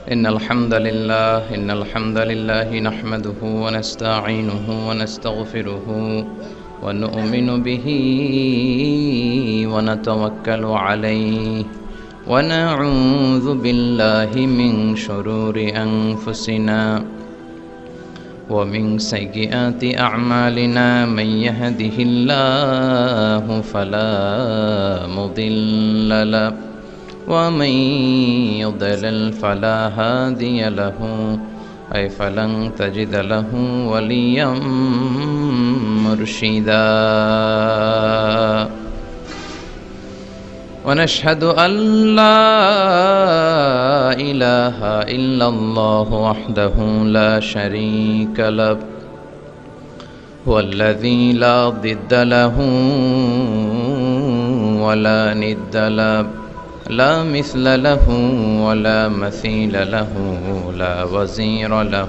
إن الحمد لله نحمده ونستعينه ونستغفره ونؤمن به ونتوكل عليه ونعوذ بالله من شرور أنفسنا ومن سيئات أعمالنا من يهده الله فلا مضل له ومن يضلل فلا هادي له أي فلن تجد له وليا مرشدا ونشهد أن لا إله إلا الله وحده لا شريك له هو الذي لا ضد له ولا ند له لا مثل له ولا مثيل له لا وزير له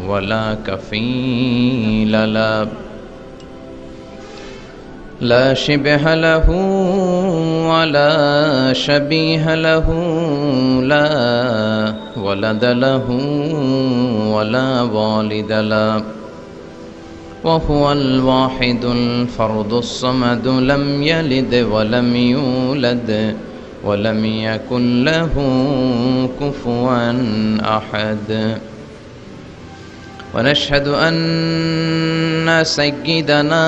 ولا كفيل له لا شبه له ولا شبيه له لا ولد له ولا والد له وهو الواحد الفرد الصمد لم يلد ولم يولد ولم يكن له كفوا أحد ونشهد أن سيدنا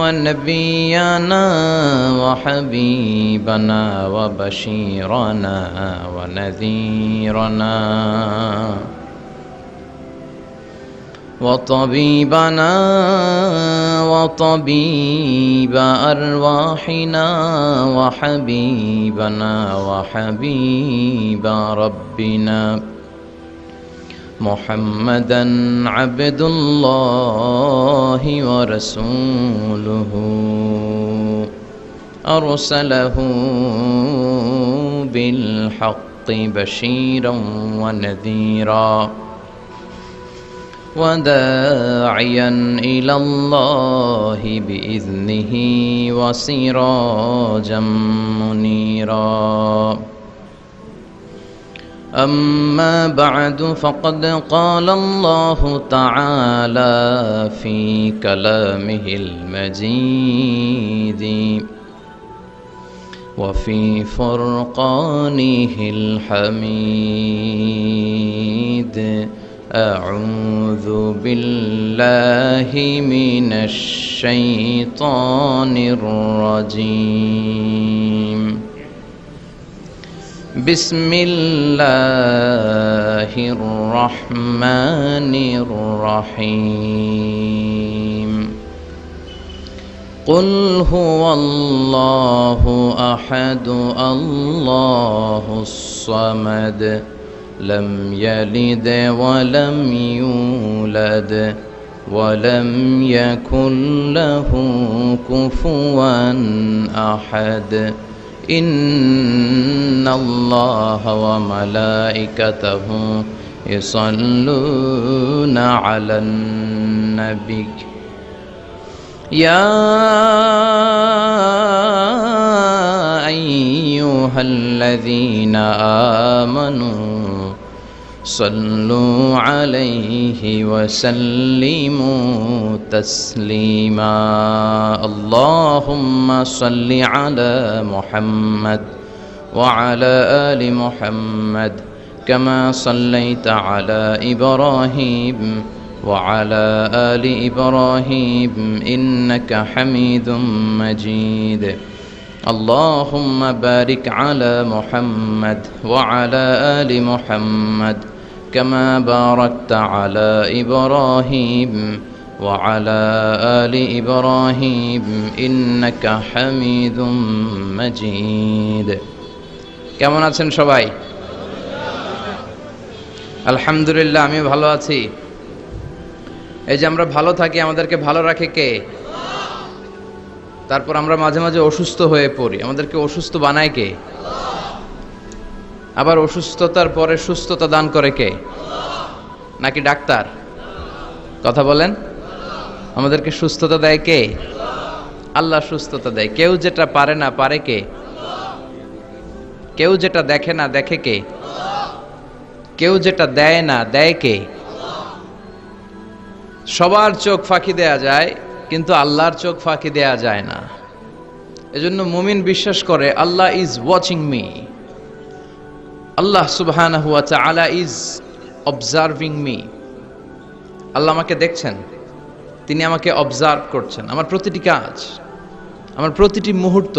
ونبينا وحبيبنا وبشيرنا ونذيرنا وطبيبنا وطبيب أرواحنا وحبيبنا وحبيب ربنا محمدا عبد الله ورسوله أرسله بالحق بشيرا ونذيرا وداعيا إلى الله بإذنه وسراجا منيرا أما بعد فقد قال الله تعالى في كلامه المجيد وفي فرقانه الحميد أعوذ بالله من الشيطان الرجيم بسم الله الرحمن الرحيم قل هو الله أحد الله الصمد لم يلد ولم يولد ولم يكن له كفوا أحد إن الله وملائكته يصلون على النبي يا أيها الذين آمنوا صلوا عليه وسلموا تسليما اللهم صل على محمد وعلى آل محمد كما صليت على إبراهيم وعلى آل إبراهيم إنك حميد مجيد اللهم بارك على محمد وعلى آل محمد كما باركت على إبراهيم وعلى آل إبراهيم إنك حميد مجيد কেমন আছেন সবাই? আলহামদুলিল্লাহ, আমি ভালো আছি। এই যে আমরা ভালো থাকি, আমাদেরকে ভালো রাখে কে? তারপর আমরা মাঝে মাঝে অসুস্থ হয়ে পড়ি, আমাদেরকে অসুস্থ বানায় কে? আবার অসুস্থতার পরে সুস্থতা দান করে কে? নাকি ডাক্তার? কথা বলেন। আমাদেরকে সুস্থতা দেয় কে? আল্লাহ সুস্থতা দেয়। কেউ যেটা পারে না পারে কে? কেউ যেটা দেখে না দেখে কে? কেউ যেটা দেয় না, দেয় কে? সবার চোখ ফাঁকি দেয়া যায়, কিন্তু আল্লাহর চোখ ফাঁকি দেয়া যায় না। এজন্য মুমিন বিশ্বাস করে আল্লাহ ইজ ওয়াচিং মি, আল্লাহ সুবহানাহু ওয়া তাআলা ইজ অবজার্ভিং মি। আল্লাহ আমাকে দেখছেন, তিনি আমাকে অবজার্ভ করছেন, আমার প্রতিটি কাজ, আমার প্রতিটি মুহূর্ত।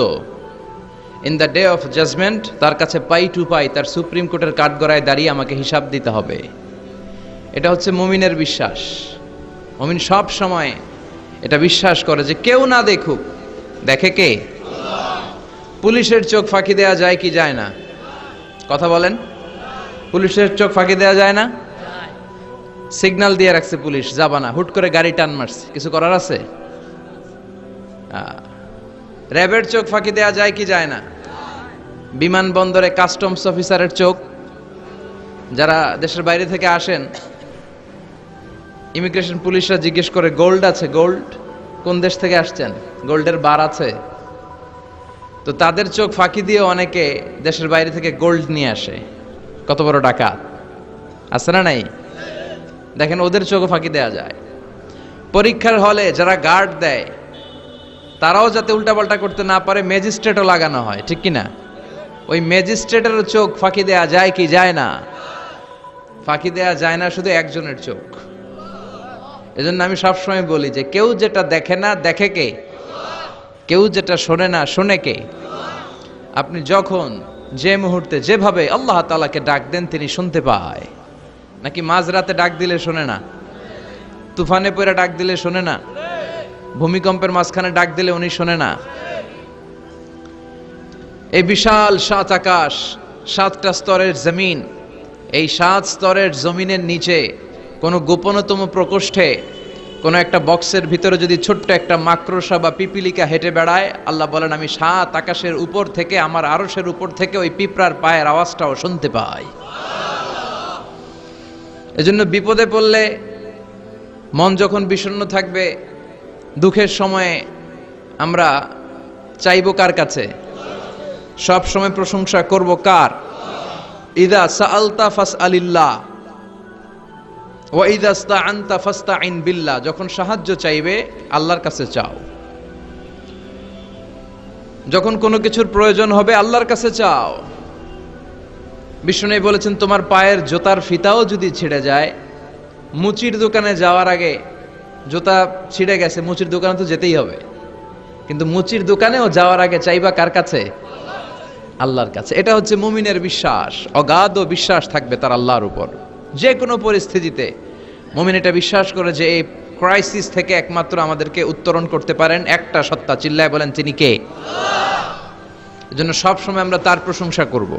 In the day of judgement তার কাছে পাই টু পাই, তার সুপ্রিম কোর্টের কাঠগড়ায় দাঁড়িয়ে আমাকে হিসাব দিতে হবে। এটা হচ্ছে মুমিনের বিশ্বাস। মুমিন সব সময় এটা বিশ্বাস করে যে কেউ না দেখুক, দেখে কে? পুলিশের চোখ ফাঁকি দেয়া যায় কি যায় না? কথা বলেন। পুলিশের চোখ ফাঁকি দেয়া যায় না? সিগন্যাল দিয়ে রাখছে পুলিশ, যাবা না, হুট করে গাড়ি টান মারছে, কিছু করার আছে? র্যাবের চোখ ফাঁকি দেয়া যায় কি যায় না? বিমানবন্দরে কাস্টমস অফিসারের চোখ, যারা দেশের বাইরে থেকে আসেন, ইমিগ্রেশন পুলিশরা জিজ্ঞেস করে গোল্ড আছে? গোল্ড কোন দেশ থেকে আসছেন? গোল্ডের বার আছে? তো তাদের চোখ ফাঁকি দিয়ে অনেকে দেশের বাইরে থেকে গোল্ড নিয়ে আসে। কত বড় ডাকাত আছে না নাই? দেখেন, ওদের চোখও ফাঁকি দেয়া যায়। পরীক্ষার হলে যারা গার্ড দেয়, তারাও যাতে উল্টাপাল্টা করতে না পারে ম্যাজিস্ট্রেটও লাগানো হয়, ঠিক কি না? ওই ম্যাজিস্ট্রেটেরও চোখ ফাঁকি দেয়া যায় কি যায় না? ফাঁকি দেয়া যায় না শুধু একজনের চোখ। এজন্য আমি সবসময় বলি যে কেউ যেটা দেখে না, দেখে কে? কেউ যেটা শোনে না, শোনে কে? আপনি যখন যে মুহূর্তে যেভাবে আল্লাহ তাআলাকে ডাক দেন, তিনি শুনতে পায়। নাকি মাঝরাতে ডাক দিলে শোনে না? তুফানে পড়ে ডাক দিলে শোনে না? ভূমিকম্পের মাঝখানে ডাক দিলে উনি শোনে না? এই বিশাল ৭ আকাশ, ৭টা স্তরের জমিন, এই ৭ স্তরের জমিনের নিচে কোনো গোপনতম প্রকোষ্ঠে কোনো একটা বক্সের ভিতরে যদি ছোট্ট একটা মাকড়সা বা পিপিলিকা হেঁটে বেড়ায়, আল্লাহ বলেন আমি ৭ আকাশের উপর থেকে, আমার আরশের উপর থেকে ওই পিঁপড়ার পায়ের আওয়াজটাও শুনতে পাই। এজন্য বিপদে পড়লে, মন যখন বিষণ্ণ থাকবে, দুঃখের সময়ে আমরা চাইবো কার কাছে? সব সময় প্রশংসা করব কার? ইদা সাআলতা ফাসআলিল্লাহ ওয়া ইদা ইসতাআনতা ফাসতাইন বিল্লাহ। যখন সাহায্য চাইবে আল্লাহর কাছে চাও, যখন কোনো কিছুর প্রয়োজন হবে আল্লাহর কাছে চাও। বিষ্ণু বলেছেন তোমার পায়ের জুতার ফিতাও যদি ছিঁড়ে যায়, মুচির দোকানে যাওয়ার আগে, জুতা ছিঁড়ে গেছে, মুচির দোকানে তো যেতেই হবে, কিন্তু মুচির দোকানেও যাওয়ার আগে চাইবা কার কাছে? আল্লাহর কাছে। এটা হচ্ছে মুমিনের বিশ্বাস। অগাধ বিশ্বাস থাকবে তার আল্লাহর উপর। যে কোনো পরিস্থিতিতে মুমিন এটা বিশ্বাস করে যে এই ক্রাইসিস থেকে একমাত্র আমাদেরকে উত্তরণ করতে পারেন একটা সত্তা। চিল্লায় বলেন তিনি কে? এজন্য সব সময় আমরা তার প্রশংসা করব।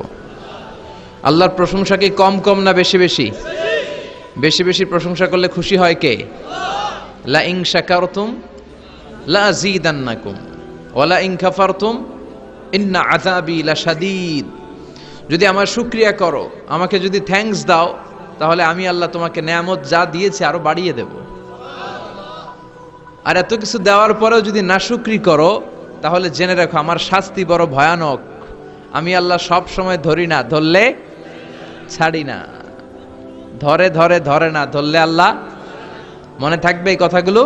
আল্লাহর প্রশংসা কি কম কম না বেশি বেশি? বেশি বেশি প্রশংসা করলে খুশি হয় কে? লা ইন শাকারতুম লা আযীদান্নাকুম ওয়া লা ইন কাফারতুম ইন্না আযাবি লাশাদীদ। যদি আমার শুকরিয়া করো, আমাকে যদি থ্যাঙ্কস দাও, তাহলে আমি আল্লাহ তোমাকে নেয়ামত যা দিয়েছি আরো বাড়িয়ে দেব। আর এত কিছু দেওয়ার পরেও যদি নাশুকরি করো, তাহলে জেনে রাখো আমার শাস্তি বড় ভয়ানক। আমি আল্লাহ সব সময় ধরি না, ধরলে ছাড়ি না। ধরে ধরে ধরে না, ধরলে আল্লাহ। মনে থাকবে এই কথাগুলো?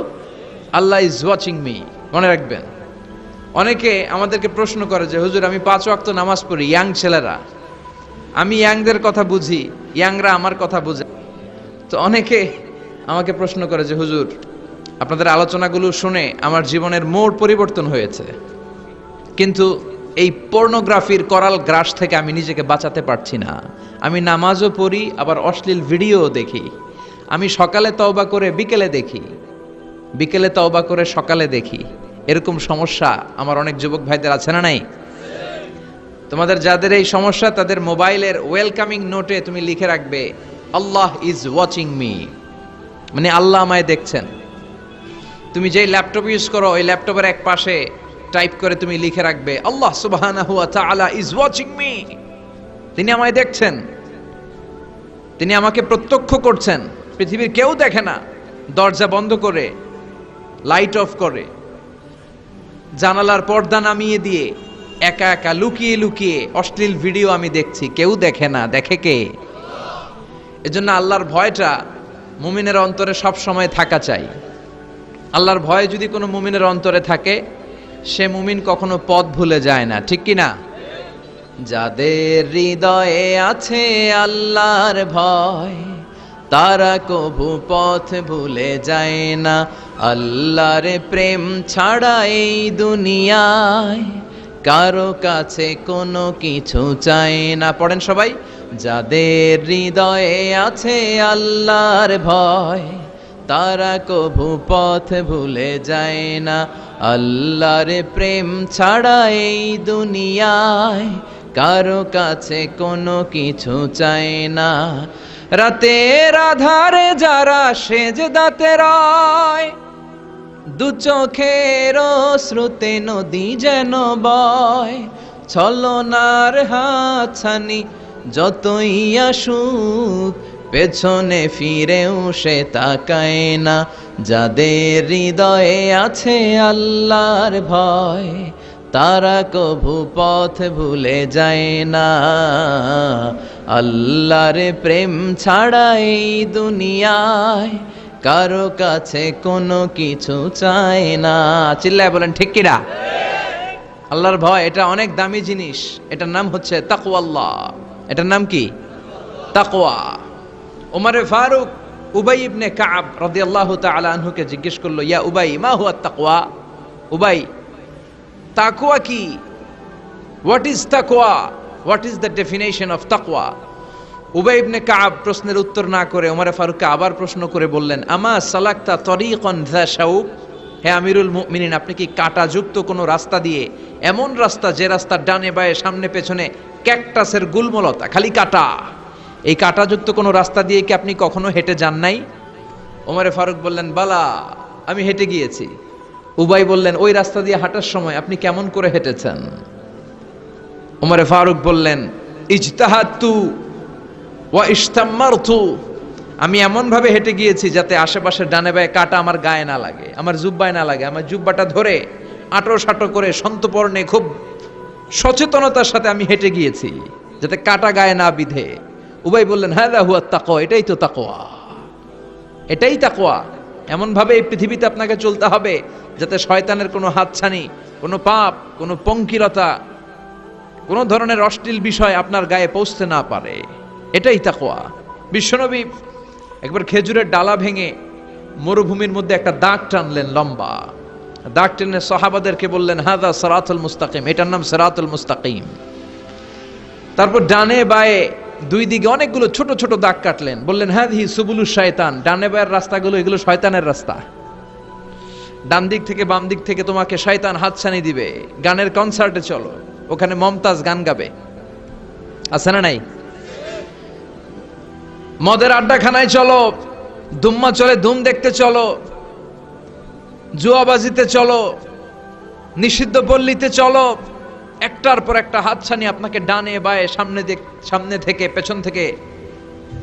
আল্লাহ ইজ ওয়াচিং মি, মনে রাখবেন। অনেকে আমাদেরকে প্রশ্ন করে যে হুজুর আমি 5 ওয়াক্ত নামাজ পড়ি, ইয়াং ছেলেরা, আমি ইয়াংদের কথা বুঝি, ইয়াংরা আমার কথা বুঝে। তো অনেকে আমাকে প্রশ্ন করে যে হুজুর আপনাদের আলোচনাগুলো শুনে আমার জীবনের মোড় পরিবর্তন হয়েছে, কিন্তু এই পর্নোগ্রাফির করাল গ্রাস থেকে আমি নিজেকে বাঁচাতে পারছি না। আমি নামাজও পড়ি, আবার অশ্লীল ভিডিও দেখি। আমি সকালে তওবা করে বিকেলে দেখি, বিকেলে তওবা করে সকালে দেখি। এরকম সমস্যা আমার অনেক যুবক ভাইদের আছে না নাই? তোমাদের যাদের এই সমস্যা, তাদের মোবাইলের ওয়েলকামিং নোটে তুমি লিখে রাখবে আল্লাহ ইজ ওয়াচিং মি, মানে আল্লাহ আমায় দেখছেন। তুমি যেই ল্যাপটপ ইউজ করো, ওই ল্যাপটপের এক পাশে টাইপ করে তুমি লিখে রাখবে আল্লাহ সুবহানাহু ওয়া তাআলা ইজ ওয়াচিং মি। তিনি আমায় দেখছেন, তিনি আমাকে প্রত্যক্ষ করছেন। পৃথিবীর কেউ দেখে না। দরজা বন্ধ করে, লাইট অফ করে, জানালার পর্দা নামিয়ে দিয়ে একা একা লুকিয়ে লুকিয়ে অশ্লীল ভিডিও আমি দেখছি। কেউ দেখে না, দেখে কে? এজন্য আল্লাহর ভয়টা মুমিনের অন্তরে সব সময় থাকা চাই। আল্লাহর ভয় যদি কোনো মুমিনের অন্তরে থাকে, সে মুমিন কখনো পথ ভুলে যায় না, ঠিক কি না? যাদের হৃদয়ে আছে আল্লাহর ভয়, তারা কভু পথ ভুলে যায় না। আল্লাহর প্রেম ছাড়া এই দুনিয়ায় কারো কাছে কোনো কিছু চাই না। পড়েন সবাই, যাদের হৃদয়ে আছে আল্লাহর ভয়, তারা কভু পথ ভুলে যায় না। আল্লাহর প্রেম ছাড়া এই দুনিয়ায় কারো কাছে কোনো কিছু চাই না। রাতের আধারে যারা সেজদাতে রয়, দু চোখের শ্রুতে নদী যেন বয়। ছলনার হাতছানি যতই আসুক, পেছনে ফিরেও সে তাকায় না। যাদের হৃদয়ে আছে আল্লাহর ভয়, তারা কভু পথ ভুলে যায় না। আল্লাহর প্রেম ছাড়া এই দুনিয়ায় কারো কাছে কোনো কিছু চায় না। চিল্লায় বলেন ঠিক কিনা? আল্লাহর ভয় এটা অনেক দামি জিনিস। এটার নাম হচ্ছে তাকওয়াল্লাহ। এটার নাম কি? তাকওয়া। ওমরে ফারুক উবাই ইবনে কাব রাদিয়াল্লাহু তাআলা আনহুকে জিজ্ঞেস করলো, ইয়া উবাই, মা হুয়া তাকওয়া? উবাই, তাকওয়া কি? হোয়াট ইজ তাকওয়া? What is the definition of তাকওয়া? উবাই ইবনে কাব প্রশ্নের উত্তর না করে ওমরে ফারুককে আবার প্রশ্ন করে বললেন, আমা সালাকতা তরিকান যা শাউক? হে আমিরুল মুমিনিন, আপনি কি কাঁটাযুক্ত কোনো রাস্তা দিয়ে, এমন রাস্তা যে রাস্তার ডানে বায়ে সামনে পেছনে ক্যাকটাসের গুল্মলতা, খালি কাঁটা, এই কাঁটাযুক্ত কোনো রাস্তা দিয়ে কি আপনি কখনো হেঁটে যান নাই? ওমরে ফারুক বললেন, বালা, আমি হেঁটে গিয়েছি। উবাই বললেন, ওই রাস্তা দিয়ে হাঁটার সময় আপনি কেমন করে হেঁটেছেন? ওমরে ফারুক বললেন, ইজতাহাদতু ওয়া ইশতাম্মারতু, আমি এমন ভাবে হেঁটে গিয়েছি যাতে আশেপাশে ডানে বায়ে কাঁটা আমার গায়ে না লাগে, আমার জুব্বায় না লাগে। আমার জুব্বাটা ধরে আঁটো সাঁটো করে সন্তপর্ণে খুব সচেতনতার সাথে আমি হেঁটে গিয়েছি যাতে কাঁটা গায়ে না বিধে। উবাই বললেন, হাযা হুয়া তাকওয়া, এটাই তো তাকওয়া, এটাই তাকওয়া। এমন ভাবে এই পৃথিবীতে আপনাকে চলতে হবে যাতে শয়তানের কোনো হাতছানি, কোনো পাপ, কোনো পঙ্কিলতা, কোনো ধরনের অশ্লীল বিষয় আপনার গায়ে পৌঁছতে না পারে। এটাই তাকওয়া। বিশ্বনবী একবার খেজুরের ডালা ভেঙে মরুভূমির মধ্যে একটা দাগ টানলেন, লম্বা দাগ টেনে সাহাবাদেরকে বললেন, হাযা সিরাতুল মুস্তাকিম, এটার নাম সিরাতুল মুস্তাকিম। তারপর ডানে বায়ে দুই দিকে অনেকগুলো ছোট ছোট দাগ কাটলেন, বললেন, হাযিহি সুবুলুশ শায়তান, ডানে বায়ের রাস্তাগুলো এগুলো শয়তানের রাস্তা। ডান দিক থেকে বাম দিক থেকে তোমাকে শয়তান হাতছানি দিবে। গানের কনসার্টে চলো, ওখানে মমতাজ গান গাবে, আছে না নাই? মদের আড্ডাখানায় চলো, ধুম্মা চলে ধুম দেখতে চলো, জুয়াবাজিতে চলো, নিষিদ্ধ পল্লীতে চলো। একটার পর একটা হাতছানি আপনাকে ডানে বায়ে সামনে থেকে পেছন থেকে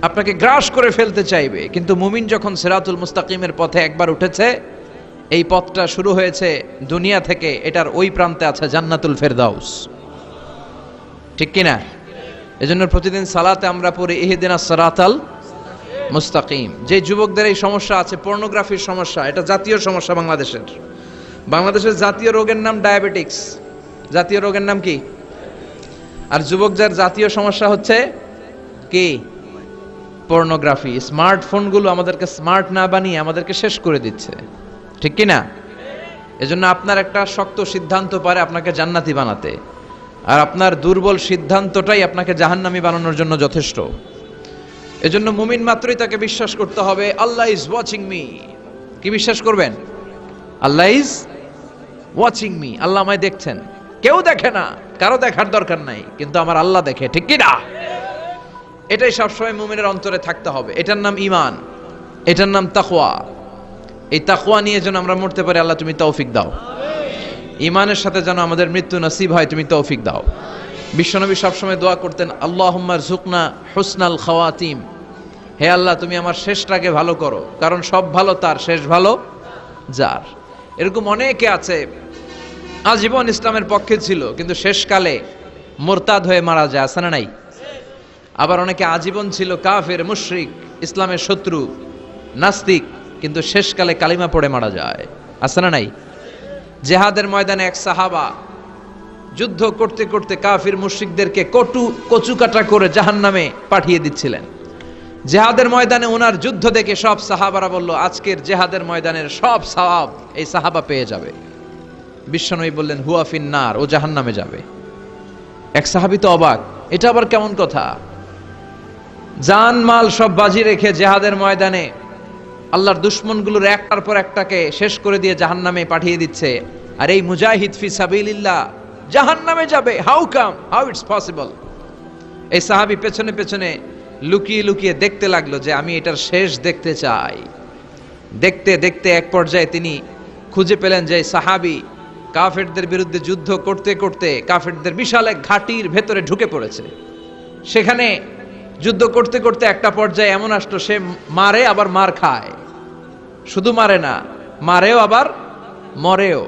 আপনাকে গ্রাস করে ফেলতে চাইবে। কিন্তু মুমিন যখন সিরাতুল মুস্তাকিমের পথে একবার উঠেছে, এই পথটা শুরু হয়েছে দুনিয়া থেকে, এটার ওই প্রান্তে আছে জান্নাতুল ফেরদাউস, ঠিক কিনা? এজন্য প্রতিদিন সালাতে আমরা পড়ি ইহদিনাস সিরাতাল মুস্তাকিম। যে যুবকদের এই সমস্যা আছে, পর্নোগ্রাফির সমস্যা, এটা জাতীয় সমস্যা বাংলাদেশের জাতীয় রোগের নাম ডায়াবেটিক্স। জাতীয় রোগের নাম কি? আর যুবকদের জাতীয় সমস্যা হচ্ছে কি? পর্নোগ্রাফি। স্মার্টফোনগুলো আমাদেরকে স্মার্ট না বানিয়ে আমাদেরকে শেষ করে দিচ্ছে, ঠিক কি না? এজন্য আপনার একটা শক্ত সিদ্ধান্ত পারে আপনাকে জান্নাতি বানাতে, আর আপনার দুর্বল সিদ্ধান্তটাই আপনাকে জাহান্নামী বানানোর জন্য যথেষ্ট। এজন্য মুমিন মাত্রই তাকে বিশ্বাস করতে হবে, আল্লাহ ইজ ওয়াচিং মি। কি বিশ্বাস করবেন? আল্লাহ ইজ ওয়াচিং মি, আল্লাহ আমায় দেখছেন। কেউ দেখে না, কারো দেখার দরকার নাই, কিন্তু আমার আল্লাহ দেখে, ঠিক কি না? এটাই সবসময় মুমিনের অন্তরে থাকতে হবে। এটার নাম ঈমান, এটার নাম তাকওয়া। এই তাকওয়া নিয়ে যেন আমরা মরতে পারি, আল্লাহ তুমি তৌফিক দাও। ঈমানের সাথে যেন আমাদের মৃত্যু নসিব হয়, তুমি তৌফিক দাও। বিশ্বনবী সবসময় দোয়া করতেন, আল্লাহুম্মা রযুকনা হুসনাল খাওয়াতিম, হে আল্লাহ তুমি আমার শেষটাকে ভালো করো, কারণ সব ভালো তার, শেষ ভালো যার। এরকম অনেকে আছে আজীবন ইসলামের পক্ষে ছিল, কিন্তু শেষকালে মোরতাদ হয়ে মারা যায়, আছে না নাই? আবার অনেকে আজীবন ছিল কাফের, মুশরিক, ইসলামের শত্রু, নাস্তিক, কিন্তু শেষকালে কালিমা পড়ে মারা যায়। আছে না নাই? জেহাদের ময়দানে এক সাহাবা যুদ্ধ করতে করতে কাফির মুশরিকদেরকে কচুকাটা করে জাহান্নামে পাঠিয়ে দিচ্ছিলেন। জেহাদের ময়দানে ওনার যুদ্ধ দেখে সব সাহাবারা বলল, আজকের জেহাদের ময়দানের সব সওয়াব এই সাহাবা পেয়ে যাবে। বিশ্বনবী বললেন, হুয়া ফিন্নার, ও জাহান্নামে যাবে। এক সাহাবী তো অবাক, এটা আবার কেমন কথা? জান মাল সব বাজি রেখে জেহাদের ময়দানে আল্লাহর দুশমনগুলোর একটার পর একটাকে শেষ করে দিয়ে জাহান্নামে পাঠিয়ে দিচ্ছে, আর এই মুজাহিদ ফি সাবিলিল্লাহ জাহান্নামে যাবে? How it's possible? এই সাহাবী পেছনে পেছনে লুকিয়ে লুকিয়ে দেখতে লাগলো যে আমি এটার শেষ দেখতে চাই। দেখতে দেখতে এক পর্যায়ে তিনি খুঁজে পেলেন যে সাহাবী কাফেরদের বিরুদ্ধে যুদ্ধ করতে করতে কাফেরদের বিশাল এক ঘাটির ভেতরে ঢুকে পড়েছে। সেখানে যুদ্ধ করতে করতে একটা পর্যায়ে এমন আসলো, সে মারে আবার মার খায়। শুধু মারে না, মারেও আবার মরেও।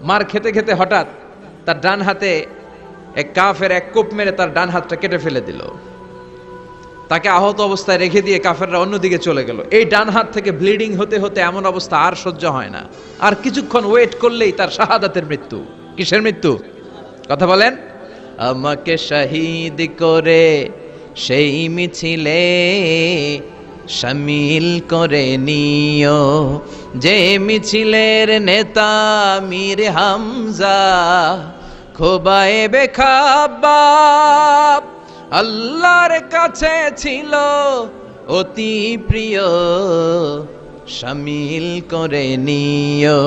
মার খেতে খেতে হঠাৎ তার ডান হাতে এক কাফের এক কোপ মেরে তার ডান হাতটা কেটে ফেলে দিল। তাকে আহত অবস্থায় রেখে দিয়ে কাফেররা অন্যদিকে চলে গেল। এই ডান হাত থেকে ব্লিডিং হতে হতে এমন অবস্থা আর সহ্য হয় না। আর কিছুক্ষণ ওয়েট করলেই তার শাহাদাতের মৃত্যু। কিসের মৃত্যু? কথা বলেন। আমাকে শহীদ করে সেই মিছিলে শামিল করে নিও, যে মিছিলের নেতা মীর হামজা খোবায়েবে খাব্বাব আল্লাহর কাছে ছিল অতি প্রিয়, শামিল করে নিও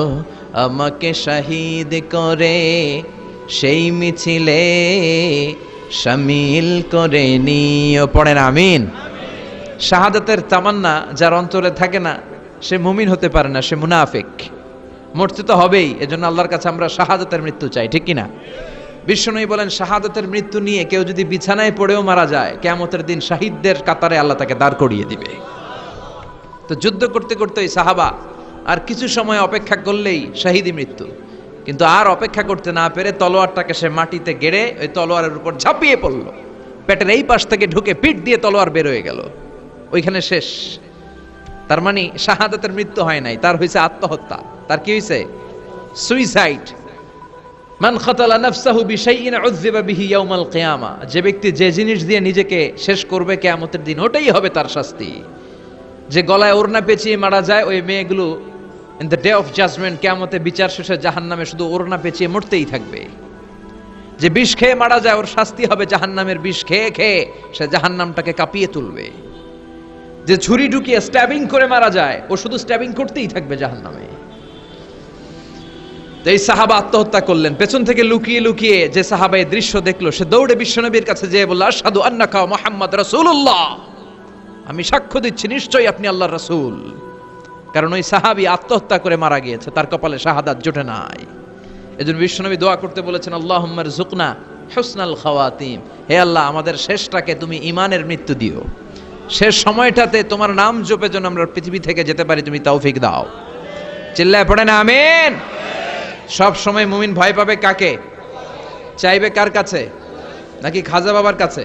আমাকে শহীদ করে সেই মিছিলে শামিল করে নিও। পড়েন আমিন। শাহাদাতের তামান্না যার অন্তরে থাকে না সে মুমিন হতে পারে না, সে মুনাফিক। মরতে তো হবেই, এজন্য আল্লাহর কাছে আমরা শাহাদাতের মৃত্যু চাই, ঠিক কিনা? বিশ্বনবী বলেন, শাহাদাতের মৃত্যু নিয়ে কেউ যদি বিছানায় পড়েও মারা যায়, কিয়ামতের দিন শহীদদের কাতারে আল্লাহ তাকে দাঁড় করিয়ে দিবে। তো যুদ্ধ করতে করতে ওই সাহাবা আর কিছু সময় অপেক্ষা করলেই শহীদি মৃত্যু। কিন্তু আর অপেক্ষা করতে না পেরে তলোয়ারটাকে সে মাটিতে গেড়ে ওই তলোয়ারের উপর ঝাঁপিয়ে পড়ল। পেটের এই পাশ থেকে ঢুকে পিঠ দিয়ে তলোয়ার বের হয়ে গেল, ওইখানে শেষ। তার মানে শাহাদাতের মৃত্যু হয় নাই, তার হয়েছে আত্মহত্যা। তার কি হয়েছে? সুইসাইড। মান খাতালা নাফসাহু বিশাইইন উযযিবা বিহি ইয়াউমাল কিয়ামা, যে ব্যক্তি যে জিনিস দিয়ে নিজেকে শেষ করবে কিয়ামতের দিন, ওটাই হবে তার শাস্তি। যে গলায় ওড়না পেঁচিয়ে মারা যায়, ওই মেয়েগুলো in the day of judgement, কিয়ামতে বিচার শেষে জাহান্নামে শুধু ওড়না পেঁচিয়ে মরতেই থাকবে। যে বিষ খেয়ে মারা যায়, ওর শাস্তি হবে জাহান্নামের বিষ খেয়ে খেয়ে সে জাহান্নামটাকে কাঁপিয়ে তুলবে। যে ছুরি ঢুকিয়ে স্ট্যাবিং করে মারা যায়, ও শুধু স্ট্যাবিং করতেই থাকবে জাহান্নামে। এই সাহাবা আত্মহত্যা করলেন। পেছন থেকে লুকিয়ে লুকিয়ে যে সাহাবা এই দৃশ্য দেখলো, সে দৌড়ে বিশ্বনবীর কাছে যেয়ে বলল, আশহাদু আন্নাকা মুহাম্মদ রাসূলুল্লাহ, আমি সাক্ষ্য দিচ্ছি নিশ্চয়ই আপনি আল্লাহর রাসূল। কারণ ওই সাহাবী আত্মহত্যা করে মারা গিয়েছে, তার কপালে শাহাদাত জোটে নাই। এজন্য বিশ্বনবী দোয়া করতে বলেছেন, আল্লাহুম্মা রযুকনা হুসনাল খাওয়াতিম, হে আল্লাহ আমাদের শেষটাকে তুমি ঈমানের মৃত্যু দিও, শেষ সময়টাতে তোমার নাম জপে যেন আমরা পৃথিবী থেকে যেতে পারি, তুমি তৌফিক দাও। চিল্লায় পড়েন আমিন। সব সময় মুমিন ভয় পাবে কাকে? চাইবে কার কাছে? নাকি খাজা বাবার কাছে,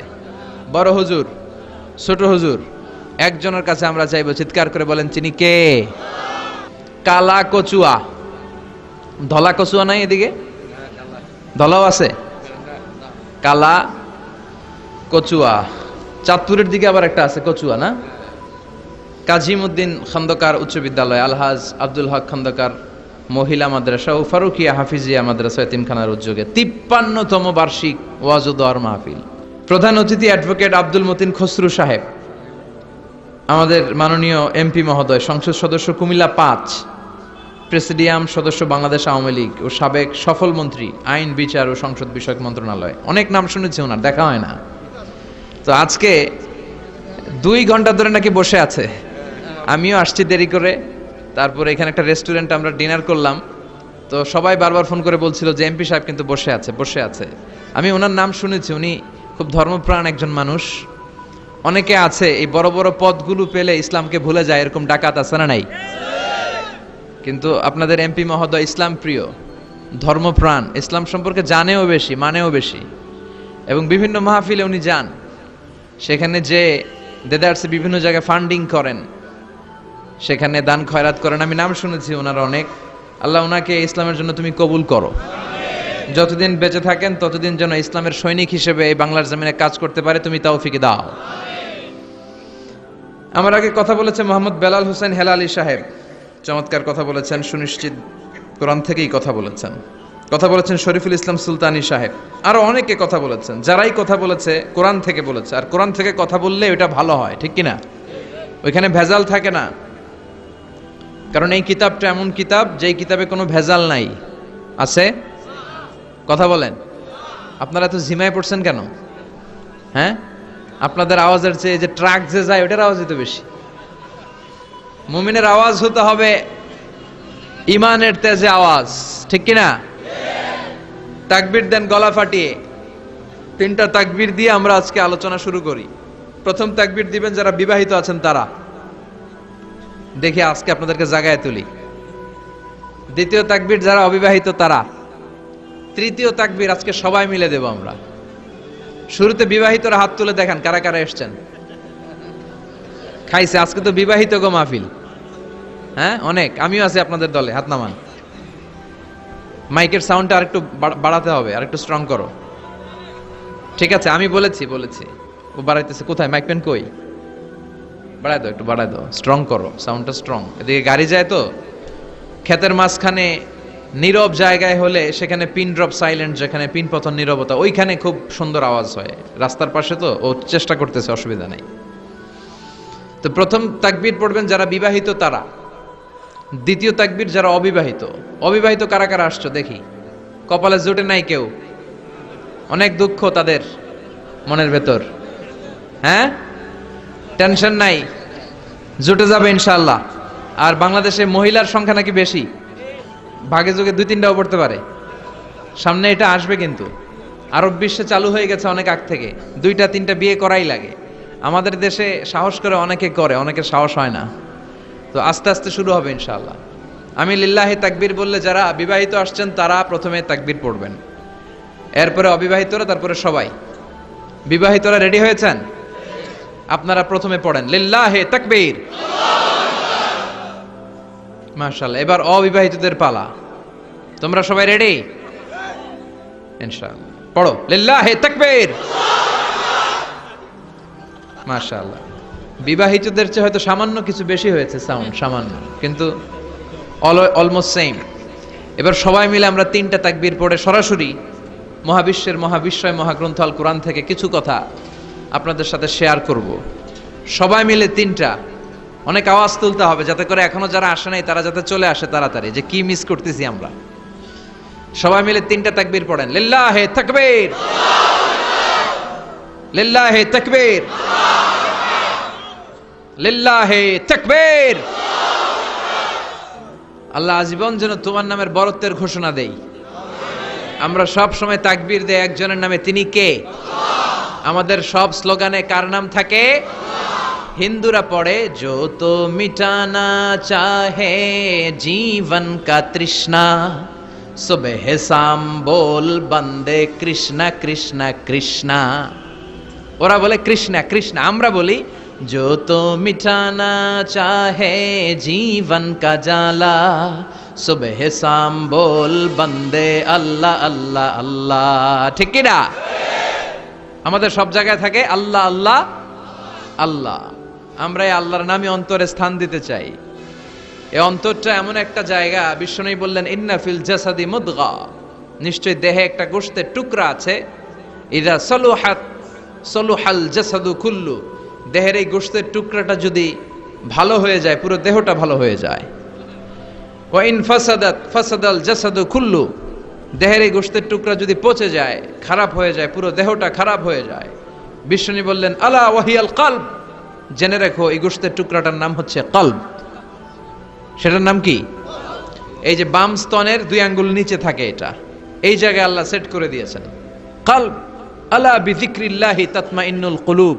বড় হুজুর, ছোট হুজুর? একজনের কাছে আমরা চাইবো। চিৎকার করে বলেন, চিনি কে? কালা কচুয়া। ধলা কচুয়া নাই এদিকে? ধলাও আছে? কালা কচুয়া। চাঁদপুরের দিকে আবার একটা আছে কচুয়া, না? কাজিমউদ্দিন খন্দকার উচ্চ বিদ্যালয়, আলহাজ আব্দুল হক খন্দকার মহিলা মাদ্রাসা ও ফারুকিয়া হাফিজিয়া মাদ্রাসা এতিমখানার উদ্যোগে 53তম বার্ষিক ওয়াজ ও দোয়ার মাহফিল। প্রধান অতিথি অ্যাডভোকেট আব্দুল মতিন খসরু সাহেব, আমাদের মাননীয় এমপি মহোদয়, সংসদ সদস্য কুমিল্লা 5, প্রেসিডিয়াম সদস্য বাংলাদেশ আওয়ামী লীগ ও সাবেক সফল মন্ত্রী আইন, বিচার ও সংসদ বিষয়ক মন্ত্রণালয়। অনেক নাম শুনেছি ওনার, দেখা হয় না। তো আজকে 2 ঘন্টা ধরে নাকি বসে আছে। আমিও আসছি দেরি করে। তারপরে এখানে একটা রেস্টুরেন্টে আমরা ডিনার করলাম। তো সবাই বারবার ফোন করে বলছিল যে এমপি সাহেব কিন্তু বসে আছে, বসে আছে। আমি ওনার নাম শুনেছি, উনি খুব ধর্মপ্রাণ একজন মানুষ। অনেকে আছে এই বড় বড় পদগুলো পেলে ইসলামকে ভুলে যায়, এরকম ডাকাত আছে না নাই? কিন্তু আপনাদের এমপি মহোদয় ইসলাম প্রিয়, ধর্মপ্রাণ, ইসলাম সম্পর্কে জানেও বেশি, মানেও বেশি, এবং বিভিন্ন মাহফিলে উনি যান। সেখানে যে দেদারসে বিভিন্ন জায়গায় ফান্ডিং করেন, সেখানে দান খয়রাত করেন, আমি নাম শুনেছি ওনার অনেক। আল্লাহ ওনাকে ইসলামের জন্য তুমি কবুল করো, যতদিন বেঁচে থাকেন ততদিন যেন ইসলামের সৈনিক হিসেবে এই বাংলার জমিনে কাজ করতে পারে, তুমি তৌফিক দাও। আমার আগে কথা বলেছে মোহাম্মদ বেলাল হোসেন হেলালি সাহেব, চমৎকার কথা বলেছেন, সুনিশ্চিত কোরআন থেকেই কথা বলেছেন। কথা বলেছেন শরীফুল ইসলাম সুলতানি সাহেব, আরো অনেকে কথা বলেছেন। যারাই কথা বলেছে কোরআন থেকে বলেছে, আর কোরআন থেকে কথা বললে ওটা ভালো হয়, ঠিক কিনা? ওইখানে ভেজাল থাকে না, কারণ এই কিতাবটা এমন কিতাব যেই কিতাবে কোনো ভেজাল নাই। আছে? কথা বলেন। আপনারা তো ঝিমায় পড়ছেন কেন? হ্যাঁ, আপনাদের আওয়াজের চেয়ে যে ট্রাক যে যায় ওটার আওয়াজই তো বেশি। মুমিনের আওয়াজ হতে হবে ইমানের তেজে আওয়াজ, ঠিক কিনা? তাকবীর দেন গলা ফাটিয়ে। তিনটা তাকবীর দিয়ে আমরা আজকে আলোচনা শুরু করি। প্রথম তাকবীর দিবেন যারা বিবাহিত আছেন তারা, দেখি আজকে আপনাদেরকে জাগায় তুলি। দ্বিতীয় তাকবীর যারা অবিবাহিত তারা। তৃতীয় তাকবীর আজকে সবাই মিলে দেব আমরা। শুরুতে বিবাহিতরা হাত তুলে দেখান কারা কারা এসছেন। খাইছে আজকে তো বিবাহিত গো মাহফিল। হ্যাঁ অনেক, আমিও আছি আপনাদের দলে, হাত নামান। মাইকের সাউন্ডটা আরেকটু বাড়াতে হবে, আরেকটু স্ট্রং করো। ঠিক আছে, আমি বলেছি ও বাড়াইতেছে। কোথায় মাইক পেন কই? বাড়াই দাও, একটু বাড়াই দাও, স্ট্রং করো, সাউন্ডটা স্ট্রং। এদিকে গাড়ি যায় তো, ক্ষেতের মাঝখানে নীরব জায়গায় হলে সেখানে পিন ড্রপ সাইলেন্ট, যেখানে পিন পতন নীরবতা, ওইখানে খুব সুন্দর আওয়াজ হয়। রাস্তার পাশে তো ও চেষ্টা করতেছে, অসুবিধা নাই। তো প্রথম তাকবীর পড়বেন যারা বিবাহিত তারা। দ্বিতীয় তাকবীর যারা অবিবাহিত। অবিবাহিত কারা কারা আসছো দেখি, কপালে জোটে নাই কেউ, অনেক দুঃখ তাদের মনের ভেতর। হ্যাঁ, টেনশন নাই, জুটে যাবে ইনশাআল্লাহ। আর বাংলাদেশে মহিলার সংখ্যা নাকি বেশি, ভাগে যোগে 2-3টাও পড়তে পারে। সামনে এটা আসবে, কিন্তু আরব বিশ্বে চালু হয়ে গেছে অনেক আগ থেকে। 2-3টা বিয়ে করাই লাগে। আমাদের দেশে সাহস করে অনেকে করে, অনেকের সাহস হয় না। তো আস্তে আস্তে শুরু হবে ইনশাআল্লাহ। আমি লিল্লাহি তাকবীর বললে যারা বিবাহিত আসছেন তারা প্রথমে তাকবীর পড়বেন, এরপরে অবিবাহিতরা, তারপরে সবাই। বিবাহিতরা রেডি হয়েছেন? আপনারা প্রথমে পড়েন লিল্লাহি তাকবীর। মাশাআল্লাহ। এবার অবিবাহিতদের পালা। তোমরা সবাই রেডি? ইনশাআল্লাহ পড়ো লিল্লাহি তাকবীর। মাশাআল্লাহ। বিবাহিতদের চেয়ে হয়তো সামান্য কিছু বেশি হয়েছে সাউন্ড, সামান্য, কিন্তু অলমোস্ট সেম। এবার সবাই মিলে আমরা 3টা তাকবীর পড়ে সরাসরি মহাবিশ্বের মহাবিশ্বয় মহাগ্রন্থ আল কোরআন থেকে কিছু কথা আপনাদের সাথে শেয়ার করব। সবাই মিলে 3টা, অনেক আওয়াজ তুলতে হবে যাতে করে এখনো যারা আসে নাই তারা যাতে চলে আসে তাড়াতাড়ি, যে কি মিস করতেছি আমরা। সবাই মিলে 3টা তাকবীর পড়েন লিল্লাহি তাকবীর, লিল্লাহি তাকবীর, লিল্লাহি তাকবীর। আল্লাহ আজীবন যেন তোমার নামের বরত্বের ঘোষণা দেই। আমরা সব সময় তাকবীর দেই একজনের নামে, তিনি কে? আমাদের সব স্লোগানে কার নাম থাকে? হিন্দুরা পড়ে जो तो मिटाना चाहे जीवन का तृष्णा सुबह शाम बोल बंदे कृष्णा कृष्णा कृष्णा। ওরা বলে কৃষ্ণা কৃষ্ণা, আমরা বলি जो तो मिटाना चाहे जीवन का जाला सुबह शाम बोल बंदे अल्लाह अल्लाह अल्लाह। ঠিক কি না? আমাদের সব জায়গায় থাকে আল্লাহ আল্লাহ আল্লাহ। আমরা এই আল্লাহর নামে অন্তরে স্থান দিতে চাই। এই অন্তরটা এমন একটা জায়গা, বিশ্বনবী বললেন ইন্না ফিল জাসাদি মুদগা, নিশ্চয় দেহে একটা গোশতের টুকরা আছে, ইযা সলুহাত সলুহাল জাসাদু কুল্লু, দেহের এই গোশতের টুকরাটা যদি ভালো হয়ে যায় পুরো দেহটা ভালো হয়ে যায়। ওয়া ইন ফাসাদাত ফাসাদাল জাসাদু কুল্লু, দেহের এই গোশতের টুকরা যদি পচে যায়, খারাপ হয়ে যায়, পুরো দেহটা খারাপ হয়ে যায়। বিশ্বনবী বললেন আলা ওয়াহিয়াল কলব, জেনে রাখো এই গোশতের টুকরাটার নাম হচ্ছে কলব। সেটার নাম কি? এই যে বাম স্তনের 2 আঙ্গুল নিচে থাকে, এটা এই জায়গায় আল্লাহ সেট করে দিয়েছেন কলব। আলা বিযিকরিল্লাহি তাতমাইন্নুল কুলুব,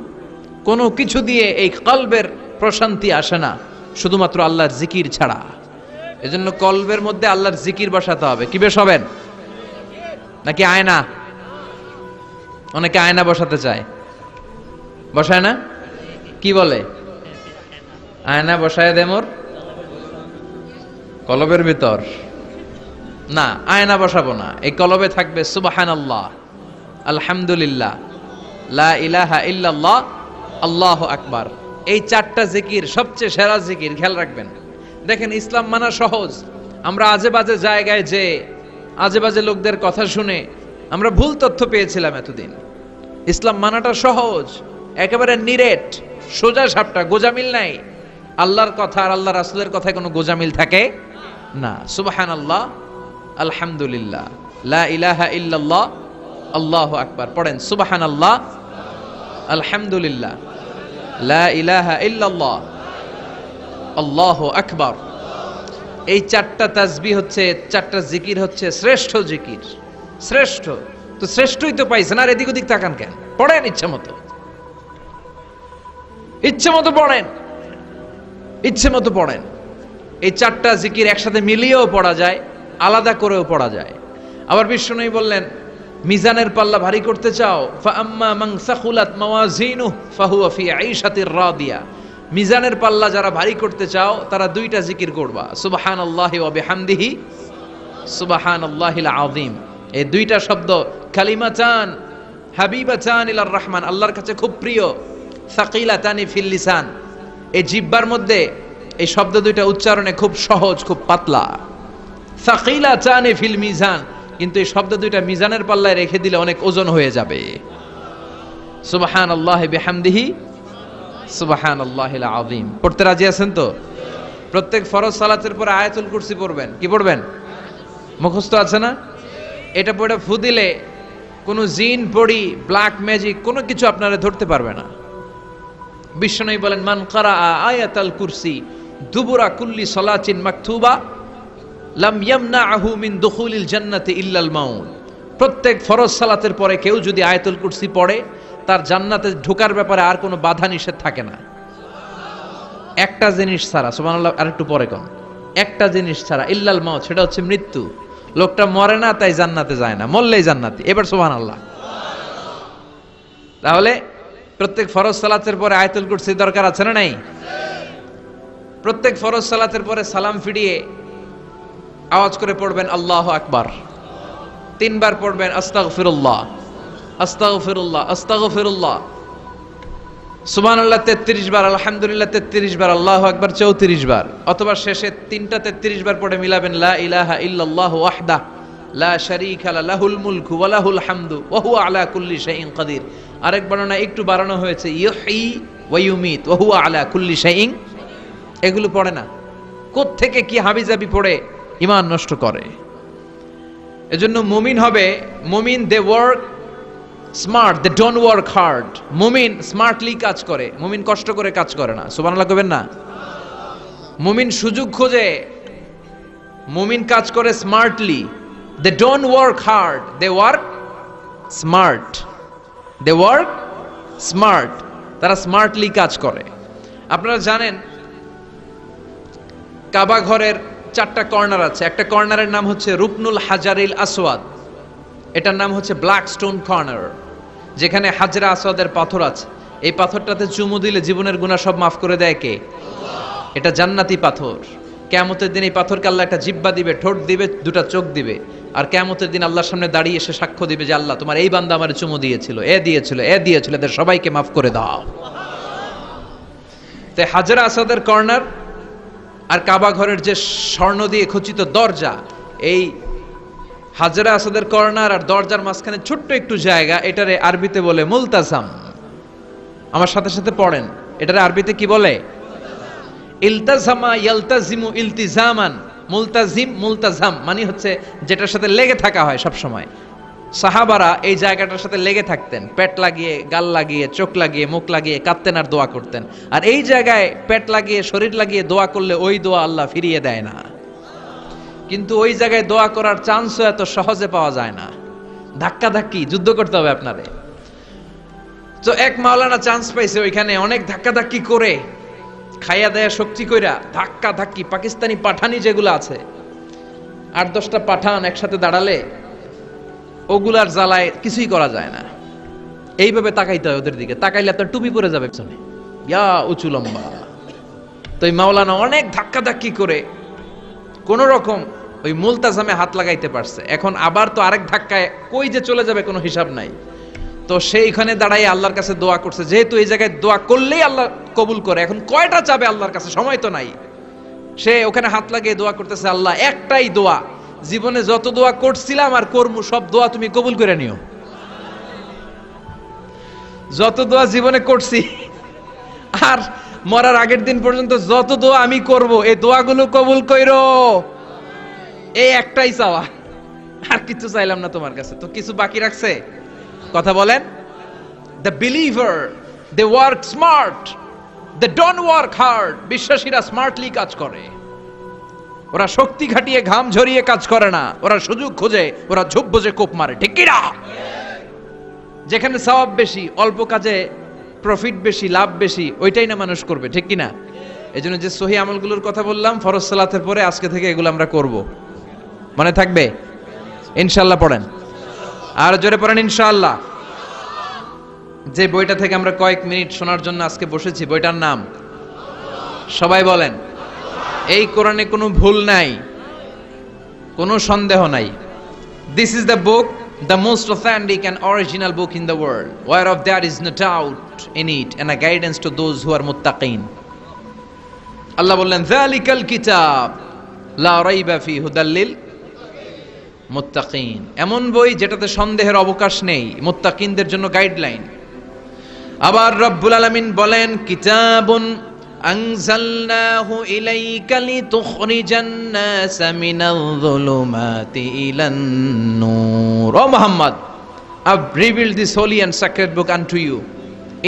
কোনো কিছু দিয়ে এই কলবের প্রশান্তি আসে না শুধুমাত্র আল্লাহর জিকির ছাড়া। এজন্য কলবের মধ্যে আল্লাহর জিকির বসাতে হবে। কি বসাবেন? নাকি আয়না? অনেকে আয়না বসাতে চায়। বসায় না? কি বলে? আয়না বসায় দে মোর কলবের ভিতর। না, আয়না বসাবো না, এই কলবে থাকবে সুবহানাল্লাহ, আলহামদুলিল্লাহ, লা ইলাহা ইল্লাল্লাহ, আল্লাহু আকবার। এই চারটা জিকির সবচেয়ে সেরা জিকির, খেয়াল রাখবেন। দেখেন, ইসলাম মানা সহজ। আমরা আজে বাজে জায়গায় যে আজে বাজে লোকদের কথা শুনে আমরা ভুল তথ্য পেয়েছিলাম এতদিন। ইসলাম মানাটা সহজ, একেবারে নিরেট, সোজা সাপটা, গোজামিল নাই। আল্লাহর কথা আর আল্লাহ রাসূলের কথায় কোনো গোজামিল থাকে না। সুবহানাল্লাহ, আলহামদুলিল্লাহ, লা ইলাহা ইল্লাল্লাহ, আল্লাহু আকবার। পড়েন সুবহানাল্লাহ, আলহামদুলিল্লাহ, লা ইলাহা ইল্লাল্লাহ, আল্লাহু আকবার। এই চারটা তাসবিহ হচ্ছে, চারটা জিকির হচ্ছে শ্রেষ্ঠ জিকির। শ্রেষ্ঠ তো শ্রেষ্ঠই তো পাইছেন, আর এদিক ওদিক তাকান কেন? পড়েন ইচ্ছে মতো, ইচ্ছে মতো পড়েন, ইচ্ছে মতো পড়েন। এই চারটা জিকির একসাথে মিলিয়েও পড়া যায়, আলাদা করেও পড়া যায়। আবার বিশ্বনবী বললেন, মিজানের পাল্লা ভারী করতে চাও, ফাআম্মা মান সাকুলাত মাওয়াজিনুহু ফাহুয়া ফি আইশাতির রাদিয়া। মিজানের পাল্লা যারা ভারী করতে চাও তারা দুইটা জিকির করবা, সুবহানাল্লাহি ওয়া বিহামদিহি, সুবহানাল্লাহিল আযীম। এই দুইটা শব্দ কালিমাতান হাবিবাতান ইলার রহমান, আল্লাহর কাছে খুব প্রিয়। সাকিলাতানি ফিল লিসান, এই জিহ্বার মধ্যে এই শব্দ দুইটা উচ্চারণে খুব সহজ, খুব পাতলা। সাকিলাতানি ফিল মিজান, কিন্তু এই শব্দ দুইটা মিজানের পাল্লায় রেখে দিলে অনেক ওজন হয়ে যাবে। সুবহানাল্লাহি বিহামদিহি, সুবহানাল্লাহিল আযীম। পড়তে রাজি আছেন তো? প্রত্যেক ফরজ সালাতের পরে আয়াতুল কুরসি পড়বেন। কি পড়বেন? মুখস্থ আছে না? এটা পড়ে ফু দিলে কোনো জিন, পড়ি, ব্ল্যাক ম্যাজিক কোনো কিছু আপনারা ধরতে পারবে না। বিশ্বনবী বলেন, মান কারা আয়াতাল কুরসি দুবুরা কুল্লি সালাতিন মাকতুবা লাম ইয়ামনাহু মিন দুখুলিল জান্নাতি ইল্লাল মাউত। প্রত্যেক ফরজ সালাতের পরে কেউ যদি আয়াতুল কুরসি পড়ে, তার জান্নাতে ঢোকার ব্যাপারে আর কোনো বাধা নিষেধ থাকে না, একটা জিনিস ছাড়া। সুবহানাল্লাহ, আর একটু পরে কোন একটা জিনিস ছাড়া, ইল্লাল মাউত, সেটা হচ্ছে মৃত্যু। লোকটা মরে না তাই জান্নাতে যায় না, মরলেই জান্নাতি। এবার সুবহানাল্লাহ। তাহলে প্রত্যেক ফরজ সালাতের পরে আয়াতুল কুরসি দরকার আছে না নাই? প্রত্যেক ফরজ সালাতের পরে সালাম ফিরিয়ে আওয়াজ করে পড়বেন আল্লাহু আকবার। 3 বার পড়বেন আস্তাগফিরুল্লাহ, আস্তাগফিরুল্লাহ, আস্তাগফিরুল্লাহ। সুবহানাল্লাহ 33 বার, আলহামদুলিল্লাহ 33 বার, আল্লাহু আকবার 34 বার। অথবা শেষে 3টা 33 বার পড়ে মিলাবেন লা ইলাহা ইল্লাল্লাহু ওয়াহদাহু লা শারীকা লাহুল মুলকু ওয়া লাহুল হামদু ওয়া হুয়া আলা কুল্লি শাইইন কাদির। আরেক বর্ণনা একটু বাড়ানো হয়েছে, ইউহয়ি ওয়া ইউমিত ওয়া হুয়া আলা কুল্লি শাইইন। এগুলো পড়ে না, কোত্থেকে কি হাবিজাবি পড়ে ঈমান নষ্ট করে। এজন্য মুমিন হবে, মুমিন they work smart, they don't work hard. মুমিন স্মার্টলি কাজ করে, মুমিন কষ্ট করে কাজ করে না। সুবহানাল্লাহ কইবেন না? মুমিন সুযোগ খোঁজে, মুমিন কাজ করে smartly. They don't work hard, they work smart. They work smart, তারা স্মার্টলি কাজ করে। আপনারা জানেন কাবা ঘরের 4টা কর্নার আছে। একটা কর্নারের নাম হচ্ছে রুকনুল হাজারিল আসওয়াদ, এটার নাম হচ্ছে ব্ল্যাক স্টোন কর্নার, যেখানে হাজরা আসওয়াদের পাথর আছে। এই পাথরটাতে চুমু দিলে জীবনের গুনাহ সব মাফ করে দেয় কে? এটা জান্নাতি পাথর। কিয়ামতের দিন এই পাথরকে আল্লাহ একটা জিহ্বা দিবে, ঠোঁট দিবে, 2টা চোখ দিবে, আর কিয়ামতের দিন আল্লাহর সামনে দাঁড়িয়ে এসে সাক্ষ্য দিবে যে আল্লাহ তোমার এই বান্দা আমারে চুমু দিয়েছিল, এ দিয়েছিল, এ দিয়েছিল, এদের সবাইকে মাফ করে দাও। তো হাজরা আসওয়াদের কর্নার আর কাবা ঘরের যে স্বর্ণ দিয়ে খচিত দরজা, এই হাজরা আসওয়াদের কর্নার আর দরজার মাঝখানে ছোট্ট একটু জায়গা, এটারে আরবিতে বলে মুলতাজাম। আমার সাথে সাথে পড়েন, এটারে আরবিতে কি বলে? ইলতাজামা ইয়ালতাজিমু ইলতিজামান। মুলতাজিম, মুলতাজাম মানে হচ্ছে যেটার সাথে লেগে থাকা হয় সব সময়। সাহাবারা এই জায়গাটার সাথে লেগে থাকতেন, পেট লাগিয়ে, গাল লাগিয়ে, চোখ লাগিয়ে, মুখ লাগিয়ে কাঁদতেন আর দোয়া করতেন। আর এই জায়গায় পেট লাগিয়ে, শরীর লাগিয়ে দোয়া করলে ওই দোয়া আল্লাহ ফিরিয়ে দেয় না। কিন্তু ওই জায়গায় দোয়া করার চান্সও এত সহজে পাওয়া যায় না, ধাক্কা ধাক্কি যুদ্ধ করতে হবে আপনারে। তো এক মাওলানা চান্স পাইছে ওইখানে, অনেক ধাক্কা ধাক্কি করে, খাইয়া দেয়া শক্তি কইরা ধাক্কা ধাক্কি, পাকিস্তানি পাঠানি যেগুলো আছে, 8-10টা পাঠান একসাথে দাঁড়ালে ওগুলার জ্বালায় কিছুই করা যায় না। এইভাবে তাকাইতে হয় ওদের দিকে, তাকাইলে আপনার টুপি পরে যাবে পেছনে, ইয়া উঁচু লম্বা। তো এই মাওলানা অনেক ধাক্কাধাক্কি করে কোন রকম ওই মুলতাজামে হাত লাগাইতে পারছে। এখন আবার তো আরেক ধাক্কায় কই যে চলে যাবে কোনো হিসাব নাই। তো সেইখানে দাঁড়াই আল্লাহর কাছে দোয়া করছে, যেহেতু এই জায়গায় দোয়া করলেই আল্লাহ কবুল করে, এখন কয়টা চাবে আল্লাহর কাছে, সময় তো নাই। সে ওখানে হাত লাগিয়ে দোয়া করতেছে, আল্লাহ একটাই দোয়া, জীবনে যত দোয়া করছিলাম আর করমু সব দোয়া তুমি কবুল করে নিও। যত দোয়া জীবনে করছি আর মরার আগের দিন পর্যন্ত যত দোয়া আমি করব, এই দোয়াগুলো কবুল কইরো, এই একটাই চাওয়া, আর কিছু চাইলাম না তোমার কাছে। তো কিছু বাকি রাখছে? কথা বলেন। The believer they work smart, they don't work hard. বিশ্বাসীরা স্মার্টলি কাজ করে, ওরা শক্তি খাটিয়ে ঘাম ঝরিয়ে কাজ করে না, ওরা সুযোগ খোঁজে, ওরা ঝোপ বোঝে কোপ মারে, ঠিক কি না? যেখানে সওয়াব বেশি, অল্প কাজে প্রফিট বেশি, লাভ বেশি, ওইটাই না মানুষ করবে, ঠিক কি না? এই জন্য যে সহি আমলগুলোর কথা বললাম ফরজ সালাতের পরে, আজকে থেকে এগুলো আমরা করব, মনে থাকবে ইনশাআল্লাহ। পড়েন আর জোরে পড়েন ইনশাআল্লাহ। যে বইটা থেকে আমরা কয়েক মিনিট শোনার জন্য আজকে বসেছি, বইটার নাম সবাই বলেন। এই কোরআনে কোনো ভুল নাই, কোনো সন্দেহ নাই। This is the book, the most authentic and original book in the world, whereof there is no doubt in it, and a guidance to those who are muttaqin. Allah বললেন যালিকাল কিতাব লা রাইবা ফি হুদাল লিল মুত্তাকিন। এমন বই যেটাতে সন্দেহের অবকাশ নেই, মুত্তাকিনদের জন্য গাইডলাইন। আবার রব্বুল আলামিন বলেন কিতাবুন আনজালনাহু ইলাইকা লিতুখরিজান নাসা মিনাল যুলুমাতি ইলান নূর। ও Muhammad, I've revealed this holy and sacred book unto you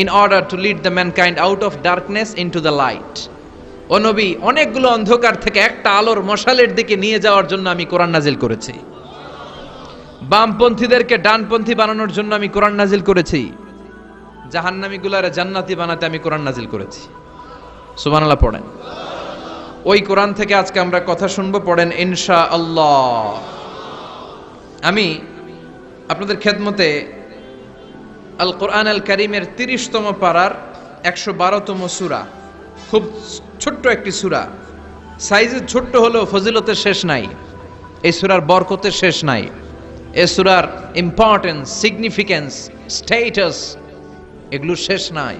in order to lead the mankind out of darkness into the light. ও নবী, অনেকগুলো অন্ধকার থেকে একটা আলোর মশালের দিকে নিয়ে যাওয়ার জন্য আমি কোরআন নাজিল করেছি। বামপন্থীদেরকে ডানপন্থী বানানোর জন্য আমি কোরআন নাজিল করেছি। জাহান্নামীগুলারে জান্নাতি বানাতে আমি কোরআন নাজিল করেছি। সুবহানাল্লাহ পড়েন। ওই কোরআন থেকে আজকে আমরা কথা শুনবো, পড়েন ইনশাআল্লাহ। আমি আপনাদের খেদমতে আল কোরআন আল কারীমের 30তম পারার 112তম সূরা, খুব ছোট্ট একটি সূরা, সাইজে ছোট্ট হলেও ফজিলতের শেষ নাই, এই সূরার বরকতের শেষ নাই, এই সূরার ইম্পর্টেন্স, সিগনিফিকেন্স, স্ট্যাটাস, এগুলো শেষ নাই।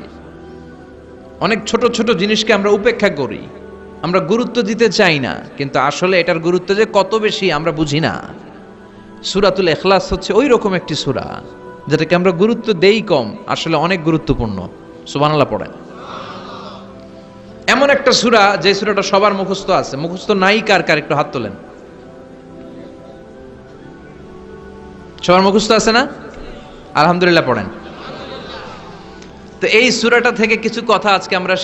অনেক ছোট ছোট জিনিসকে আমরা উপেক্ষা করি, আমরা গুরুত্ব দিতে চাই না, কিন্তু আসলে এটার গুরুত্ব যে কত বেশি আমরা বুঝি না। সূরাতুল ইখলাস হচ্ছে ওই রকম একটি সূরা যেটাকে আমরা গুরুত্ব দেই কম, আসলে অনেক গুরুত্বপূর্ণ। সুবহানাল্লাহ পড়েন। এমন একটা সূরা যে সূরাটা সবার মুখস্থ আছে, মুখস্থ নাই কার কার একটু হাত তোলেন। সবার মুখস্থ আছে না? আলহামদুলিল্লাহ পড়েন। তো এই সূরাটা থেকে কিছু কথা আজকে আমরা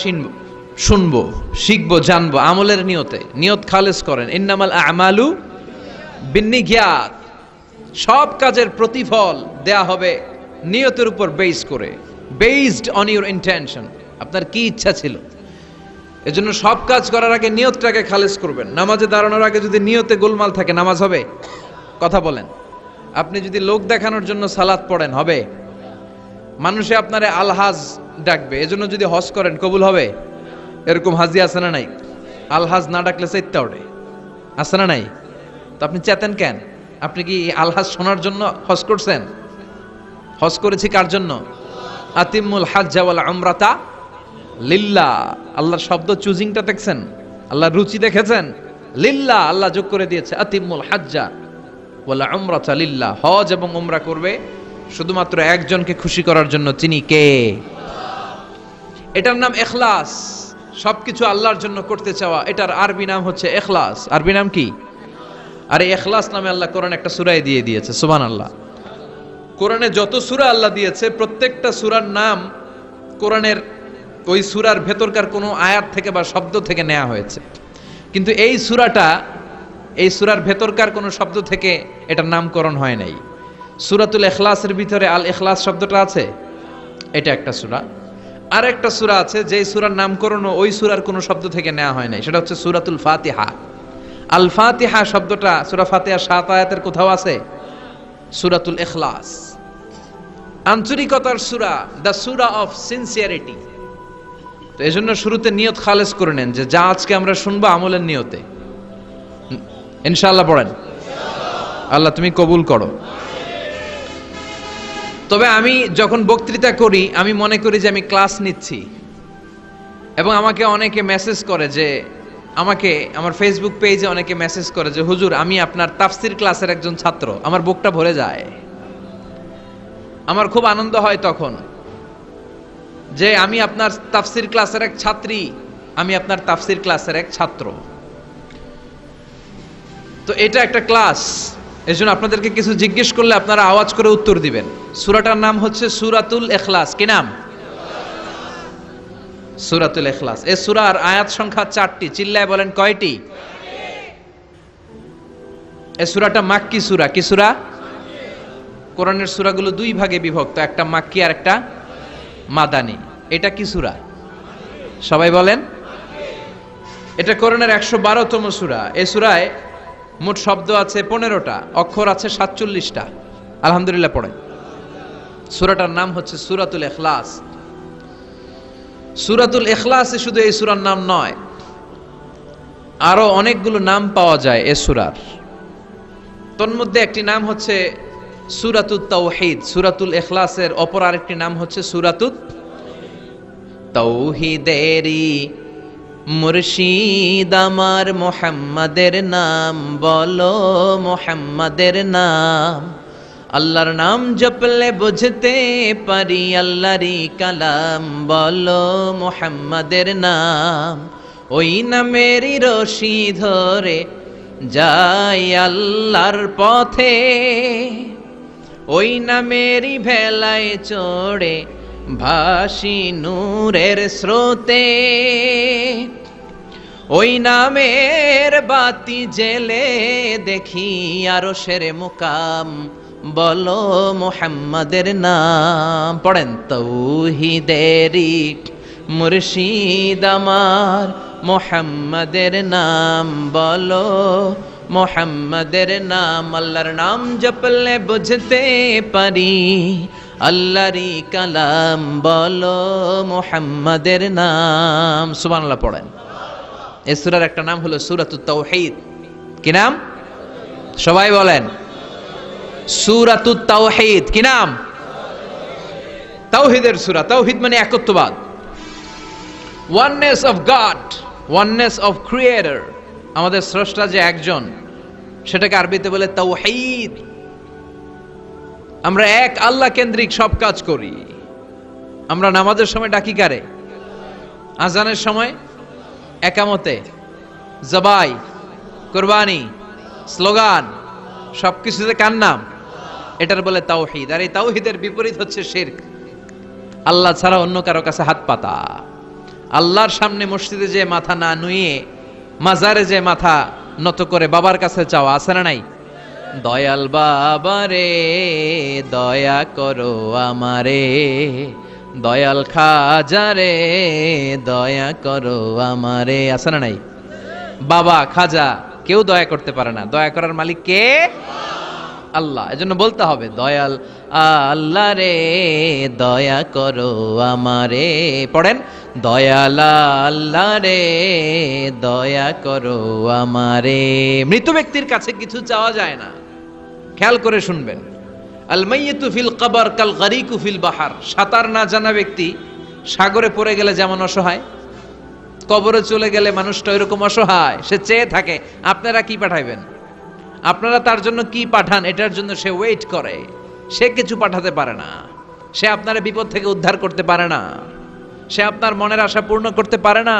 শুনবো, শিখবো, জানবো, আমলের নিয়তে। নিয়ত খালেস করেন, ইন্নামাল আমালু বিন্নিয়াত। সব কাজের প্রতিফল দেয়া হবে নিয়তের উপর বেস করে, বেসড অন ইউর ইন্টেনশন। আপনার কি ইচ্ছা ছিল, এজন্য সব কাজ করার আগে নিয়তটাকে খালেস করবেন। নামাজে দাঁড়ানোর আগে যদি নিয়তে গোলমাল থাকে, নামাজ হবে? কথা বলেন। আপনি যদি লোক দেখানোর জন্য সালাত পড়েন, হবে? মানুষে আপনারে আলহাজ ডাকবে, এজন্য যদি হজ করেন, কবুল হবে? এরকম হাজি আছে না নাই? আলহাজ না ডাকলে চাইতে ওঠে, আছে না নাই? তো আপনি চেতেন কেন? আপনি কি আলহাজ শোনার জন্য হজ করছেন? হজ করেছি কার জন্য? আতিমুল হাজ্জা ওয়াল উমরাতা লিল্লাহ। আল্লাহর শব্দ চুজিংটা দেখছেন? আল্লাহর রুচি দেখেছেন? লিল্লাহ, আল্লাহ যোগ করে দিয়েছে আতিমুল হাজ্জা ওয়াল উমরাতা লিল্লাহ। হজ এবং উমরা করবে শুধুমাত্র একজনকে খুশি করার জন্য। তিনি কে? এটার নাম ইখলাস। সবকিছু আল্লাহর জন্য করতে চাওয়া, এটার আরবি নাম হচ্ছে ইখলাস। আরবি নাম কি? আর এই ইখলাস নামে আল্লাহ কোরআন একটা সূরায় দিয়ে দিয়েছে। সুবহানাল্লাহ। কোরআনে যত সূরা আল্লাহ দিয়েছে, প্রত্যেকটা সূরার নাম কোরআনের ওই সূরার ভেতরকার কোনো আয়াত থেকে বা শব্দ থেকে নেওয়া হয়েছে, কিন্তু এই সূরাটা, এই সূরার ভেতরকার কোনো শব্দ থেকে এটার নামকরণ হয় নাই। সূরাতুল ইখলাসের ভিতরে আল ইখলাস শব্দটা আছে, এটা একটা সূরা। আর একটা সূরা আছে যেই সূরার নামকরণ ওই সূরার কোনো শব্দ থেকে নেওয়া হয় নাই, সেটা হচ্ছে সূরাতুল ফাতিহা। আল ফাতিহা শব্দটা সূরা ফাতিহা 7 আয়াতের কোথাও আছে? সূরাতুল ইখলাস। আন্তরিকতার সূরা, দ্য সূরা অফ সিনসিয়ারিটি। তো এই জন্য শুরুতে নিয়ত খালেস করে নেন যে যা আজকে আমরা শুনবো আমলের নিয়তে। ইনশাআল্লাহ পড়েন, আল্লাহ তুমি কবুল করো। তবে আমি যখন বক্তৃতা করি আমি মনে করি যে আমি ক্লাস নিচ্ছি, এবং আমাকে অনেকে মেসেজ করে যে, আমাকে আমার ফেসবুক পেজে অনেকে মেসেজ করে যে হুজুর আমি আপনার তাফসির ক্লাসের একজন ছাত্র। আমার বুকটা ভরে যায়, আমার খুব আনন্দ হয় তখন যে আমি আপনার তাফসির ক্লাসের এক ছাত্রী, আমি আপনার তাফসির ক্লাসের এক ছাত্র। তো এটা একটা ক্লাস, এজন্য আপনাদেরকে কিছু জিজ্ঞেস করলে আপনারা আওয়াজ করে উত্তর দিবেন। সূরাটার নাম হচ্ছে সূরাতুল ইখলাস। কি নাম? সূরাতুল ইখলাস। এই সূরার আয়াত সংখ্যা 4টি। চিল্লায় বলেন কয়টি? এই সূরাটা মাক্কি সূরা। কি সূরা? কোরআনের সূরাগুলো দুই ভাগে বিভক্ত, একটা মাক্কি আর একটা মাদানী। এটা কি সূরা? সবাই বলেন। এটা কোরআনের 112তম সূরা। এই সূরায় মোট শব্দ আছে 15টা, অক্ষর আছে 47টা। আলহামদুলিল্লাহ পড়েন। সূরাটার নাম হচ্ছে সূরাতুল ইখলাস। সূরাতুল ইখলাসে শুধু এই সূরার নাম নয়, আরো অনেকগুলো নাম পাওয়া যায় এই সূরার। তন্মধ্যে একটি নাম হচ্ছে সূরাতুত তাওহীদ। সূরাতুল ইখলাসের অপর আরেকটি নাম হচ্ছে সূরাতুত তাওহীদেরি মুর্শিদ আমার মুহাম্মাদের নাম বলো, মুহাম্মাদের নাম। আল্লাহর নাম জপলে বুঝতে পারি আল্লাহরই কালাম বলো, মুহাম্মাদের নাম। ওই নামেরই রশি ধরে যাই আল্লাহর পথে, ওই নামেরই ভেলায় চড়ে ভাসি নূরের স্রোতে, ওই নামের বাতি জেলে দেখি আরশের মুকাম বলো, মুহাম্মাদের নাম। পড়েন। তাওহীদেরি মুর্শিদ আমার মুহাম্মাদের নাম বলো, মুহাম্মাদের নাম। আল্লাহর নাম জপলে বুঝতে পারি আল্লাহরই কালাম বলো, মুহাম্মাদের নাম। সুবহানাল্লাহ পড়েন। এই সূরার একটা নাম হলো সূরাতুত তাওহীদ। কি নাম? সবাই বলেন। সূরাতুত তাওহীদ। কি নাম? তাওহীদের সূরা। তাওহীদ মানে একত্ববাদ, oneness of God, oneness of creator. আমাদের স্রষ্টা যে একজন, সেটাকে আরবিতে বলে তাওহীদ। আমরা এক আল্লাহ কেন্দ্রিক সব কাজ করি। আমরা নামাজের সময় ডাকি কারে? আজানের সময়, একামতে, জবাই, কুরবানি, স্লোগান, সবকিছুতে কার নাম? এটার বলে তাওহীদ। আর এই তাওহীদের বিপরীত হচ্ছে শিরক। আল্লাহ ছাড়া অন্য কারো কাছে হাত পাতা, আল্লাহর সামনে মসজিদে যে মাথা না নুয়ে মাজারে যে মাথা নত করে বাবার কাছে চাওয়া। আছে না নাই? দয়াল বাবা রে দয়া করো আমারে, দয়াল খাজা রে দয়া করো আমারে। আছে না নাই? বাবা খাজা কেউ দয়া করতে পারে না, দয়া করার মালিক কে? আল্লাহ। এজন্য বলতে হবে দয়াল আল্লাহ রে দয়া করো আমারে। পড়েন। দয়াল আল্লাহ রে দয়া করো আমারে। মৃত ব্যক্তির কাছে কিছু চাওয়া যায় না। খেয়াল করে শুনবেন। আল মাইয়িতু ফিল কবর কাল গারিকু ফিল বাহার। সাঁতার না জানা ব্যক্তি সাগরে পড়ে গেলে যেমন অসহায়, কবরে চলে গেলে মানুষটা এরকম অসহায়, সে চেয়ে থাকে আপনারা কি পাঠাইবেন, আপনারা তার জন্য কি পাঠান, এটার জন্য সে ওয়েট করে। সে কিছু পাঠাতে পারে না, সে আপনার বিপদ থেকে উদ্ধার করতে পারে না, সে আপনার মনের আশা পূর্ণ করতে পারে না।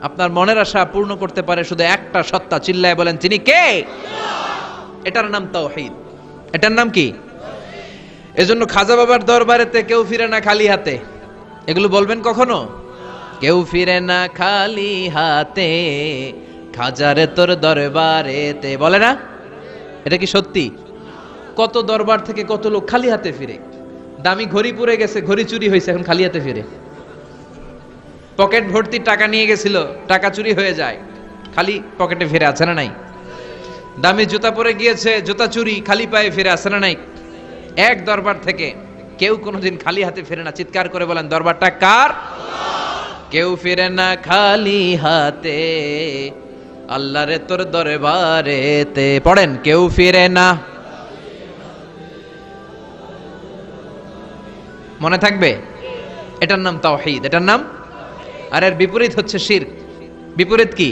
আপনার মনের আশা পূর্ণ করতে পারে শুধু একটা সত্তা। চিল্লায় বলেন তিনি কে? এটার নাম তাওহীদ। এটার নাম কি? এজন্য খাজা বাবার দরবারেতে কেউ ফিরে না খালি হাতে। এগুলো বলবেন কখনো? কেউ ফিরে না খালি হাতে, খাজারে তোর দরবারেতে। বলে না? এটা কি সত্যি? কত দরবার থেকে কত লোক খালি হাতে ফিরে। দামি ঘড়ি পরে গেছে, ঘড়ি চুরি হয়েছে, এখন খালি হাতে ফিরে। পকেট ভর্তি টাকা নিয়ে গেছিল, টাকা চুরি হয়ে যায়, খালি পকেটে ফিরে। আছে না নাই? দামি জুতা পরে গিয়েছে, জুতা চুরি, খালি পায়ে ফিরে। আছে না নাই? এক দরবার থেকে কেউ কোনোদিন খালি হাতে ফিরে না। চিৎকার করে বলেন, দরবারটা কার? কেউ ফিরে না খালি হাতে, আল্লাহরে তোর দরবারেতে। পড়েন, কেউ ফিরে না। মনে থাকবে? এটার নাম তাওহীদ, এটার নাম। আর এর বিপরীত হচ্ছে শিরক। বিপরীত কি?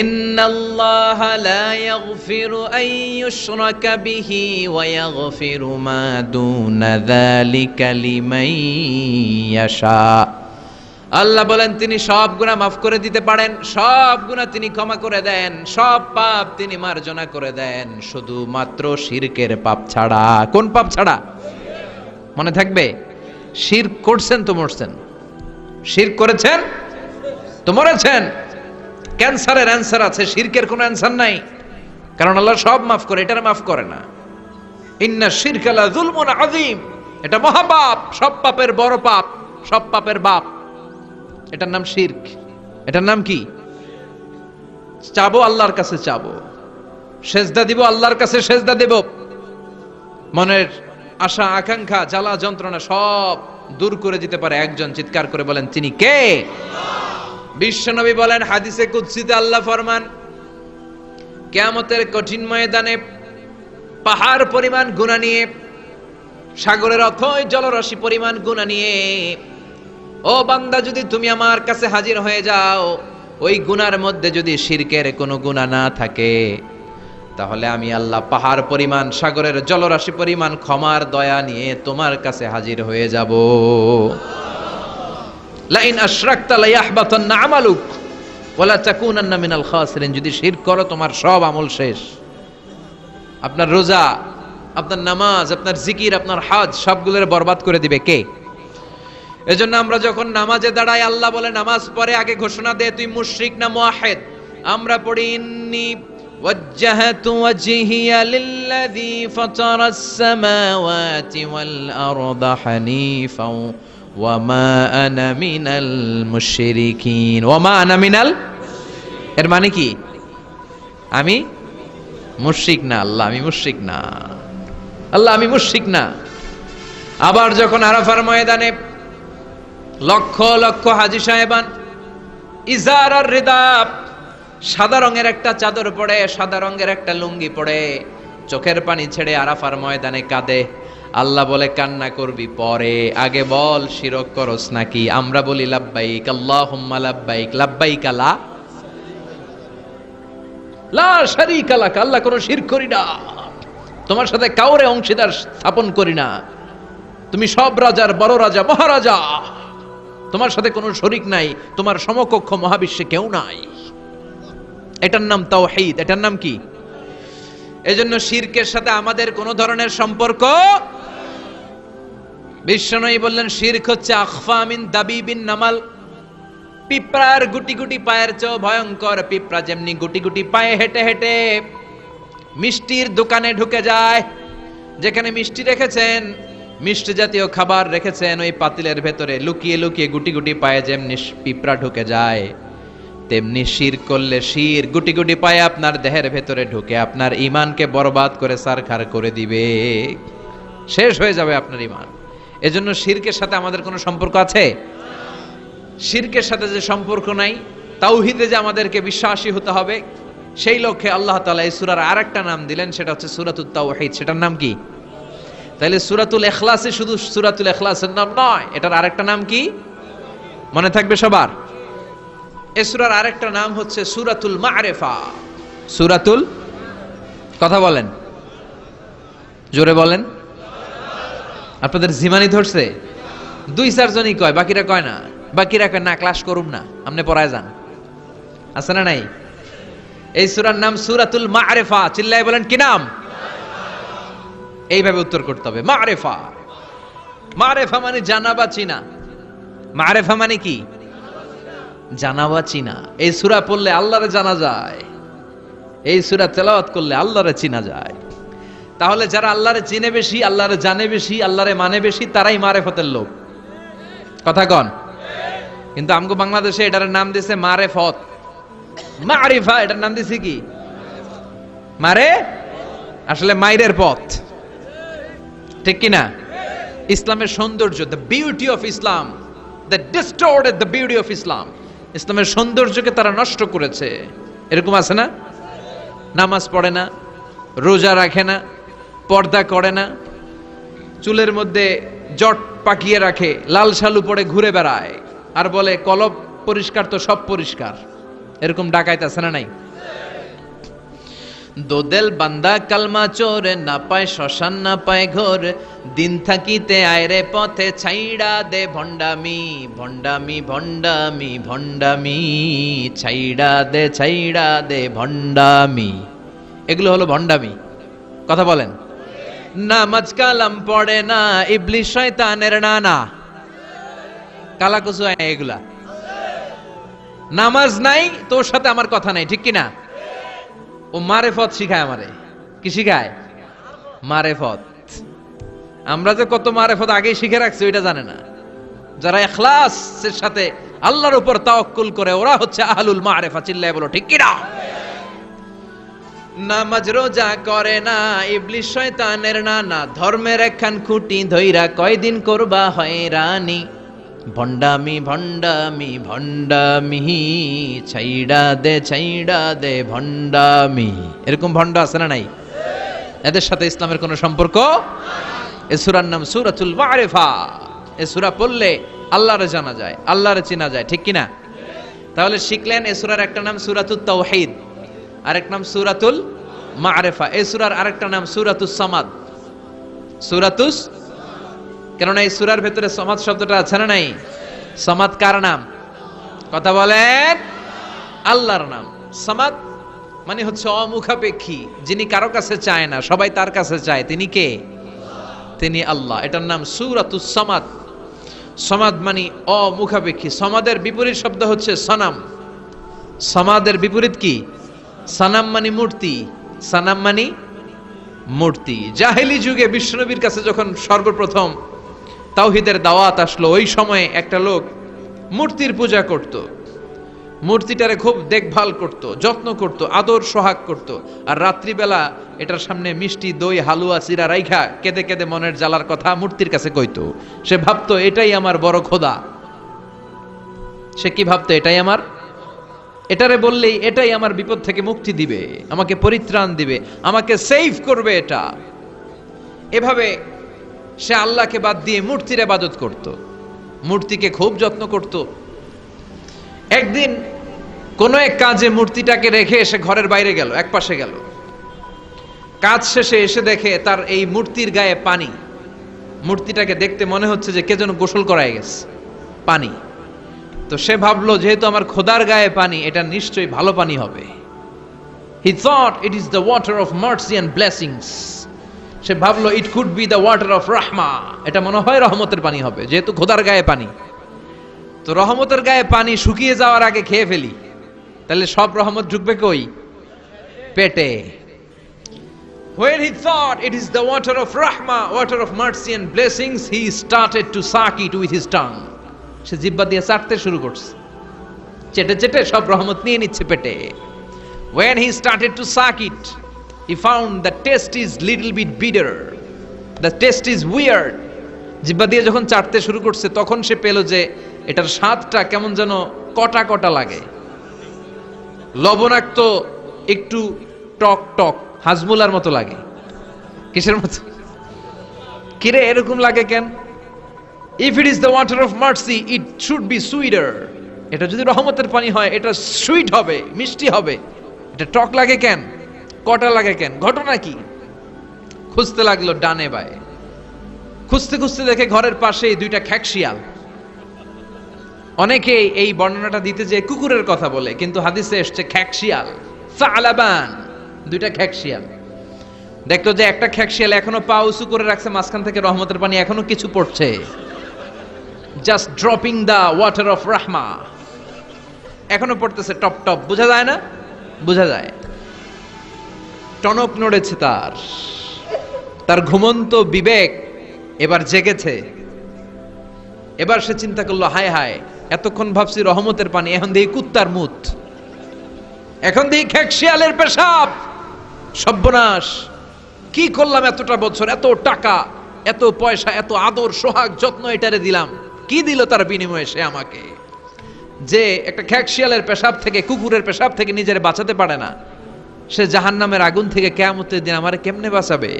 ইন্নাল্লাহা লা ইয়াগফিরু আন ইউশরাকা বিহি ওয়া ইয়াগফিরু মা দুনা যালিকা লিমান ইয়াশা। আল্লাহ বলেন, তিনি সব গুনাহ মাফ করে দিতে পারেন, সব গুনাহ তিনি ক্ষমা করে দেন, সব পাপ তিনি মার্জনা করে দেন, শুধুমাত্র শিরকের পাপ ছাড়া। কোন পাপ ছাড়া? মনে থাকবে? শিরক করছেন তো মরছেন, শিরক করেছেন তো মরেছেন। ক্যান্সারের অ্যান্সার আছে, শিরকের কোনো অ্যান্সার নাই, কারণ আল্লাহ সব মাফ করে, এটার মাফ করে না। ইন্না শিরকা লা যুলমুন আযীম, এটা মহাপাপ, সব পাপের বড় পাপ, সব পাপের বাপ। এটার নাম শিরক। এটার নাম কি? চাবো আল্লাহর কাছে চাবো, সেজদা দিব আল্লাহর কাছে সেজদা দেব, মনের আশা আকাঙ্ক্ষা জ্বালা যন্ত্রণা সব দূর করে দিতে পারে একজন। চিৎকার করে বলেন, তিনি কে? বিশ্বনবী বলেন, হাদিসে কুদসিতে আল্লাহ ফরমান, কিয়ামতের কঠিন ময়দানে পাহাড় পরিমাণ গুনাহ নিয়ে, সাগরের অথই জলরাশি পরিমাণ গুনাহ নিয়ে, ও বান্দা, যদি তুমি আমার কাছে হাজির হয়ে যাও, ওই গুনার মধ্যে যদি শিরকের কোনো গুনাহ না থাকে, তাহলে আমি আল্লাহ পাহাড় পরিমাণ, সাগরের জলরাশি পরিমাণ ক্ষমার দয়া নিয়ে তোমার কাছে হাজির হয়ে যাব। লাইন আশরাকতা লায়াহবাতান্না আমালুক ওয়ালা তাকুনান্না মিনাল খাসিরিন। যদি শিরক করো, তোমার সব আমল শেষ। আপনার রোজা, আপনার নামাজ, আপনার জিকির, আপনার হজ, সবগুলোর বরবাদ করে দিবে কে? এজন্য আমরা যখন নামাজে দাঁড়াই, আল্লাহ বলে, নামাজ পড়ে আগে ঘোষণা দে তুই মুশরিক না মুওয়াহিদ। আমরা পড়ি, ইন্নী ওয়াজ্জাহাতু ওয়াজহিয়া লিল্লাযী ফাতারাস সামাওয়াতি ওয়াল আরদা হানিফাও ওয়া মা আনা মিনাল মুশরিকিন। ওয়া মা আনা মিনাল, এর মানে কি? আমি মুশরিক না। আল্লাহ, আমি মুশরিক না। আল্লাহ, আমি মুশরিক না। আবার যখন আরাফার ময়দানে লক্ষ লক্ষ হাজী সাহেবান ইজার আর রিদাব, সাদা রঙের একটা চাদর পরে, সাদা রঙের একটা লুঙ্গি পরে, চোখের পানি ছেড়ে আরাফার ময়দানে কাঁদে। আল্লাহ বলে, কান্না করবি পরে, আগে বল শিরক করস নাকি? আমরা বলি লাব্বাইক আল্লাহুম্মা লাব্বাইক, লাব্বাইক লা শারীকা লাক। আল্লাহ, কোনো শিরক করি না, তোমার সাথে কাউরে অংশীদার স্থাপন করি না, তুমি সব রাজার বড় রাজা, মহারাজা, তোমার সাথে কোনো শরীক নাই, তোমার সমকক্ষ মহাবিশ্বে কেউ নাই। এটার নাম তাওহীদ। এটার নাম কি? এজন্য শিরকের সাথে আমাদের কোনো ধরনের সম্পর্ক। বিশ্বনবী বললেন, শিরক হচ্ছে আখফা মিন দাবিবিন নামাল, পিঁপড়ার গুটি গুটি পায়ের চেয়েও ভয়ঙ্কর। পিঁপড়া যেমনি গুটি গুটি পায়ে হেঁটে হেঁটে মিষ্টির দোকানে ঢুকে যায়, যেখানে মিষ্টি রেখেছেন, মিষ্টি জাতীয় খাবার রেখেছেন, ওই পাতিলের ভেতরে লুকিয়ে লুকিয়ে গুটি গুটি পায়ে যেমনি পিঁপড়া ঢুকে যায়, তেমনি শিরক করলে শির গুটি গুটি পায়ে আপনার দেহের ভেতরে ঢুকে আপনার ঈমানকে বরবাদ করে সারখার করে দিবে, শেষ হয়ে যাবে আপনার ঈমান। এজন্য শিরকের সাথে আমাদের কোনো সম্পর্ক আছে? শিরকের সাথে যে সম্পর্ক নাই, তাওহীদে যে আমাদেরকে বিশ্বাসী হতে হবে, সেই লক্ষ্যে আল্লাহ তাআলা এই সূরার আরেকটা নাম দিলেন, সেটা হচ্ছে সূরাতুত তাওহীদ। সেটার নাম কি? তাহলে সূরাতুল ইখলাসে শুধু সূরাতুল ইখলাসের নাম নয়, এটার আরেকটা নাম কি? মনে থাকবে সবার? এই সূরার আরেকটা নাম হচ্ছে সূরাতুল মা'রিফা। সূরাতুল, কথা বলেন, জোরে বলেন। আপনাদের জিমানি ধরছে? 2-4 জনই কয়, বাকিরা কয় না। বাকিরা কয় না, ক্লাস করুম না, আপনি পড়ায় যান। আছে না নাই? এই সূরার নাম সূরাতুল মা'রিফা। চিল্লায় বলেন, কি নাম? এইভাবে উত্তর করতে হবে, মা'রিফা। মা'রিফা মানে জানা বা চিনা। মা'রিফা মানে কি? জানা বা চিনা। এই সূরা পড়লে আল্লাহরে জানা যায়, এই সূরা তেলাওয়াত করলে আল্লাহরে চিনা যায়। তাহলে যারা আল্লাহরে চিনে বেশি, আল্লাহরে জানে বেশি, আল্লাহরে মানে বেশি, তারাই মারেফতের লোক। কথা কন? কিন্তু আমগো বাংলাদেশে এটার নাম দিয়েছে মারেফত। মারিফা এটার নাম দিয়েছে কি? মারে, আসলে মাইরের পথ, ঠিক কি না? ইসলামের সৌন্দর্য, the beauty of Islam, the distorted the beauty of Islam, ইসলামের সৌন্দর্যকে তারা নষ্ট করেছে। এরকম আছে না? নামাজ পড়ে না, রোজা রাখে না, পর্দা করে না, চুলের মধ্যে জট পাকিয়ে রাখে, লাল শালু পরে ঘুরে বেড়ায়, আর বলে কলব পরিষ্কার তো সব পরিষ্কার। এরকম ডাকাইত আছে না নাই? দোদেল বান্দা কালমা চোর, না পায় শ্মশান না পায় ঘোর, দিন থাকিতে আয়রে পথে ছাইড়া দে ভণ্ডামি, ভণ্ডামি ভণ্ডামি ভণ্ডামি, ছাইড়া দে ভণ্ডামি। এগুলো হলো ভণ্ডামি। কথা বলেন। নামাজ কালাম পড়ে না, ইবলিশ শয়তানের নানা, কালাকুচু এগুলা। নামাজ নাই, তোর সাথে আমার কথা নাই, ঠিক কিনা? ও মারেফত শিখায় আমারে। কি শিখায়? মারেফত। আমরা যে কত মারেফত আগেই শিখে রাখছি ওইটা জানে না। যারা ইখলাসের সাথে আল্লাহর উপর তাওয়াক্কুল করে ওরা হচ্ছে আহলুল মারেফা। চিল্লায় বলো ঠিক কিনা? নামাজ রোজা করে না, ইবলিশ শয়তানের নানা, ধর্মের একখান খুঁটি ধইরা কয়দিন করবা হয়রানি, ভণ্ডামি ভণ্ডামি ভণ্ডামি, ছাইড়া দে ভণ্ডামি। এরকম ভণ্ড আছে না নাই? এদের সাথে ইসলামের কোনো সম্পর্ক? এ সূরার নাম সূরাতুল মারিফা। এ সূরা পড়লে আল্লাহরে জানা যায়, আল্লাহরে চেনা যায়, ঠিক কিনা? তাহলে শিখলেন এ সূরার একটা নাম সূরাতুত তাওহীদ, আরেক নাম সূরাতুল মারিফা। এই সূরার আরেকটা নাম সূরাতুস সামাদ। সূরাতুস, কেননা এই সূরার ভেতরে সামাদ শব্দটা আছে না নাই? সামাদ কার নাম? কথা বলেন। আল্লাহর নাম। সামাদ মানে হচ্ছে অমুখাপেক্ষী, যিনি কারো কাছে চায় না, সবাই তার কাছে চায়। তিনি কে? তিনি আল্লাহ। এটার নাম সূরাতুস সামাদ। সামাদ মানে অমুখাপেক্ষী। সামাদের বিপরীত শব্দ হচ্ছে সনাম। সামাদের বিপরীত কি? সানাম মানে মূর্তি। সানাম মানে মূর্তি। জাহেলি যুগে বিশ্বনবীর কাছে যখন সর্বপ্রথম তাওহীদের দাওয়াত আসলো, ওই সময়ে একটা লোক মূর্তির পূজা করত, মূর্তিটারে খুব দেখভাল করত, যত্ন করত, আদর সোহাগ করত, আর রাত্রিবেলা এটার সামনে মিষ্টি দই হালুয়া চিরা রাইখা কেঁদে কেঁদে মনের জ্বালার কথা মূর্তির কাছে কইতো। সে ভাবতো এটাই আমার বড় খোদা। সে কি ভাবতো? এটাই আমার, এটারে বললেই এটাই আমার বিপদ থেকে মুক্তি দিবে, আমাকে পরিত্রাণ দিবে, আমাকে সেভ করবে এটা। এভাবে সে আল্লাহকে বাদ দিয়ে মূর্তির ইবাদত করত, মূর্তিকে খুব যত্ন করত। একদিন কোন এক কাজে মূর্তিটাকে রেখে এসে ঘরের বাইরে গেল, এক পাশে গেল। কাজ শেষে এসে দেখে তার এই মূর্তির গায়ে পানি। মূর্তিটাকে দেখতে মনে হচ্ছে যে কে যেন গোসল করায় গেছে, পানি। তো সে ভাবলো যেহেতু আমার খোদার গায়ে পানি, এটা নিশ্চয়ই ভালো পানি হবে। He thought it is the water of mercy and blessings. সে ভাবলো it could be the water of rahma. এটা মনে হয় রহমতের পানি হবে, যেহেতু খোদার গায়ে পানি। তো রহমতের গায়ে পানি শুকিয়ে যাওয়ার আগে খেয়ে ফেলি, তাহলে সব রহমত ঢুকবে কই? পেটে। When he thought it is the water of rahma, water of mercy and blessings, he started to suck it with his tongue. সে জিহ্বা দিয়ে চাটতে শুরু করছে, চেটে চেটে সব রহমত নিয়ে নিচ্ছে পেটে। When he started to suck it, he found the taste is little bit bitter. The taste is weird. জিহ্বা দিয়ে যখন চাটতে শুরু করছে তখন সে পেল যে এটার স্বাদটা কেমন যেন কটা কটা লাগে, লবণাক্ত, একটু টক টক, হাজমুলার মতো লাগে। কিসের মতো? কিরে এরকম লাগে কেন? If it is the water of mercy, it should be sweeter. এটা যদি রহমতের পানি হয় এটা সুইট হবে, মিষ্টি হবে। এটা টক লাগে কেন, কটা লাগে কেন, ঘটনা কি? খুঁজতে লাগলো ডানে বায়ে। খুঁজতে খুঁজতে দেখে ঘরের পাশেই দুইটা খ্যাকশিয়াল। অনেকে এই বর্ণনাটা দিতে যে কুকুরের কথা বলে, কিন্তু হাদিসে এসছে খ্যাকশিয়াল, সালাবান, দুইটা খ্যাকশিয়াল। দেখতো যে একটা খ্যাকশিয়াল এখনো পা উঁচু করে রাখছে, মাঝখান থেকে রহমতের পানি এখনো কিছু পড়ছে, just dropping the water of রাহমা, এখনো পড়তেছে টপ টপ। বোঝা যায় না? বোঝা যায়। টনক নড়েছে তার, তার ঘুমন্ত বিবেক এবার জেগেছে। এবার সে চিন্তা করলো, হায় হায়, এতক্ষণ ভাবছি রহমতের পানি, এখন দেখি কুত্তার মুত, এখন দেখি খ্যাকশিয়ালের পেশাব। সর্বনাশ, কি করলাম এতটা বছর, এত টাকা, এত পয়সা, এত আদর, সোহাগ, যত্ন এটারে দিলাম, কি দিল তার বিনিময়ে সে আমাকে? যে একটা খ্যাকশিয়ালের পেশাব থেকে, কুকুরের পেশাব থেকে নিজের বাঁচাতে পারে না, সে জাহান্নামের আগুন থেকে কিয়ামতের দিন আমারে কেমনে বাঁচাবে?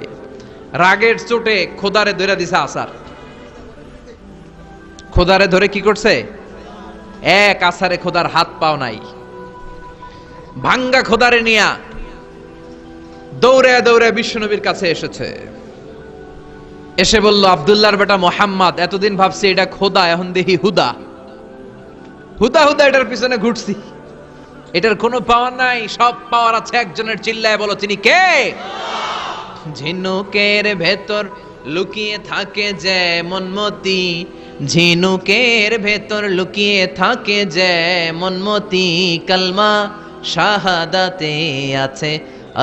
রাগের চোটে খোদারে ধরে দিছে আসার। খোদারে ধরে কি করছে? এক আসারে খোদার হাত পাও নাই। ভাঙ্গা খোদারে নিয়া দৌড়ে দৌড়ে বিশ্বনবীর কাছে এসেছে। এসে বলল, আব্দুল্লাহর বেটা মোহাম্মদ, এতদিন ভাবছি এটা খোদা, এখন দেখি হুদা। হুদা হুদা এটার পিছনে ঘুরছি, এটার কোনো পাওয়ার নাই, সব পাওয়ার আছে একজনের। চিল্লায় বলো, তিনি কে? ঝিনুকের ভেতর লুকিয়ে থাকে যেমন মতি, ঝিনুকের ভেতর লুকিয়ে থাকে যেমন মতি, কালমা শাহাদাতে আছে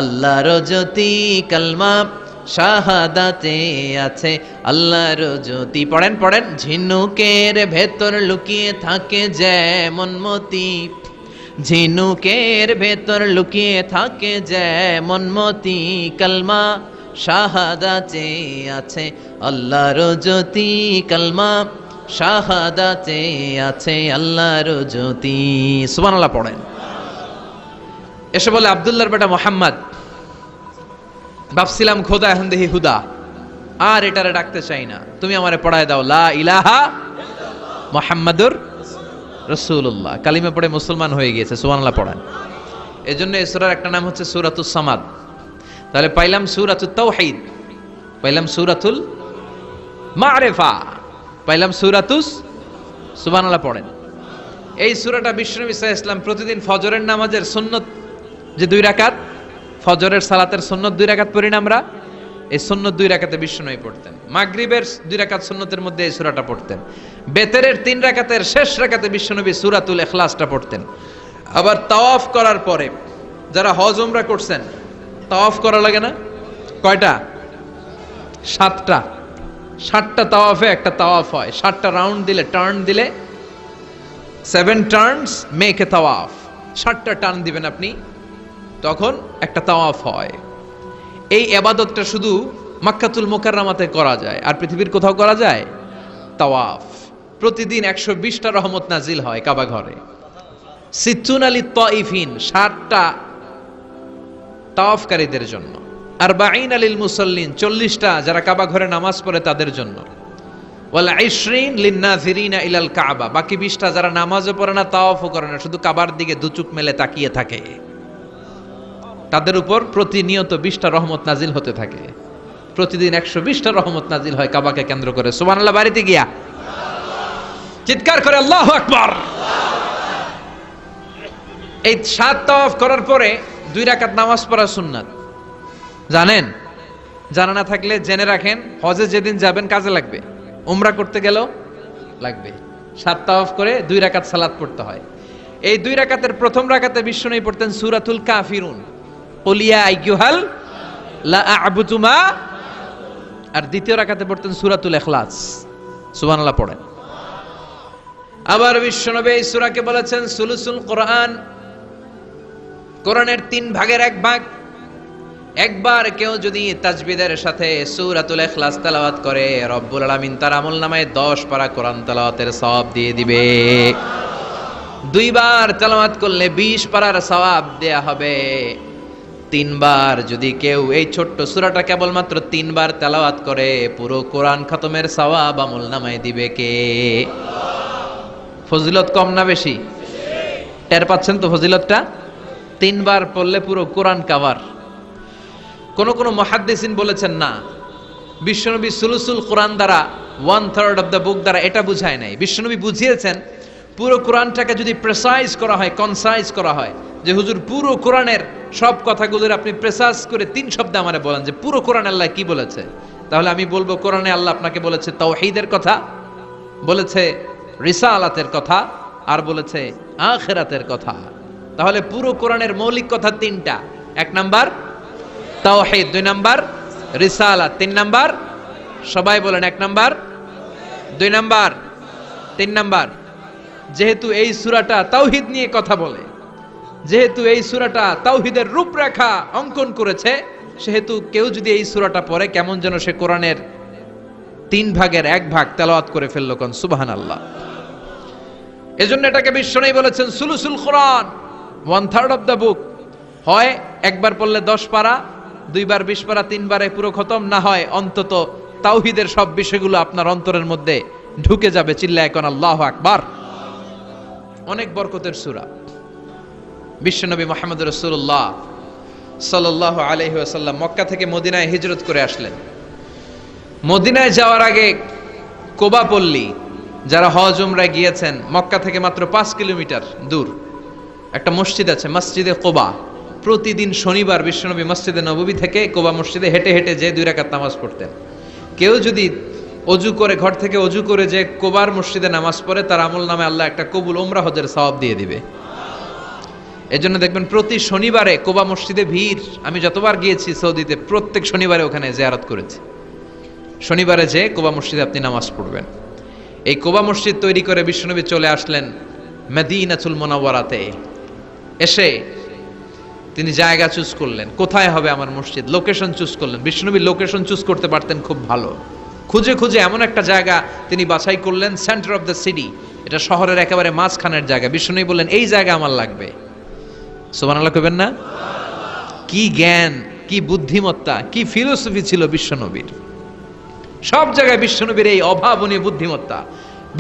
আল্লাহর জ্যোতি, কালমা শাহাদাতে আছে আল্লাহর জ্যোতি। পড়েন পড়েন। ঝিনুকের ভেতর লুকিয়ে থাকে যেমন মতি, ঝিনুকের ভেতর লুকিয়ে থাকে যেমন মতি, কালমা শাহাদাতে আছে আল্লাহর জ্যোতি, কালমা শাহাদাতে আছে আল্লাহর জ্যোতি। সুবহানাল্লাহ পড়েন। এসে বলে, আব্দুল্লাহর বেটা মোহাম্মদ, ভাবছিলাম খোদা, এখন দেখি হুদা, আর এটারে ডাকতে চাই না, তুমি আমারে পড়ায় দাও লা ইলাহা মুহাম্মাদুর রাসূলুল্লাহ। কালিমা পড়ে মুসলমান হয়ে গিয়েছে। সুবহানাল্লাহ পড়েন। এজন্য এই সূরার একটা নাম হচ্ছে সূরাতুস সামাদ। তাহলে পাইলাম সূরাতুত তাওহীদ, পাইলাম সূরাতুল মারিফা, পাইলাম সূরাতুস। সুবহানাল্লাহ পড়েন। এই সূরাটা বিশ্বনবী সাল্লাল্লাহু আলাইহি ওয়াসাল্লাম প্রতিদিন ফজরের নামাজের সুন্নত যে 2 রাকাত, ফজরের সালাতের সুন্নত 2 রাকাত পড়ি না আমরা, এই সুন্নত 2 রাকাতে বিশ্বনবী পড়তেন। মাগরিবের 2 রাকাত সুন্নতের মধ্যে এই সূরাটা পড়তেন। বেতেরের 3 রাকাতের শেষ রাকাতে বিশ্বনবী সূরাতুল ইখলাসটা পড়তেন। আবার তাওয়াফ করার পরে যারা হজ উমরা করছেন, তাওয়াফ করা লাগে না? কয়টা? 7টা। 7টা তাওয়াফে একটা তাওয়াফ হয়। 7টা রাউন্ড দিলে, টার্ন দিলে 7 টার্নস মেক এ তাওয়াফ। 7টা টার্ন দিবেন আপনি, তখন একটা তাওয়াফ হয়। এই ইবাদতটা শুধু মক্কাতুল মুকাররমাতে করা যায়, আর পৃথিবীর কোথাও করা যায়? তাওয়াফ। প্রতিদিন 120টা রহমত নাজিল হয় কাবা ঘরে। সিত্তুন আলী তাইফিন, 60টা তাওয়াফকারীদের জন্য। আর বাঈন আলিল মুসাল্লিন, 40টা যারা কাবা ঘরে নামাজ পড়ে তাদের জন্য। ওয়াল 20 লিন্নাযিরিনা ইলাল কাবা, বাকি 20টা যারা নামাজও পড়ে না, তাওয়াফও করে না, শুধু কাবার দিকে দুচুক মেলে তাকিয়ে থাকে, তাদের উপর প্রতিনিয়ত 20টা রহমত নাজিল হতে থাকে। প্রতিদিন 120টা রহমত নাজিল হয় কাবাকে কেন্দ্র করে। সুবহানাল্লাহ। বাড়িতে গিয়া চিৎকার করে আল্লাহু আকবার। এই 7 তাওয়াফ করার পরে 2 রাকাত নামাজ পড়া সুন্নাত। জানেন? জানা না থাকলে জেনে রাখেন, হজে যেদিন যাবেন কাজে লাগবে, উমরা করতে গেলেও লাগবে। 7 তাওয়াফ করে 2 রাকাত সালাত পড়তে হয়। এই 2 রাকাতের প্রথম রাকাতে বিশ্বনবী পড়তেন সূরাতুল কাফিরুন, কুল ইয়া আইয়ুহাল লা আ'বুদু মা, আর দ্বিতীয় রাকাতে পড়তেন সূরাতুল ইখলাস। সুবহানাল্লাহ পড়েন। আবার বিশ্বনবী এই সূরাকে বলেছেন সুলুসুল কোরআন, কোরআনের 3 ভাগের 1 ভাগ। একবার কেউ যদি তাজবিদের সাথে সূরাতুল ইখলাস তেলাওয়াত করে, রব্বুল আলামিন তার আমলনামায় 10 পারা কোরআন তেলাওয়াতের সওয়াব দিয়ে দিবে। 2 বার তেলাওয়াত করলে 20 পারার সওয়াব দেয়া হবে। 3 বার যদি কেউ এই ছোট্ট সূরাটা কেবলমাত্র 3 বার তেলাওয়াত করে, পুরো কোরআন খতমের সওয়াব আমলনামায় দিবে কে? ফজিলত কম না বেশি? টের পাচ্ছেন তো ফজিলতটা? 3 বার পড়লে পুরো কোরআন কভার। কোন মুহাদ্দিসিন বলেছেন না, বিশ্বনবী সুলুসুল কোরআন দ্বারা 1/3 অফ দ্য বুক দ্বারা এটা বুঝায় নাই। বিশ্বনবী বুঝিয়েছেন পুরো কোরআনটাকে যদি প্রেসাইজ করা হয়, কনসাইজ করা হয়, যে হুজুর পুরো কোরআনের সব কথাগুলোর আপনি প্রেসাইজ করে 3 শব্দে আমারে বলেন যে পুরো কোরআন আল্লাহ কি বলেছে, তাহলে আমি বলবো কোরআনে আল্লাহ আপনাকে বলেছে তাওহীদের কথা, বলেছে রিসালাতের কথা, আর বলেছে আখিরাতের কথা। তাহলে পুরো কোরআনের মৌলিক কথা 3টা। 1 নাম্বার তাওহীদ, 2 নাম্বার রিসালাত, 3 নাম্বার সবাই বলেন 1 নাম্বার, 2 নাম্বার, 3 নাম্বার। যেহেতু এই সূরাটা তাওহীদ নিয়ে কথা বলে, যেহেতু এই সূরাটা তাওহীদের রূপরেখা অঙ্কন করেছে, সেহেতু কেউ যদি এই সূরাটা পড়ে কেমন যেন সে কোরআনের 3 ভাগের 1 ভাগ তেলাওয়াত করে ফেললো, কোন সুবহানাল্লাহ। এজন্য এটাকে বিশ্বনবী বলেছেন সুলুসুল কোরআন, 1/3 অফ দ্য বুক। হয় একবার পড়লে 10 পারা, 2 বার 20 পারা, 3 বারে পুরো খতম, না হয় অন্তত তাওহীদের সব বিষয়গুলো আপনার অন্তরের মধ্যে ঢুকে যাবে। চিল্লায় কোন আল্লাহু আকবার। অনেক বরকতের সূরা। বিশ্বনবী মুহাম্মদ রাসূলুল্লাহ সাল্লাল্লাহু আলাইহি ওয়াসাল্লাম মক্কা থেকে মদিনায় হিজরত করে আসলেন। মদিনায় যাওয়ার আগে কোবা পল্লী, যারা হজ উমরায় গিয়েছেন, মক্কা থেকে মাত্র 5 কিলোমিটার দূর একটা মসজিদ আছে, মসজিদে কোবা। প্রতিদিন শনিবার বিশ্বনবী মসজিদে নববী থেকে কোবা মসজিদে হেঁটে হেঁটে যে 2 রাকাত নামাজ পড়তেন। কেউ যদি অজু করে, ঘর থেকে অজু করে যে কোবার মসজিদে নামাজ পড়ে, তার আমল নামে আল্লাহ একটা কবুল উমরা হজের সওয়াব দিয়ে দিবে। এজন্য দেখবেন প্রতি শনিবারে কোবা মসজিদে ভিড়। আমি যতবার গিয়েছি সৌদিতে, প্রত্যেক শনিবারে ওখানে জিয়ারত করেছি। শনিবারে যে কোবা মসজিদে আপনি নামাজ পড়বেন। এই কোবা মসজিদ তৈরি করে বিশ্বনবী চলে আসলেন মদিনাতুল মুনাওয়ারাতে। এসে তিনি জায়গা চুজ করলেন, কোথায় হবে আমার মসজিদ, লোকেশন চুজ করলেন। বিশ্বনবী লোকেশন চুজ করতে পারতেন খুব ভালো। খুঁজে খুঁজে এমন একটা জায়গা তিনি বাছাই করলেন, সেন্টার অফ দ্য সিটি, এটা শহরের একেবারে মাঝখানের জায়গা। বিশ্বনবী বললেন এই জায়গা আমার লাগবে। সুবহানাল্লাহ কইবেন না? কি জ্ঞান, কি বুদ্ধিমত্তা, কি ফিলোসফি ছিল বিশ্বনবীর। সব জায়গায় বিশ্বনবীর এই অভাবনীয় বুদ্ধিমত্তা।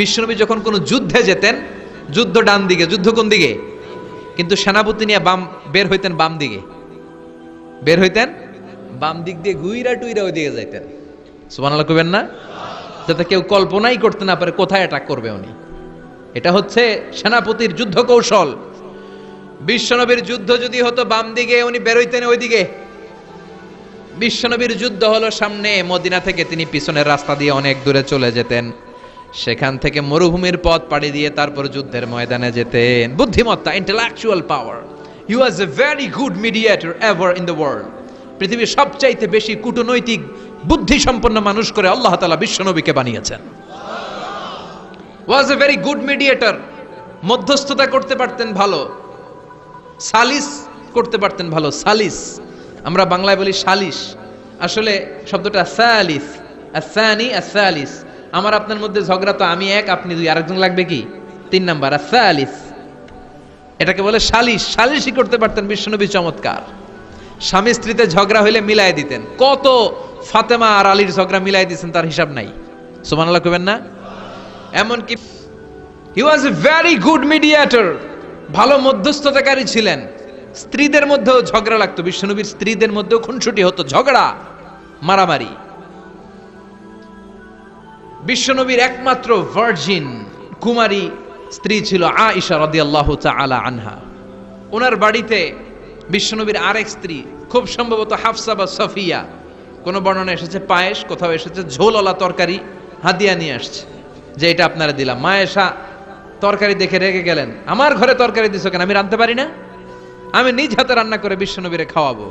বিশ্বনবী যখন কোনো যুদ্ধে যেতেন, যুদ্ধ ডান দিকে, যুদ্ধ কোন দিকে, কিন্তু সেনাপতি নিয়ে বের হইতেন বাম দিকে, বের হইতেন বাম দিক দিয়ে, গুইরা টুইরা ওই দিকে যাইতেন। সুবহানাল্লাহ কইবেন না? যাতে কেউ কল্পনাই করতে না পারে কোথায় অ্যাটাক করবে উনি। এটা হচ্ছে সেনাপতির যুদ্ধ কৌশল। বিশ্বনবীর যুদ্ধ যদি হতো বাম দিকে, উনি বের হইতেন ওই দিকে। বিশ্বনবীর যুদ্ধ হলো সামনে, মদিনা থেকে তিনি পিছনের রাস্তা দিয়ে অনেক দূরে চলে যেতেন। সেখান থেকে মরুভূমির পথ পাড়ি দিয়ে তারপর যুদ্ধের ময়দানে যেতেন। বুদ্ধিমত্তা, intellectual power. He was a very good mediator ever in the world. পৃথিবীর সবচাইতে বেশি কূটনৈতিক বুদ্ধি সম্পন্ন মানুষ করে আল্লাহ তাআলা বিশ্বনবীকে বানিয়েছেন। ওয়াজ এ ভেরি গুড মিডিয়েটর। মধ্যস্থতা করতে পারতেন ভালো, সালিস করতে পারতেন ভালো। সালিস আমরা বাংলায় বলি সালিশ, আসলে শব্দটা সালিস, আসানি আসালিস। আমার আপনার মধ্যে ঝগড়া, তো আমি 1 আপনি 2, আরেকজন লাগবে কি 3 নাম্বার, আসালিস। এটাকে বলে সালিশ। সালিশই করতে পারতেন বিশ্বনবী, চমৎকার। স্বামী স্ত্রীতে ঝগড়া হইলে মিলাই দিতেন। কত ফাতেমা আর আলীর ঝগড়া মিলাই দিয়েছেন তার হিসাব নাই। সুবহানাল্লাহ কইবেন না? এমনকি হি ওয়াজ এ ভেরি গুড মিডিয়েটর, ভালো মধ্যস্থতাকারী ছিলেন। স্ত্রীদের মধ্যেও ঝগড়া লাগতো, বিশ্বনবীর স্ত্রীদের মধ্যেও খুনসুটি হতো, ঝগড়া মারামারি। বিশ্বনবীর একমাত্র ভার্জিন কুমারী স্ত্রী ছিল আয়েশা রাদিয়াল্লাহু তাআলা আনহা। ওনার বাড়িতে বিশ্বনবীর আরেক স্ত্রী, খুব সম্ভবত হাফসা বা সফিয়া, কোন বর্ণনা এসেছে পায়েস, কোথাও এসেছে ঝোলওয়ালা তরকারি হাদিয়া নিয়ে আসছে, যে এটা আপনারা দিলাম। মা আয়েশা তরকারি দেখে রেগে গেলেন, আমার ঘরে তরকারি দিছো কেন, আমি রাঁধতে পারি না? আমি নিজ হাতে রান্না করে বিশ্বনবীরে খাওয়াবো।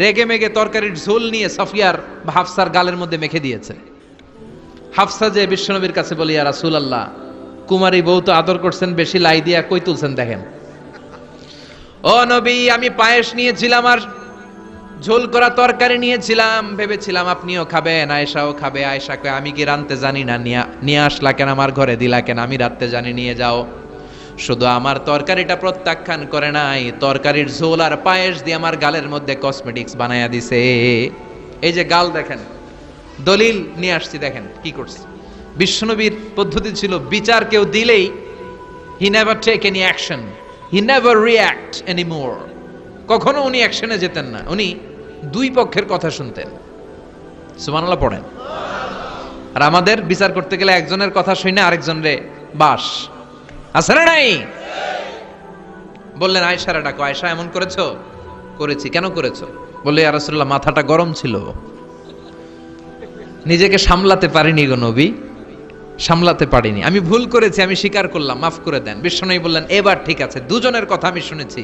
রেগে মেগে তরকারির ঝোল নিয়ে সফিয়ার বা হাফসার গালের মধ্যে মেখে দিয়েছে। হাফসা যে বিশ্বনবীর কাছে বলি, ইয়া রাসূলুল্লাহ, কুমারী বউ তো আদর করছেন বেশি, লাই দিয়া কই তুলছেন দেখেন। ও নবী, আমি পায়েস নিয়েছিলাম আর ঝোল করা তরকারি নিয়েছিলাম, ভেবেছিলাম আপনিও খাবেন, আয়েশাও খাবে। আয়েশা কয়, আমি কি রাঁধতে জানি না, নিয়ে আসলা কেন আমার ঘরে, দিলা কেন? আমি রাঁধতে জানি, নিয়ে যাও। শুধু আমার তরকারিটা প্রত্যাখ্যান করে নাই, তরকারির ঝোল আর পায়েস দিয়ে আমার গালের মধ্যে কসমেটিক্স বানায়া দিছে। এই যে গাল দেখেন, দলিল নিয়ে আসছি, দেখেন কি করছে। বিশ্বনবীর পদ্ধতি ছিল, বিচার কেউ দিলেই he never take any action, he never react anymore. কখনো উনি অ্যাকশনে যেতেন না, উনি 2 পক্ষের কথা শুনতেন। সুবহানাল্লাহ পড়েন। আর আমাদের বিচার করতে গেলে একজনের কথা শুনে আরেকজনের বাস আছে না নাই? বললেন আয়েশারে ডাকো। আয়েশা, এমন করেছো? করেছি। কেন করেছো? বললে, ইয়া রাসূলুল্লাহ, মাথাটা গরম ছিল, নিজেকে সামলাতে পারিনি গো নবী, সামলাতে পারিনি, আমি ভুল করেছি, আমি স্বীকার করলাম, মাফ করে দেন। বিশ্বনবী বললেন, এবার ঠিক আছে, দুজনের কথা আমি শুনেছি,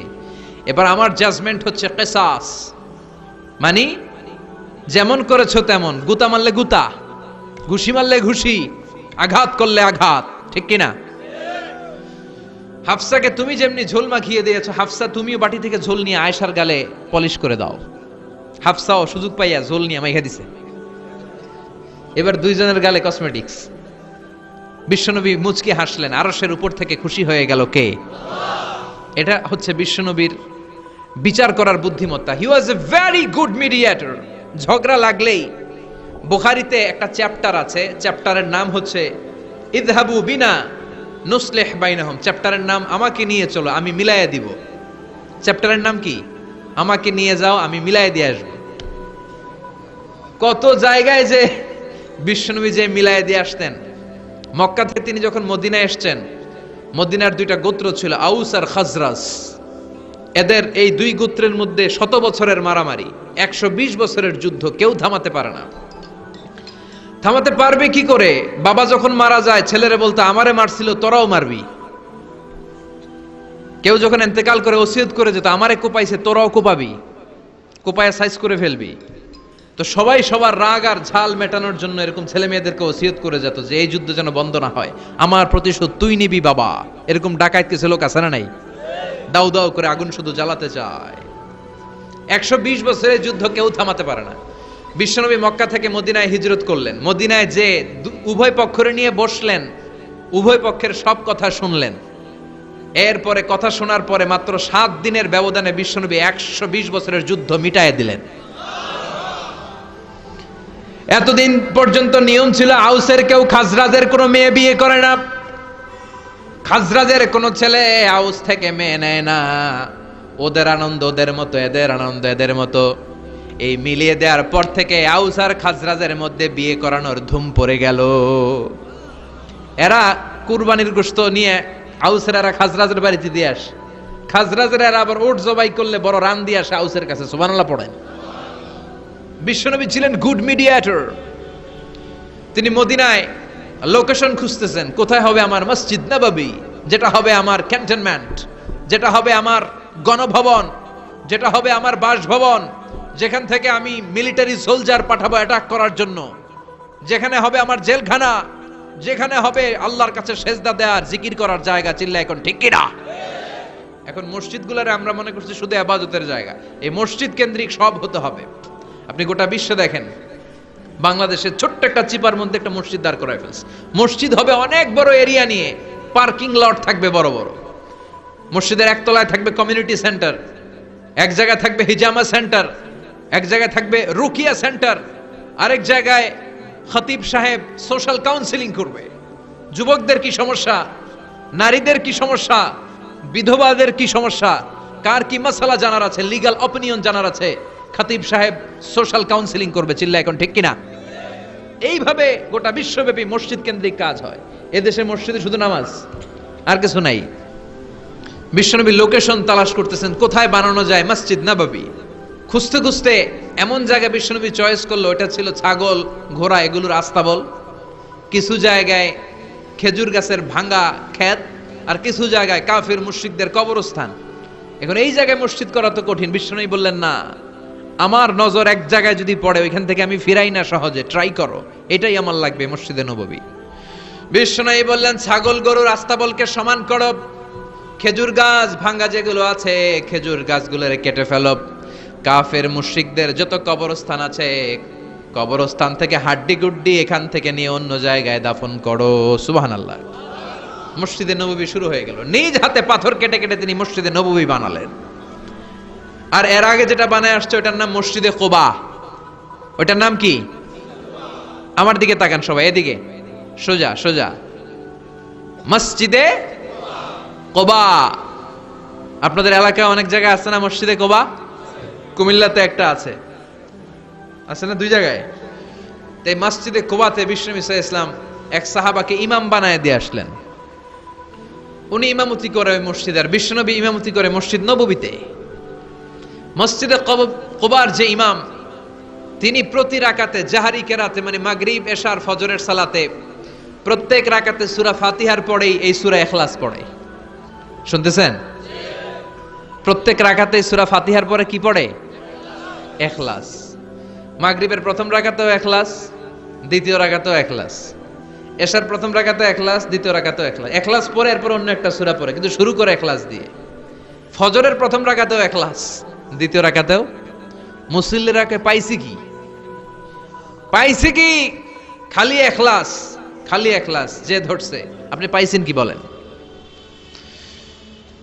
এবার আমার জাজমেন্ট হচ্ছে কিসাস, মানে যেমন করেছো তেমন, গুতা মারলে গুতা, ঘুষি মারলে ঘুষি, আঘাত করলে আঘাত, ঠিক কিনা? হাফসাকে তুমি যেমনি ঝোল মাখিয়ে দিয়েছো, হাফসা তুমিও বাটি থেকে ঝোল নিয়ে আয়েশার গালে পলিশ করে দাও। হাফসাও সুযোগ পাইয়া ঝোল নিয়ে মাইখা দিছে। এবার দুইজনের গালে কসমেটিক্স। বিশ্বনবী মুচকি হাসলেন, আরশের উপর থেকে খুশি হয়ে গেল কে? এটা হচ্ছে বিশ্বনবীর বিচার করার বুদ্ধিমত্তা। হি ওয়াজ এ ভেরি গুড মিডিয়েটর। ঝগড়া লাগলেই, বুখারীতে একটা চ্যাপ্টার আছে, চ্যাপ্টারের নাম হচ্ছে ইযহাবু বিনা নুসলিহ বাইনাহুম। চ্যাপ্টারের নাম আমাকে নিয়ে চলো, আমি মিলাইয়া দিব। চ্যাপ্টারের নাম কি? আমাকে নিয়ে যাও, আমি মিলাইয়া দিয়ে আসবো। কত জায়গায় যে বিশ্বনবী যে মিলাইয়া দিয়ে আসতেন। মক্কা থেকে তিনি যখন মদিনায় এসেছেন, মদিনার দুইটা গোত্র ছিল, আউস আর খাজরাজ। এদের এই দুই গোত্রের মধ্যে 100 বছরের মারামারি, 120 বছরের যুদ্ধ, কেউ থামাতে পারে না। থামাতে পারবে কি করে? বাবা যখন মারা যায়, ছেলেরা বলতো আমারে মারছিল, তোরাও মারবি। কেউ যখন ইন্তেকাল করে ওসিয়ত করে যেত, আমারে কোপাইছে, তোরাও কোপাবি, কোপায়া সাইজ করে ফেলবি। তো সবাই সবার রাগ আর ঝাল মেটানোর জন্য এরকম ছেলে মেয়েদেরকে ওসিয়ত করে যেত যে এই যুদ্ধ যেন বন্ধ না হয়, আমার প্রতিশোধ তুই নিবি বাবা। এরকম ডাকাত কিছু লোক আছে না নাই? দাউ দাউ করে আগুন শুধু জ্বালাতে চায়। 120 বছরের যুদ্ধ কেউ থামাতে পারে না। বিশ্বনবী মক্কা থেকে মদিনায় হিজরত করলেন। মদিনায় যে উভয় পক্ষরে নিয়ে বসলেন, উভয় পক্ষের সব কথা শুনলেন। এরপরে কথা শোনার পরে মাত্র 7 দিনের ব্যবধানে বিশ্বনবী 120 বছরের যুদ্ধ মিটায়ে দিলেন। এতদিন পর্যন্ত নিয়ম ছিল আউসের কেউ খাজরাজের কোনো মেয়ে বিয়ে করে না, খাজরাজের কোনো ছেলে আউস থেকে মেয়ে নেয় না। ওদের আনন্দ ওদের মতো, এদের আনন্দ এদের মতো। এই মিলিয়ে দেওয়ার পর থেকে আউস আর খাজরাজের মধ্যে বিয়ে করানোর ধুম পড়ে গেল। এরা কুরবানির গোশত নিয়ে আউসের এরা খাজরাজের বাড়িতে দিয়ে আসে, খাজরাজের এরা আবার উট জবাই করলে বড় রান দিয়ে আসে আউসের কাছে। সুবহানাল্লাহ পড়েন। বিশ্বনবী ছিলেন গুড মিডিয়েটর। তিনি মদিনায় লোকেশন খুঁজতেছেন, কোথায় হবে আমার মসজিদ নববী, যেটা হবে আমার ক্যান্টনমেন্ট, যেটা হবে আমার গণভবন, যেটা হবে আমার বাসভবন, যেখান থেকে আমি মিলিটারি সোলজার পাঠাবো অ্যাটাক করার জন্য, যেখানে হবে আমার জেলখানা, যেখানে হবে আল্লাহর কাছে সেজদা দেওয়ার জিকির করার জায়গা। চিল্লা এখন ঠিক কিনা? এখন মসজিদগুলোরে আমরা মনে করছি শুধু ইবাদতের জায়গা। এই মসজিদ কেন্দ্রিক সব হতে হবে। আপনি গোটা বিশ্বে দেখেন, বাংলাদেশের ছোট্ট একটা চিপার মধ্যে একটা মসজিদ দাঁড় করায় ফেলছে। মসজিদ হবে অনেক বড় এরিয়া নিয়ে, পার্কিং লট থাকবে বড় বড়। মসজিদের একতলায় থাকবে কমিউনিটি সেন্টার, এক জায়গায় থাকবে হিজামা সেন্টার, এক জায়গায় থাকবে রুকিয়া সেন্টার, আরেক জায়গায় খতিব সাহেব সোশ্যাল কাউন্সিলিং করবে। যুবকদের কি সমস্যা, নারীদের কি সমস্যা, বিধবাদের কি সমস্যা, কার কি মাসালা জানার আছে, লিগ্যাল অপিনিয়ন জানার আছে, খতিব সাহেব সোশ্যাল কাউন্সিলিং করবে। চিল্লা এখন ঠিক কিনা? এইভাবে গোটা বিশ্বব্যাপী মসজিদ কেন্দ্রিক কাজ হয়। এদেশে মসজিদে শুধু নামাজ, আর কিছু নাই। বিশ্বনবী লোকেশন তালাশ করতেছেন, কোথায় বানানো যায় মসজিদ নববী। খুঁজতে খুঁজতে এমন জায়গায় বিশ্বনবী চয়েস করলো, এটা ছিল ছাগল ঘোড়া এগুলোর আস্তাবল, কিছু জায়গায় খেজুর গাছের ভাঙ্গা ক্ষেত, আর কিছু জায়গায় কাফির মুশরিকদের কবরস্থান। এখন এই জায়গায় মসজিদ করা তো কঠিন। বিশ্বনবী বললেন না, আমার নজর এক জায়গায় যদি পড়ে ওইখান থেকে আমি ফিরাই না সহজে, ট্রাই করো, এটাই আমার লাগবে মসজিদে নববী। বিশ্বনবী বললেন ছাগল গরুর আস্তাবলকে সমান করো, খেজুর গাছ ভাঙ্গা যেগুলো আছে খেজুর গাছগুলোরে কেটে ফেলো, কাফের মুশরিকদের যত কবরস্থান আছে কবরস্থান থেকে হাড্ডি গুড্ডি এখান থেকে নিয়ে অন্য জায়গায় দাফন করো। সুবহানাল্লাহ। মসজিদে নববী শুরু হয়ে গেল। নিজ হাতে পাথর কেটে কেটে তিনি মসজিদে নববী বানালেন। আর এর আগে যেটা বানায় আসছে ওটার নাম মসজিদে কুবা। ওটার নাম কি? আমার দিকে তাকান সবাই, এদিকে সোজা সোজা। মসজিদে কুবা। আপনাদের এলাকায় অনেক জায়গায় আছে না মসজিদে কুবা? কুমিল্লাতে একটা আছে, আছে না? 2 জায়গায়। তাই মসজিদে কুবাতে বিশ্বনবী সাল্লাল্লাহু আলাইহি ওয়াসাল্লাম এক সাহাবাকে ইমাম বানায় দিয়ে আসলেন। উনি ইমামতি করে ওই মসজিদে, আর বিশ্বনবী ইমামতি করে মসজিদ নববীতে। মসজিদে কুবার যে ইমাম, তিনি প্রতি রাকাতে জাহারি কেরাতে মানে মাগরিব এশার ফজরের সালাতে প্রত্যেক রাকাতে সূরা ফাতিহার পরেই এই সূরা ইখলাস পড়ে। শুনতেছেন? প্রত্যেক রাকাতে সূরা ফাতিহার পরে কি পড়ে? ইখলাস। মাগরিবের প্রথম রাকাতেও ইখলাস, দ্বিতীয় রাকাতেও ইখলাস, এশার প্রথম রাকাতে ইখলাস, দ্বিতীয় রাকাতেও ইখলাস। ইখলাস পরে এরপর অন্য একটা সূরা পড়ে, কিন্তু শুরু করে ইখলাস দিয়ে। ফজরের প্রথম রাকাতেও ইখলাস, দ্বিতীয় রাকাতেও। মুসল্লিরাকে পাইছি কি? পাইছি কি? খালি এখলাস, খালি এখলাস যে ধরছে। আপনি পাইছেন কি বলেন?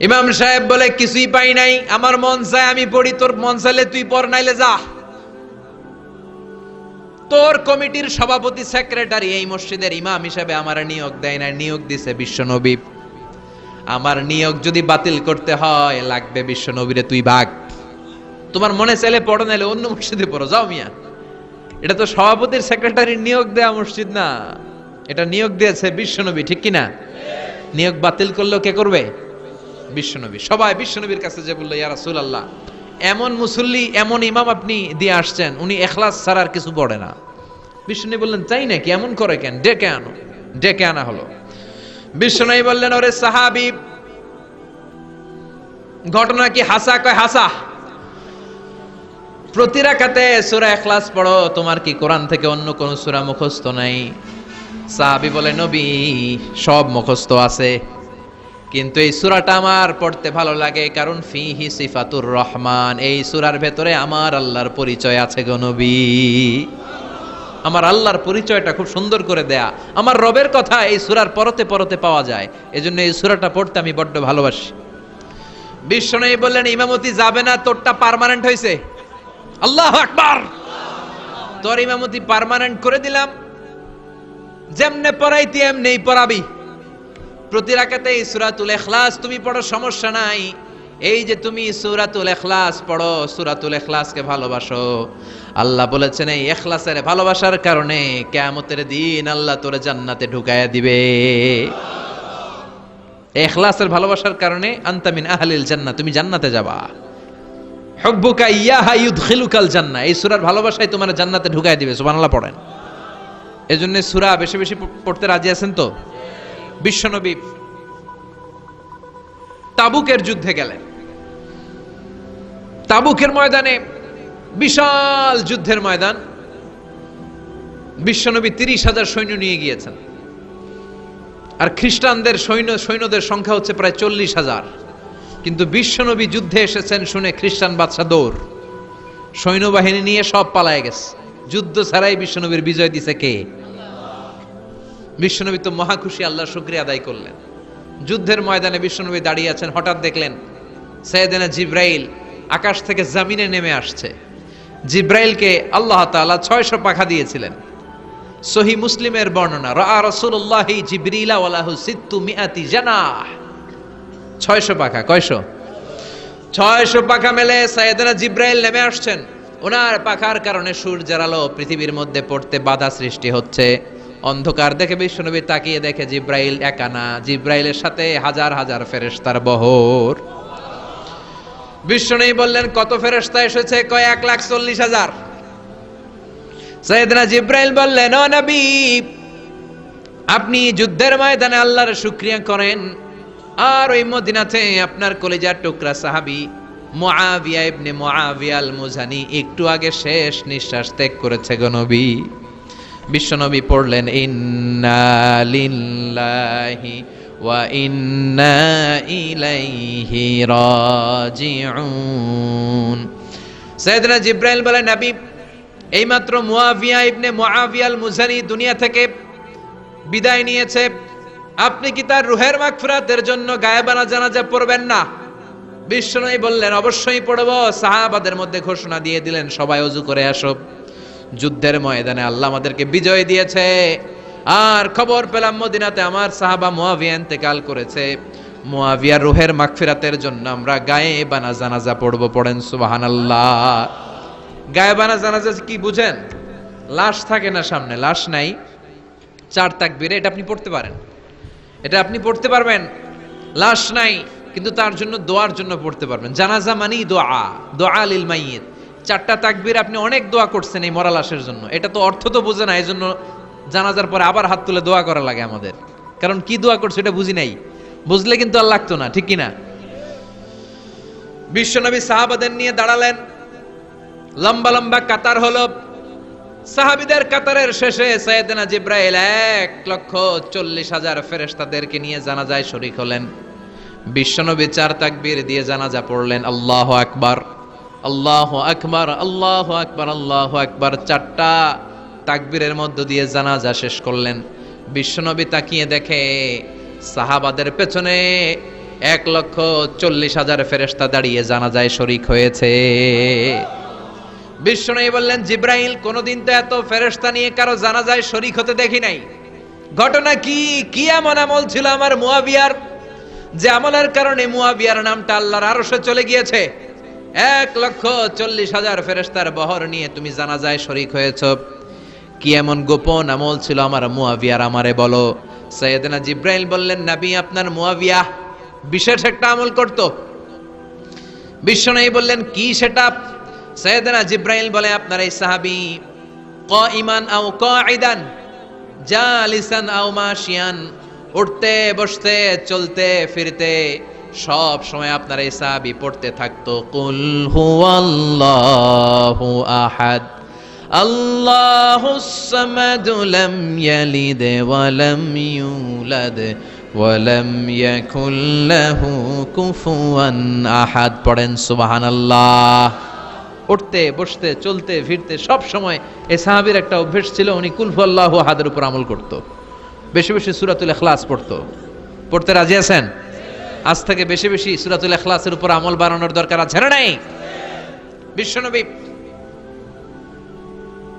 ইমাম সাহেব বলে কিছুই পাই নাই, আমার মন চায় আমি পড়ি, তোর মন চাইলে তুই পড়, নাইলে যা। তোর কমিটির সভাপতি সেক্রেটারি এই মসজিদের ইমাম হিসেবে আমার নিয়োগ দেয় না, নিয়োগ দিছে বিশ্বনবী। আমার নিয়োগ যদি বাতিল করতে হয় লাগবে বিশ্বনবীরে তুই ভাগ। তোমার মনে চাইলে পড়ো, নাইলে অন্য মসজিদে পড়ো, যাও মিয়া। এটা তো সভাপতির সেক্রেটারির নিয়োগ দেয়া মসজিদ না, এটা নিয়োগ দিয়েছে বিশ্বনবী, ঠিক কিনা? নিয়োগ বাতিল করলেও কে করবে? বিশ্বনবী। সবাই বিশ্বনবীর কাছে যে বললো, ইয়া রাসূলুল্লাহ, এমন মুসল্লি, এমন ইমাম আপনি দিয়ে আসছেন, উনি ইখলাস ছাড়া আর কিছু পড়ে না। বিশ্বনবী বললেন, তাই নাকি? এমন করে কেন? ডেকে আনো। ডেকে আনা হলো। বিশ্বনবী বললেন, ওরে সাহাবী, ঘটনা কি হাসা? কয় হাসা। প্রতি রাকাতে সূরা ইখলাস পড়ো, তোমার কি কোরআন থেকে অন্য কোন সূরা মুখস্থ নাই? সাহাবী বলে, নবী সব মুখস্থ আছে, কিন্তু এই সূরাটা আমার পড়তে ভালো লাগে, কারণ ফিহি সিফাতুর রহমান, এই সূরার ভেতরে আমার আল্লাহর পরিচয় আছে গো নবী। আমার আল্লাহর পরিচয়টা খুব সুন্দর করে দেয়া, আমার রবের কথা এই সূরার পরতে পরতে পাওয়া যায়, এজন্য এই সূরাটা পড়তে আমি বড্ড ভালোবাসি। বিশ্বনবী বললেন, ইমামতি যাবে না, তোরটা পার্মানেন্ট হয়েছে। আল্লাহু আকবার। তোর ইমামতি পার্মানেন্ট করে দিলাম, যেমনে পড়াইতি এমনেই পড়াবি। প্রতি রাকাতে এই সূরাতুল ইখলাস তুমি পড়ো, সমস্যা নাই। এই যে তুমি সূরাতুল ইখলাস পড়ো, সূরাতুল ইখলাসকে ভালোবাসো, আল্লাহ বলেছেন এই ইখলাসের ভালোবাসার কারণে কিয়ামতের দিন আল্লাহ তোরে জান্নাতে ঢুকায়া দিবে। ইখলাসের ভালোবাসার কারণে আনতা মিন আহলিল জান্নাহ, তুমি জান্নাতে যাবা। হুব্বুকা ইয়াহা ইউদখিলুকাল জান্নাহ, এই সূরার ভালোবাসায় তোমার জান্নাতে ঢুকায়া দিবে। সুবহানাল্লাহ পড়েন। এজন্য সূরা বেশি বেশি পড়তে রাজি আছেন তো? বিশ্বনবী তাবুকের যুদ্ধে গেলেন। তাবুকের ময়দানে বিশাল যুদ্ধের ময়দান, বিশ্বনবী 30,000 সৈন্য নিয়ে গিয়েছেন, আর খ্রিস্টানদের সৈন্যদের সংখ্যা হচ্ছে প্রায় 40,000। কিন্তু বিশ্বনবী যুদ্ধে এসেছেন শুনে খ্রিস্টান বাদশা দৌড়, সৈন্যবাহিনী নিয়ে সব পালায় গেছে। যুদ্ধ ছাড়াই বিশ্বনবীর বিজয় দিছে কে? বিশ্বনবী তো মহা খুশি, আল্লাহর শুকরিয়া আদায় করলেন। যুদ্ধের ময়দানে বিশ্বনবী দাঁড়িয়ে আছেন, হঠাৎ দেখলেন সাইয়েদনা জিব্রাইল আকাশ থেকে জমিনে নেমে আসছে। জিব্রাইলকে আল্লাহ তাআলা 600 পাখা দিয়েছিলেন। সহি মুসলিমের বর্ণনা, রাআ রাসূলুল্লাহি জিবরিলা ওয়া লাহু 600 জানাহ। 600 পাখা। কয়শো? 600 পাখা মেলে সাইয়েদনা জিব্রাইল নেমে আসছেন। ওনার পাখার কারণে সূর্যের আলো পৃথিবীর মধ্যে পড়তে বাধা সৃষ্টি হচ্ছে। অন্ধকার দেখে বিশ্বনবী তাকিয়ে দেখে জিব্রাইল একা না, জিব্রাইলের সাথে হাজার হাজার ফেরেশতার বহর। বিশ্বনবী বললেন, কত ফেরেশতা এসেছে? কয় 1,40,000। সাইয়েদনা জিব্রাইল বললেন, ও নবী, আপনি যুদ্ধের ময়দানে আল্লাহর শুকরিয়া করেন, আর ওই মদিনাতে আপনার কলিজার টুকরা সাহাবী মুআবিয়া ইবনে মুআবিয়া আল মুজানি একটু আগে শেষ নিঃশ্বাস ত্যাগ করেছে গো নবী। বিশ্বনবী পড়লেন, ইন্না লিল্লাহি ওয়া ইন্না ইলাইহি রাজিউন। সাইয়েদনা জিব্রাইল বলেন, নবী, এইমাত্র মুআবিয়া ইবনে মুআবিয়া আল মুজানি দুনিয়া থেকে বিদায় নিয়েছে, আপনি কি তার রুহের মাগফিরাতের জন্য গায়েবানা জানাজা পড়বেন না? বিশ্বনবী বললেন, অবশ্যই পড়ব। সাহাবাদের মধ্যে ঘোষণা দিয়ে দিলেন, সবাই ওযু করে আসো, যুদ্ধের ময়দানে আল্লাহ আমাদেরকে বিজয় দিয়েছে, আর খবর পেলাম মদিনাতে আমার সাহাবা মুআবিয়া ইন্তেকাল করেছে, মুআবিয়ার রুহের মাগফিরাতের জন্য আমরা গায়েবানা জানাজা পড়ব। পড়েন সুবহানাল্লাহ। গায়েবানা জানাজা কি বুঝেন? লাশ থাকে না সামনে, লাশ নাই, 4 তাকবীরে এটা আপনি পড়তে পারেন, এটা আপনি পড়তে পারবেন। লাশ নাই, কিন্তু তার জন্য দোয়ার জন্য পড়তে পারবেন। জানাজা মানেই দোয়া, দোয়া লিল মাইয়িত। 4টা তাকবীর আপনি অনেক দোয়া করছেন এই মরা লাশের জন্য, এটা তো অর্থ তো বোঝে না, এই জন্য জানাজার পরে আবার হাত তুলে দোয়া করা লাগে আমাদের, কারণ কি দোয়া করছে এটা বুঝি নাই, বুঝলে কিন্তু আর লাগতো না, ঠিক কিনা? বিশ্বনবী সাহাবাদের নিয়ে দাঁড়ালেন, লম্বা লম্বা কাতার হলো। সাহাবীদের কাতারের শেষে সাইয়েদনা জিব্রাইল 1,40,000 ফেরেশতাদেরকে নিয়ে জানাজায় শরীক হলেন। বিশ্বনবী 4 তাকবীর দিয়ে জানাজা পড়লেন, আল্লাহু আকবার, আল্লাহু আকবার, আল্লাহু আকবার, আল্লাহু আকবার। 4টা তাকবীরের মধ্য দিয়ে জানাজা শেষ করলেন। বিশ্বনবী তাকিয়ে দেখে সাহাবাদের পেছনে 1,40,000 ফেরেশতা দাঁড়িয়ে জানাজায় শরীক হয়েছে। বিশ্বনবী বললেন, জিব্রাইল, কোনদিন তো এত ফেরেশতা নিয়ে কারো জানাজায় শরীক হতে দেখি নাই। ঘটনা কি? কি এমন আমল ছিল আমার মুয়াবিয়ার, যে আমলের কারণে মুয়াবিয়ার নামটা আল্লাহর আরশে চলে গিয়েছে? 1,40,000 ফেরেশতার বহর নিয়ে তুমি জানাজায় শরীক হয়েছ। কি এমন গোপন আমল ছিল আমার মুয়াবিয়ার, আমারে বলো। সাইয়েদনা জিব্রাইল বললেন, নবী, আপনার মুয়াবিয়া বিশেষ একটা আমল করত। বিশ্বনবী বললেন, কি সেটা? সাইয়েদনা জিব্রাইল বলে, আপনার এই সাহাবী কাইমান আও কাঈদান, জালিসান আও মাশিয়ান, উঠতে বসতে চলতে ফিরতে সব সময় আপনার এই সাহাবী পড়তে থাকতো, কুল হুয়াল্লাহু আহাদ, আল্লাহুস সামাদ, লাম ইয়ালিদ ওয়া লাম ইউলাদ ওয়া লাম ইয়াকুল লাহু কুফুয়ান আহাদ। পড়েন সুবহানাল্লাহ। উঠতে বসতে চলতে ফিরতে সব সময় এই সাহাবীর একটা অভ্যাস ছিল, উনি কুল হুয়াল্লাহু আহাদের উপর আমল করত। বেশি বেশি সূরাতুল ইখলাস পড়তো। পড়তে রাজি আছেন? আজ থেকে বেশি বেশি সূরাতুল ইখলাসের উপর আমল বাড়ানোর দরকার আছে না নাই? বিশ্বনবী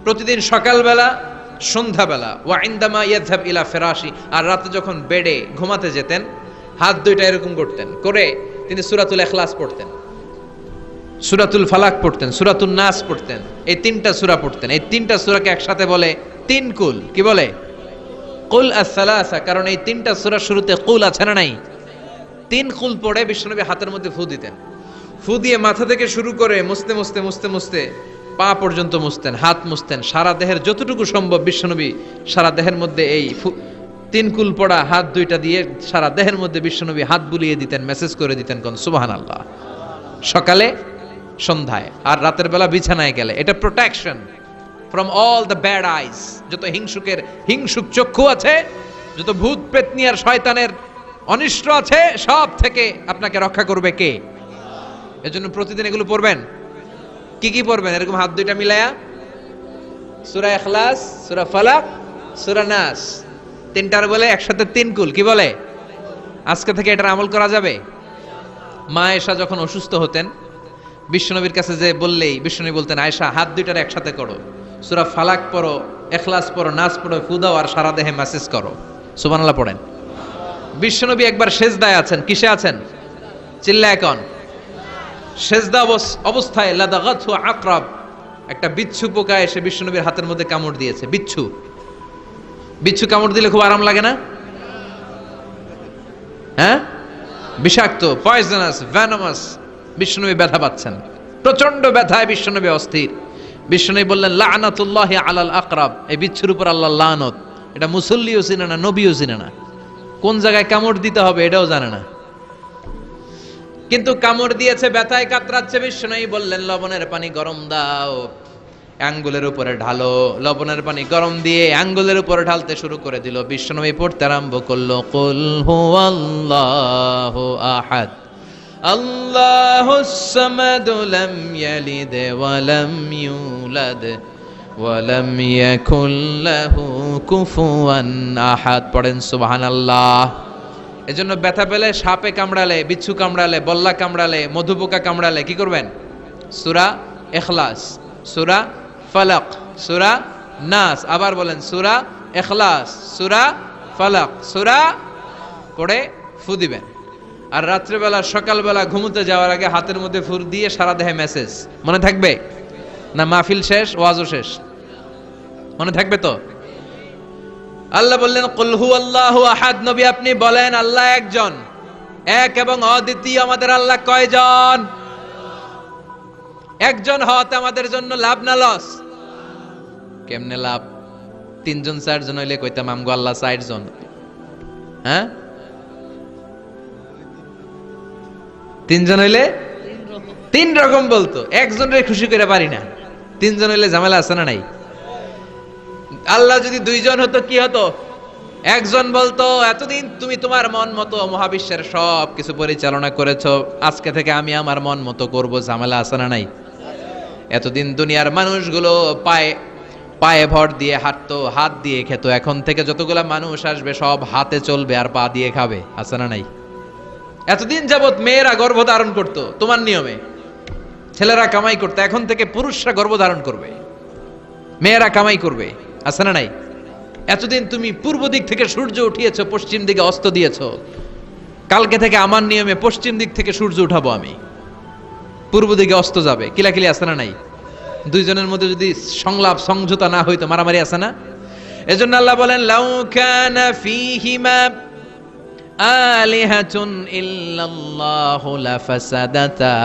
প্রতিদিন সকালবেলা, সন্ধ্যাবেলা, ওয়া ইনদামা ইয়াযহাব ইলা ফিরাশি, আর রাতে যখন বেডে ঘুমাতে যেতেন, হাত দুইটা এরকম করতেন, করে তিনি সূরাতুল ইখলাস পড়তেন, সূরাতুল ফালাক পড়তেন, সূরাতুন নাস পড়তেন। এই তিনটা সূরা পড়তেন। এই তিনটা সূরাকে একসাথে বলে তিন কুল। কি বলে? কুল আস-সালাসা। কারণ এই তিনটা সূরার শুরুতে কুল আছে না নাই? তিন কুল পড়ে বিশ্বনবী হাতের মধ্যে ফু দিতেন। ফু দিয়ে মাথা থেকে শুরু করে মুছতে মুছতে মুছতে মুছতে পা পর্যন্ত মুছতেন, হাত মুছতেন, সারা দেহের যতটুকু সম্ভব বিশ্বনবী সারা দেহের মধ্যে এই তিন কুল পড়া হাত দুইটা দিয়ে সারা দেহের মধ্যে বিশ্বনবী হাত বুলিয়ে দিতেন, মেসেজ করে দিতেন, কোন সুবহানাল্লাহ। সকালে, সন্ধ্যায়, আর রাতের বেলা বিছানায় গেলে। এটা protection from all the bad আইস। যত হিংসুক চক্ষু আছে, যত ভূত পেতনি আর শয়তানের অনিষ্ট আছে, সব থেকে আপনাকে রক্ষা করবে কে? এজন্য প্রতিদিন এগুলো পড়বেন। কি কি পড়বেন? এরকম হাত দুইটা মিলায়া সূরা ইখলাস, সূরা ফালাক, সূরা নাস, তিনটার বলে একসাথে তিন কুল। কি বলে? আজকে থেকে এটার আমল করা যাবে। মা আয়েশা যখন অসুস্থ হতেন, বিশ্বনবীর কাছে যে বললেই বিশ্বনবী বলতেন, আয়েশা, হাত দুইটার একসাথে করো, সূরা ফালাক পড়ো, ইখলাস পড়ো, নাস পড়ো, ফু দাও, আর সারা দেহে মেসেজ করো। সুবহানাল্লাহ পড়েন। বিশ্বনবী একবার সেজদায় আছেন। কিসে আছেন? চিল্লা এখন। সেজদা অবস্থায় লাদাগাতহু আকরাব, একটা বিচ্ছু পোকা এসে বিশ্বনবীর হাতের মধ্যে কামড় দিয়েছে। বিচ্ছু কামড় দিলে খুব আরাম লাগে না? হ্যাঁ, বিষাক্ত, পয়জনাস, ভ্যানোমাস। বিশ্বনবী ব্যথা পাচ্ছেন, প্রচন্ড ব্যথায় বিশ্বনবী অস্থির। বিশ্বনবী বললেন, লাআনাতুল্লাহি আলাল আকরাব, এই বিচ্ছুর উপর আল্লাহর লানত। এটা মুসল্লিও চিনে না, নবীও চিনে না, কোন জায়গায় কামড় দিতে হবে এটাও জানে না, কিন্তু কামড় দিয়েছে, ব্যথায় কাতরাচ্ছে। বিশ্বনবী বললেন, লবণের পানি গরম দাও, আঙ্গুলের উপরে ঢালো। লবণের পানি গরম দিয়ে আঙ্গুলের উপরে ঢালতে শুরু করে দিল। বিশ্বনবী পড়তে আরম্ভ করলো, কুল হুয়াল্লাহু আহাদ, আল্লাহুস সামাদ, লাম ইয়ালিদ ওয়া লাম ইউলাদ ওয়া লাম ইয়াকুল লাহু কুফুয়ান আহাদ। পড়েন সুবহানাল্লাহ। এজন্য ব্যথা পেলে, সাপে কামড়ালে, বিচ্ছু কামড়ালে, বল্লা কামড়ালে, মধুপোকা কামড়ালে কি করবেন? সূরা ইখলাস, সূরা ফালাক, সূরা নাস। আবার বলেন, সূরা ইখলাস, সূরা ফালাক, সূরা পড়ে ফু দিবেন। আর রাত্রেবেলা, সকালবেলা ঘুমোতে যাওয়ার আগে হাতের মধ্যে ফুর দিয়ে সারা দেহে মেসেজ। মনে থাকবে না? মাহফিল শেষ, ওয়াজও শেষ, মনে থাকবে তো? আল্লাহ বললেন, কুল হুয়াল্লাহু আহাদ। নবী আপনি বলেন, আল্লাহ একজন, এক এবং অদ্বিতীয়। আমাদের আল্লাহ কয়জন? একজন হওয়াতে আমাদের জন্য লাভ না লস? কেমনে লাভ? তিনজন চারজন হইলে কইতাম আমগো আল্লাহ ৬০ জন। হ্যাঁ, তিনজন হইলে তিন রকম বলতো, একজনের খুশি করে পারি না। তিনজন হইলে ঝামেলা আছে না নাই? আল্লাহ যদি দুইজন হতো কি হতো? একজন বলতো, এতদিন তুমি তোমার মন মতো মহাবিশ্বের সব কিছু পরিচালনা করেছো, আজকে থেকে আমি আমার মন মতো করব। ঝামেলা আছে না নাই? এতদিন দুনিয়ার মানুষগুলো পায়ে পায়ে ভর দিয়ে হাঁটতো, হাত দিয়ে খেত। এখন থেকে যতগুলা মানুষ আসবে সব হাতে চলবে আর পা দিয়ে খাবে। আছে না নাই? এতদিন যাবত মেয়েরা গর্ভধারণ করতো তোমার নিয়মে, ছেলেরা কামাই করতো, এখন থেকে পুরুষরা গর্ভধারণ করবে, মেয়েরা কামাই করবে। আছে না নাই? এতদিন তুমি পূর্ব দিক থেকে সূর্য উঠিয়েছো, পশ্চিম দিকে অস্ত দিয়েছো, কালকে থেকে আমার নিয়মে পশ্চিম দিক থেকে সূর্য উঠাবো আমি, পূর্ব দিকে অস্ত যাবে। কিলাকিলি আছে না নাই? দুইজনের মধ্যে যদি সংলাপ সমঝোতা না হইতো মারামারি আছে না? এজন্য আল্লাহ বলেন লাউ কানা ফীহিমা আলিহাতুন ইল্লাল্লাহু লাফাসাদাতা।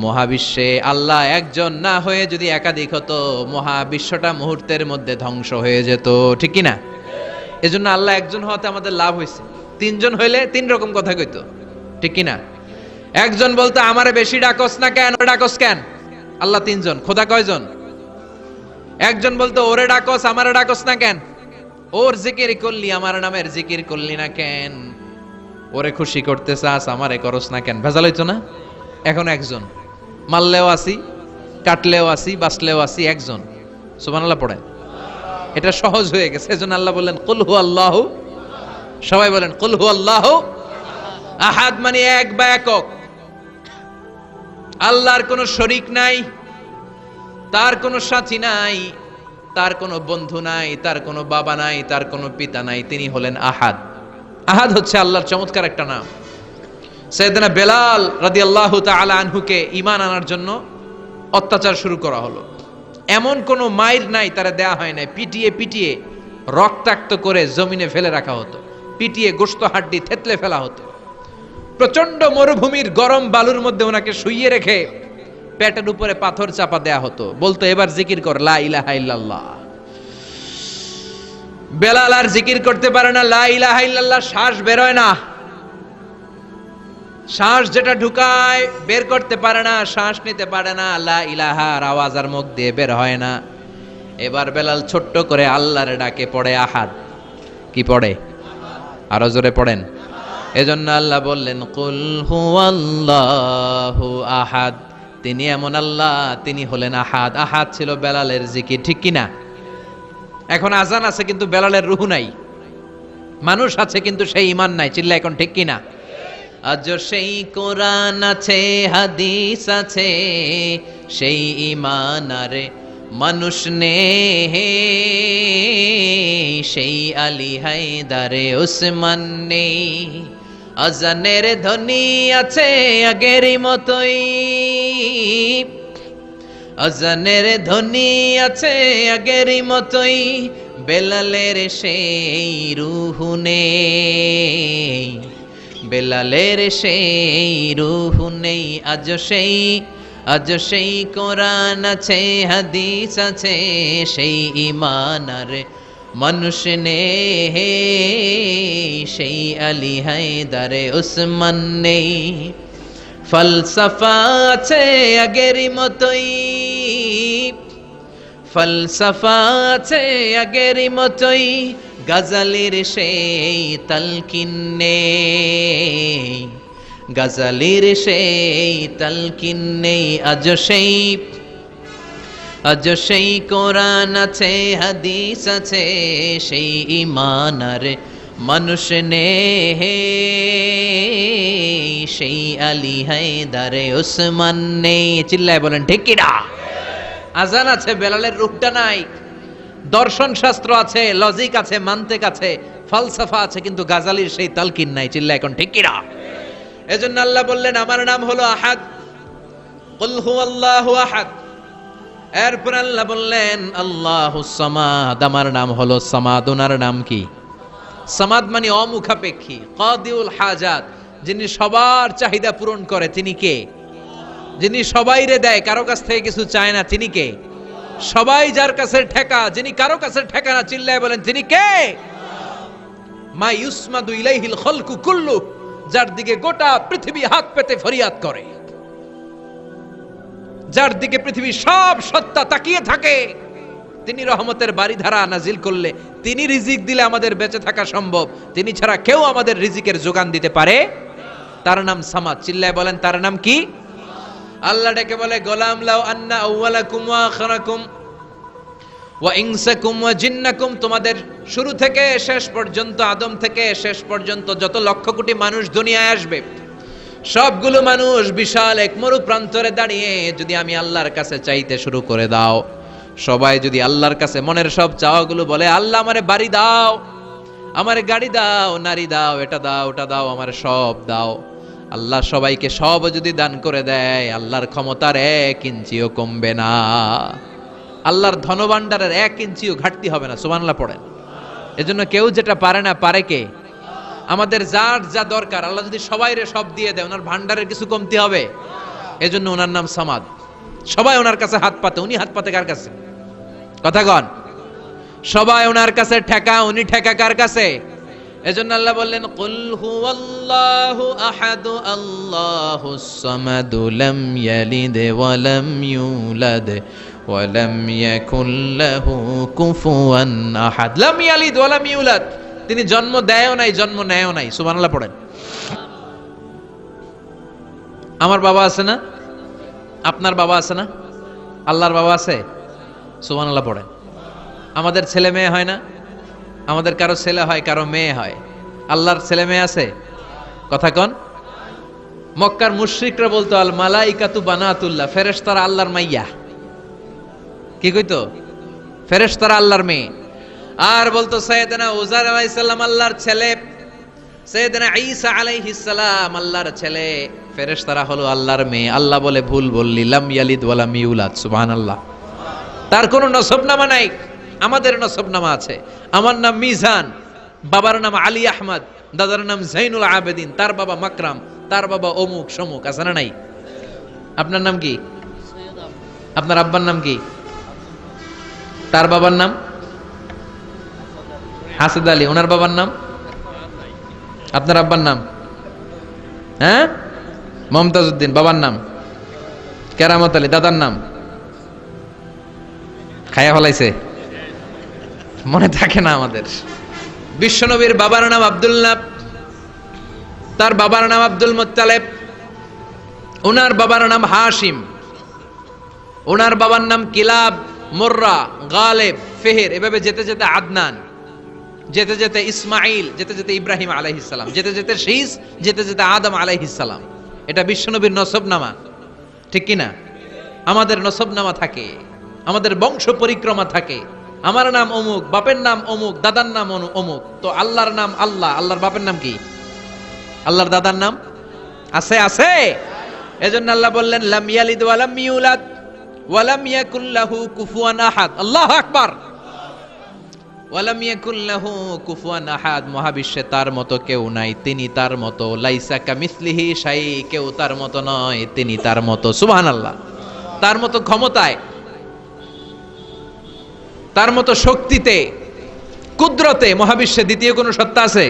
মহাবিশ্বে আল্লাহ একজন না হয়ে যদি একাধিক হতো, মহাবিশ্বটা মুহূর্তের মধ্যে ধ্বংস হয়ে যেত। ঠিক কি না? এজন্য আল্লাহ একজন হওয়াতে আমাদের লাভ হয়েছে। তিনজন হইলে তিন রকম কথা কইতো। ঠিক কি না? একজন বলতো আমারে বেশি ডাকস না কেন, ওরে ডাকস কেন? আল্লাহ তিনজন, খোদা কয়জন? একজন বলতো ওরে ডাকস আমারে ডাকস না কেন, ওর জিকির করলি আমার নামের জিকির করলি না কেন, ওরে খুশি করতে চাস আমারে করস না কেন। ভেজাল হইতো না? এখন একজন, মারলেও আসি, কাটলেও আসি, বাঁচলেও আসি, একজন। সুবহানাল্লাহ পড়েন। এটা সহজ হয়ে গেছে। এজন্য আল্লাহ বললেন কুল হু আল্লাহু, সবাই বলেন কুল হু আল্লাহু আহাদ, মানে এক বা একক। আল্লাহর কোনো শরীক নাই, তার কোনো সাথী নাই, তার কোনো বন্ধু নাই, তার কোনো বাবা নাই, তার কোনো পিতা নাই। তিনি হলেন আহাদ। আহাদ হচ্ছে আল্লাহর চমৎকার একটা নাম। সাইয়েদনা বেলাল রাদিয়াল্লাহু তাআলা আনহুকে ঈমান আনার জন্য অত্যাচার শুরু করা হলো। এমন কোনো মাইর নাই তারা দেয়া হয় নাই, পিটিয়ে পিটিয়ে রক্তাক্ত করে জমিনে ফেলে রাখা হতো, পিটিয়ে গোশত হাড্ডি থেতলে ফেলা হতো। প্রচন্ড মরুভূমির গরম বালুর মধ্যে ওনাকে শুইয়ে রেখে পেটের উপরে পাথর চাপা দেয়া হতো। বলতো এবার জিকির কর লা ইলাহা ইল্লাল্লাহ। বেলাল আর জিকির করতে পারে না, লা ইলাহা ইল্লাল্লাহ শ্বাস বের হয় না, শ্বাস যেটা ঢুকায় বের করতে পারে না, শ্বাস নিতে পারে না, লা ইলাহার আওয়াজ আর মুখ দিয়ে বের হয় না। এবার বেলাল ছোট্ট করে আল্লাহর ডাকে পড়ে আহাদ। কি পড়ে? আরো জোরে পড়েন। এজন্য আল্লাহ বললেন কুল হুয়াল্লাহু আহাদ। তিনি এমন আল্লাহ, তিনি হলেন আহাদ। আহাদ ছিল বেলালের জিকির। ঠিক কি না? এখন আজান আছে কিন্তু বেলালের রূহ নাই, মানুষ আছে কিন্তু সেই ঈমান নাই। চিল্লা এখন ঠিক কি না? আজ সেই কোরআন আছে, হাদিস আছে, সেই ঈমান আরে মানুষ নে, সেই আলী হায়দারে উসমান নেই। আজানের ধ্বনি আছে আগেরই মতোই, আজানের ধ্বনি আছে আগেরই মতোই, বেলালের সেই রূহ নেই, বেলালের সেই রূহ নেই। আজ সেই কোরআন আছে, হাদিস আছে, সেই ঈমান আর মানুষ নে, সেই আলী হায়দারে উসমান নেই। ফলসফা আছে আগেরই মতোই, ফলসফা আছে আগেরই মতোই, গজলের সেই তালকিন নেই, গজলের সেই তালকিন নেই। আজ সেই কোরআন আছে, হাদিস আছে, সেই ঈমান আর মানুষ নে, সেই আলী হায়দারে উসমান নেই। চিল্লায় বলেন ঠিক কি না? আজান আছে, বেলালের রূহটা নাই। দর্শন শাস্ত্র আছে, লজিক আছে, মান্তিক আছে, ফলসফা আছে, কিন্তু গাজালির সেই তালকিন নাই। চিল্লা এখন ঠিক কি না? এজন্য আল্লাহ বললেন আমার নাম হলো আহাদ, কুল হুয়াল্লাহু আহাদ। এরপর আল্লাহ বললেন আল্লাহুস সামাদ, আমার নাম হলো সামাদ। ওনার নাম কি? সামাদ মানে অমুখাপেক্ষী, কাদিউল হাজাত, যিনি সবার চাহিদা পূরণ করে। তিনি কে? যিনি সবাইরে দেয়, কারো কাছ থেকে কিছু চায় না। তিনি কে? সবাই যার কাছে ঠেকা, যিনি কারো কাছে ঠেকা না। চিল্লায় বলেন তিনি কে? মা ইউসমাদু ইলাইহিল খালকু কুল্লু, যার দিকে গোটা পৃথিবী হাত পেতে ফরিয়াদ করে, যার দিকে পৃথিবী সব সত্তা তাকিয়ে থাকে। তিনি রহমতের বারিধারা নাজিল করলে, তিনি রিজিক দিলে আমাদের বেঁচে থাকা সম্ভব। তিনি ছাড়া কেউ আমাদের রিজিকের যোগান দিতে পারে। তার নাম সামাদ। চিল্লায় বলেন তার নাম কি? আল্লাহ ডেকে বলে গোলাম লাউ আন্না আউওয়ালাকুম ওয়া আখিরাকুম ওয়া ইনসাকুম ওয়া জিন্নাকুম, তোমাদের শুরু থেকে শেষ পর্যন্ত, আদম থেকে শেষ পর্যন্ত যত লক্ষ কোটি মানুষ দুনিয়ায় আসবে, সবগুলো মানুষ বিশাল এক মরু প্রান্তরে দাঁড়িয়ে যদি আমি আল্লাহর কাছে চাইতে শুরু করে দাও, সবাই যদি আল্লাহর কাছে মনের সব চাওয়াগুলো বলে, আল্লাহ আমারে বাড়ি দাও, আমারে গাড়ি দাও, নারী দাও, এটা দাও, ওটা দাও, আমারে সব দাও, আল্লাহ সবাইকে সব যদি দান করে দেয়, আল্লাহর ক্ষমতার 1 ইঞ্চিও কমবে না, আল্লাহর ধনভাণ্ডারের 1 ইঞ্চিও ঘাটতি হবে না। সুবহানাল্লাহ পড়েন। এজন্য কেউ যেটা পারে না, পারে কে? আমাদের যার যা দরকার আল্লাহ যদি সবাইরে সব দিয়ে দেয়, ওনার ভান্ডারের কিছু কমতি হবে? এজন্য ওনার নাম সামাদ। সবাই ওনার কাছে হাত পাতে, উনি হাত পাতে কার কাছে? কথা কন। সবাই ওনার কাছে ঠেকা, উনি ঠেকা কার কাছে? এজন্য আল্লাহ বললেন, কুল হুয়াল্লাহু আহাদু আল্লাহুস সামাদু লাম ইয়ালিদ ওয়া লাম ইউলাদ ওয়া লাম ইয়াকুল লাহু কুফুয়ান আহাদ। লাম ইয়ালিদ ওয়া লাম ইউলাদ, তিনি জন্ম দেয়ও নাই, জন্ম নেয়ও নাই। সুবহানাল্লাহ পড়েন। আমার বাবা আছে না? আপনার বাবা আছে না? আল্লাহর বাবা আছে? সুবহানাল্লাহ পড়েন। আমাদের ছেলে মেয়ে হয় না? আমাদের কারো ছেলে হয়, কারো মেয়ে হয়। আল্লাহর ছেলে মেয়ে আছে? কথা কন। মক্কার মুশরিকরা বলতো আল মালাইকাতু বানাতুল্লাহ, ফেরেশতারা আল্লাহর মাইয়া। কি কইতো? ফেরেশতারা আল্লাহর মেয়ে। আর বলতো সাইয়েদনা উযার আলাইহিস সালাম আল্লাহর ছেলে, সাইয়েদনা ঈসা আলাইহিস সালাম আল্লাহর ছেলে, ফেরেশতারা হলো আল্লাহর মেয়ে। আল্লাহ বলে, ভুল বললি, লাম ইয়ালিদ ওয়া লাম ইউলাদ। সুবহানাল্লাহ। তার কোনো নসবনামা নাই, আমাদের নসবনামা আছে। আমার নাম মিজান, বাবার নাম আলী আহমদ, দাদার নাম জাইনুল আবেদিন, তার বাবা মাকরাম, তার বাবা অমুক সমুক। আছে না নাই? আপনার নাম কি? আপনার আব্বার নাম কি? তার বাবার নাম হাসেদ আলী, ওনার বাবার নাম? আপনার আব্বার নাম? হ্যাঁ, মমতাজ উদ্দিন। বাবার নাম কেরামত আলী। দাদার নাম? খায়া ফলাইছে, মনে থাকে না আমাদের। বিশ্বনবীর বাবার নাম আব্দুল্লাহ, তার বাবার নাম আব্দুল মুত্তালিব, ওনার বাবার নাম হাশিম, ওনার বাবার নাম কিলাব, মুররা, গালেব, ফেহের, এভাবে যেতে যেতে আদনান, যেতে যেতে ইসমাইল, যেতে যেতে ইব্রাহিম আলাইহিস সালাম, যেতে যেতে শীস, যেতে যেতে আদম আলাইহিস সালাম। এটা বিশ্বনবীর নসবনামা, ঠিক কি না? আমাদের নসবনামা থাকে, আমাদের বংশ পরিক্রমা থাকে। আমার নাম অমুক, বাপের নাম অমুক, দাদার নাম অমুক। তো আল্লাহর নাম আল্লাহ, আল্লাহর বাপের নাম কি? আল্লাহর দাদার নাম আছে? আছে। এজন্য আল্লাহ বললেন, লাম ইয়ালিদ ওয়া লাম ইউলাদ ওয়া লাম ইয়াকুল লাহু কুফুয়ান আহাদ। আল্লাহু আকবার। ওয়া লাম ইয়াকুল লাহু কুফুয়ান আহাদ, মহাবিশ্বে তার মতো কেউ নাই, তিনি তার মতো। লাইসা কামিসলিহি শাই, কেউ তার মতো নয়, তিনি তার মতো। সুবহানাল্লাহ। তার মতো ক্ষমতায়, তার মতো শক্তিতে, কুদরতে মহাবিশ্বে দ্বিতীয় কোন সত্তা আছে?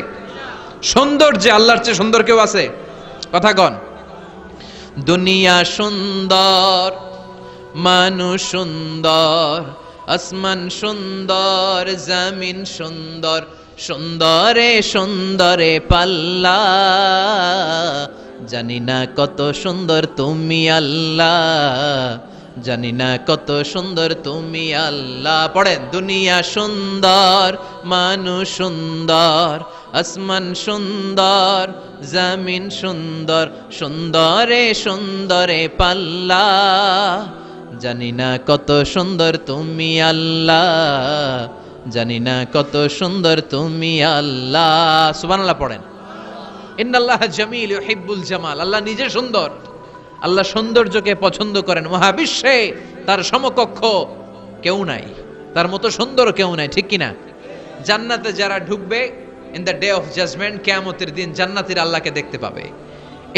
সৌন্দর্যে আল্লাহর চেয়ে সুন্দর কেউ আছে? কথা কন। দুনিয়া সুন্দর, মানুষ সুন্দর, আসমান সুন্দর, জমিন সুন্দর, সুন্দরে সুন্দরে পাল্লা, জানি না কত সুন্দর তুমি আল্লাহ, জানি না কত সুন্দর তুমি আল্লাহ। পড়েন। দুনিয়া সুন্দর, মানুষ সুন্দর, আসমান সুন্দর, জমিন সুন্দর, সুন্দরে সুন্দরে পাল্লা, জানি না কত সুন্দর তুমি আল্লাহ, জানি না কত সুন্দর তুমি আল্লাহ। সুবহানাল্লাহ পড়েন। ইন্নাল্লাহ জামিল ইউহিব্বুল জামাল, আল্লাহ নিজে সুন্দর, আল্লাহ সৌন্দর্যকে পছন্দ করেন। মহাবিশ্বে তার সমকক্ষ কেউ নাই, তার মতো সুন্দর কেউ নাই, ঠিক কিনা? জান্নাতে যারা ঢুকবে in the day of judgement, কিয়ামতের দিন জান্নাতীরা আল্লাহকে দেখতে পাবে।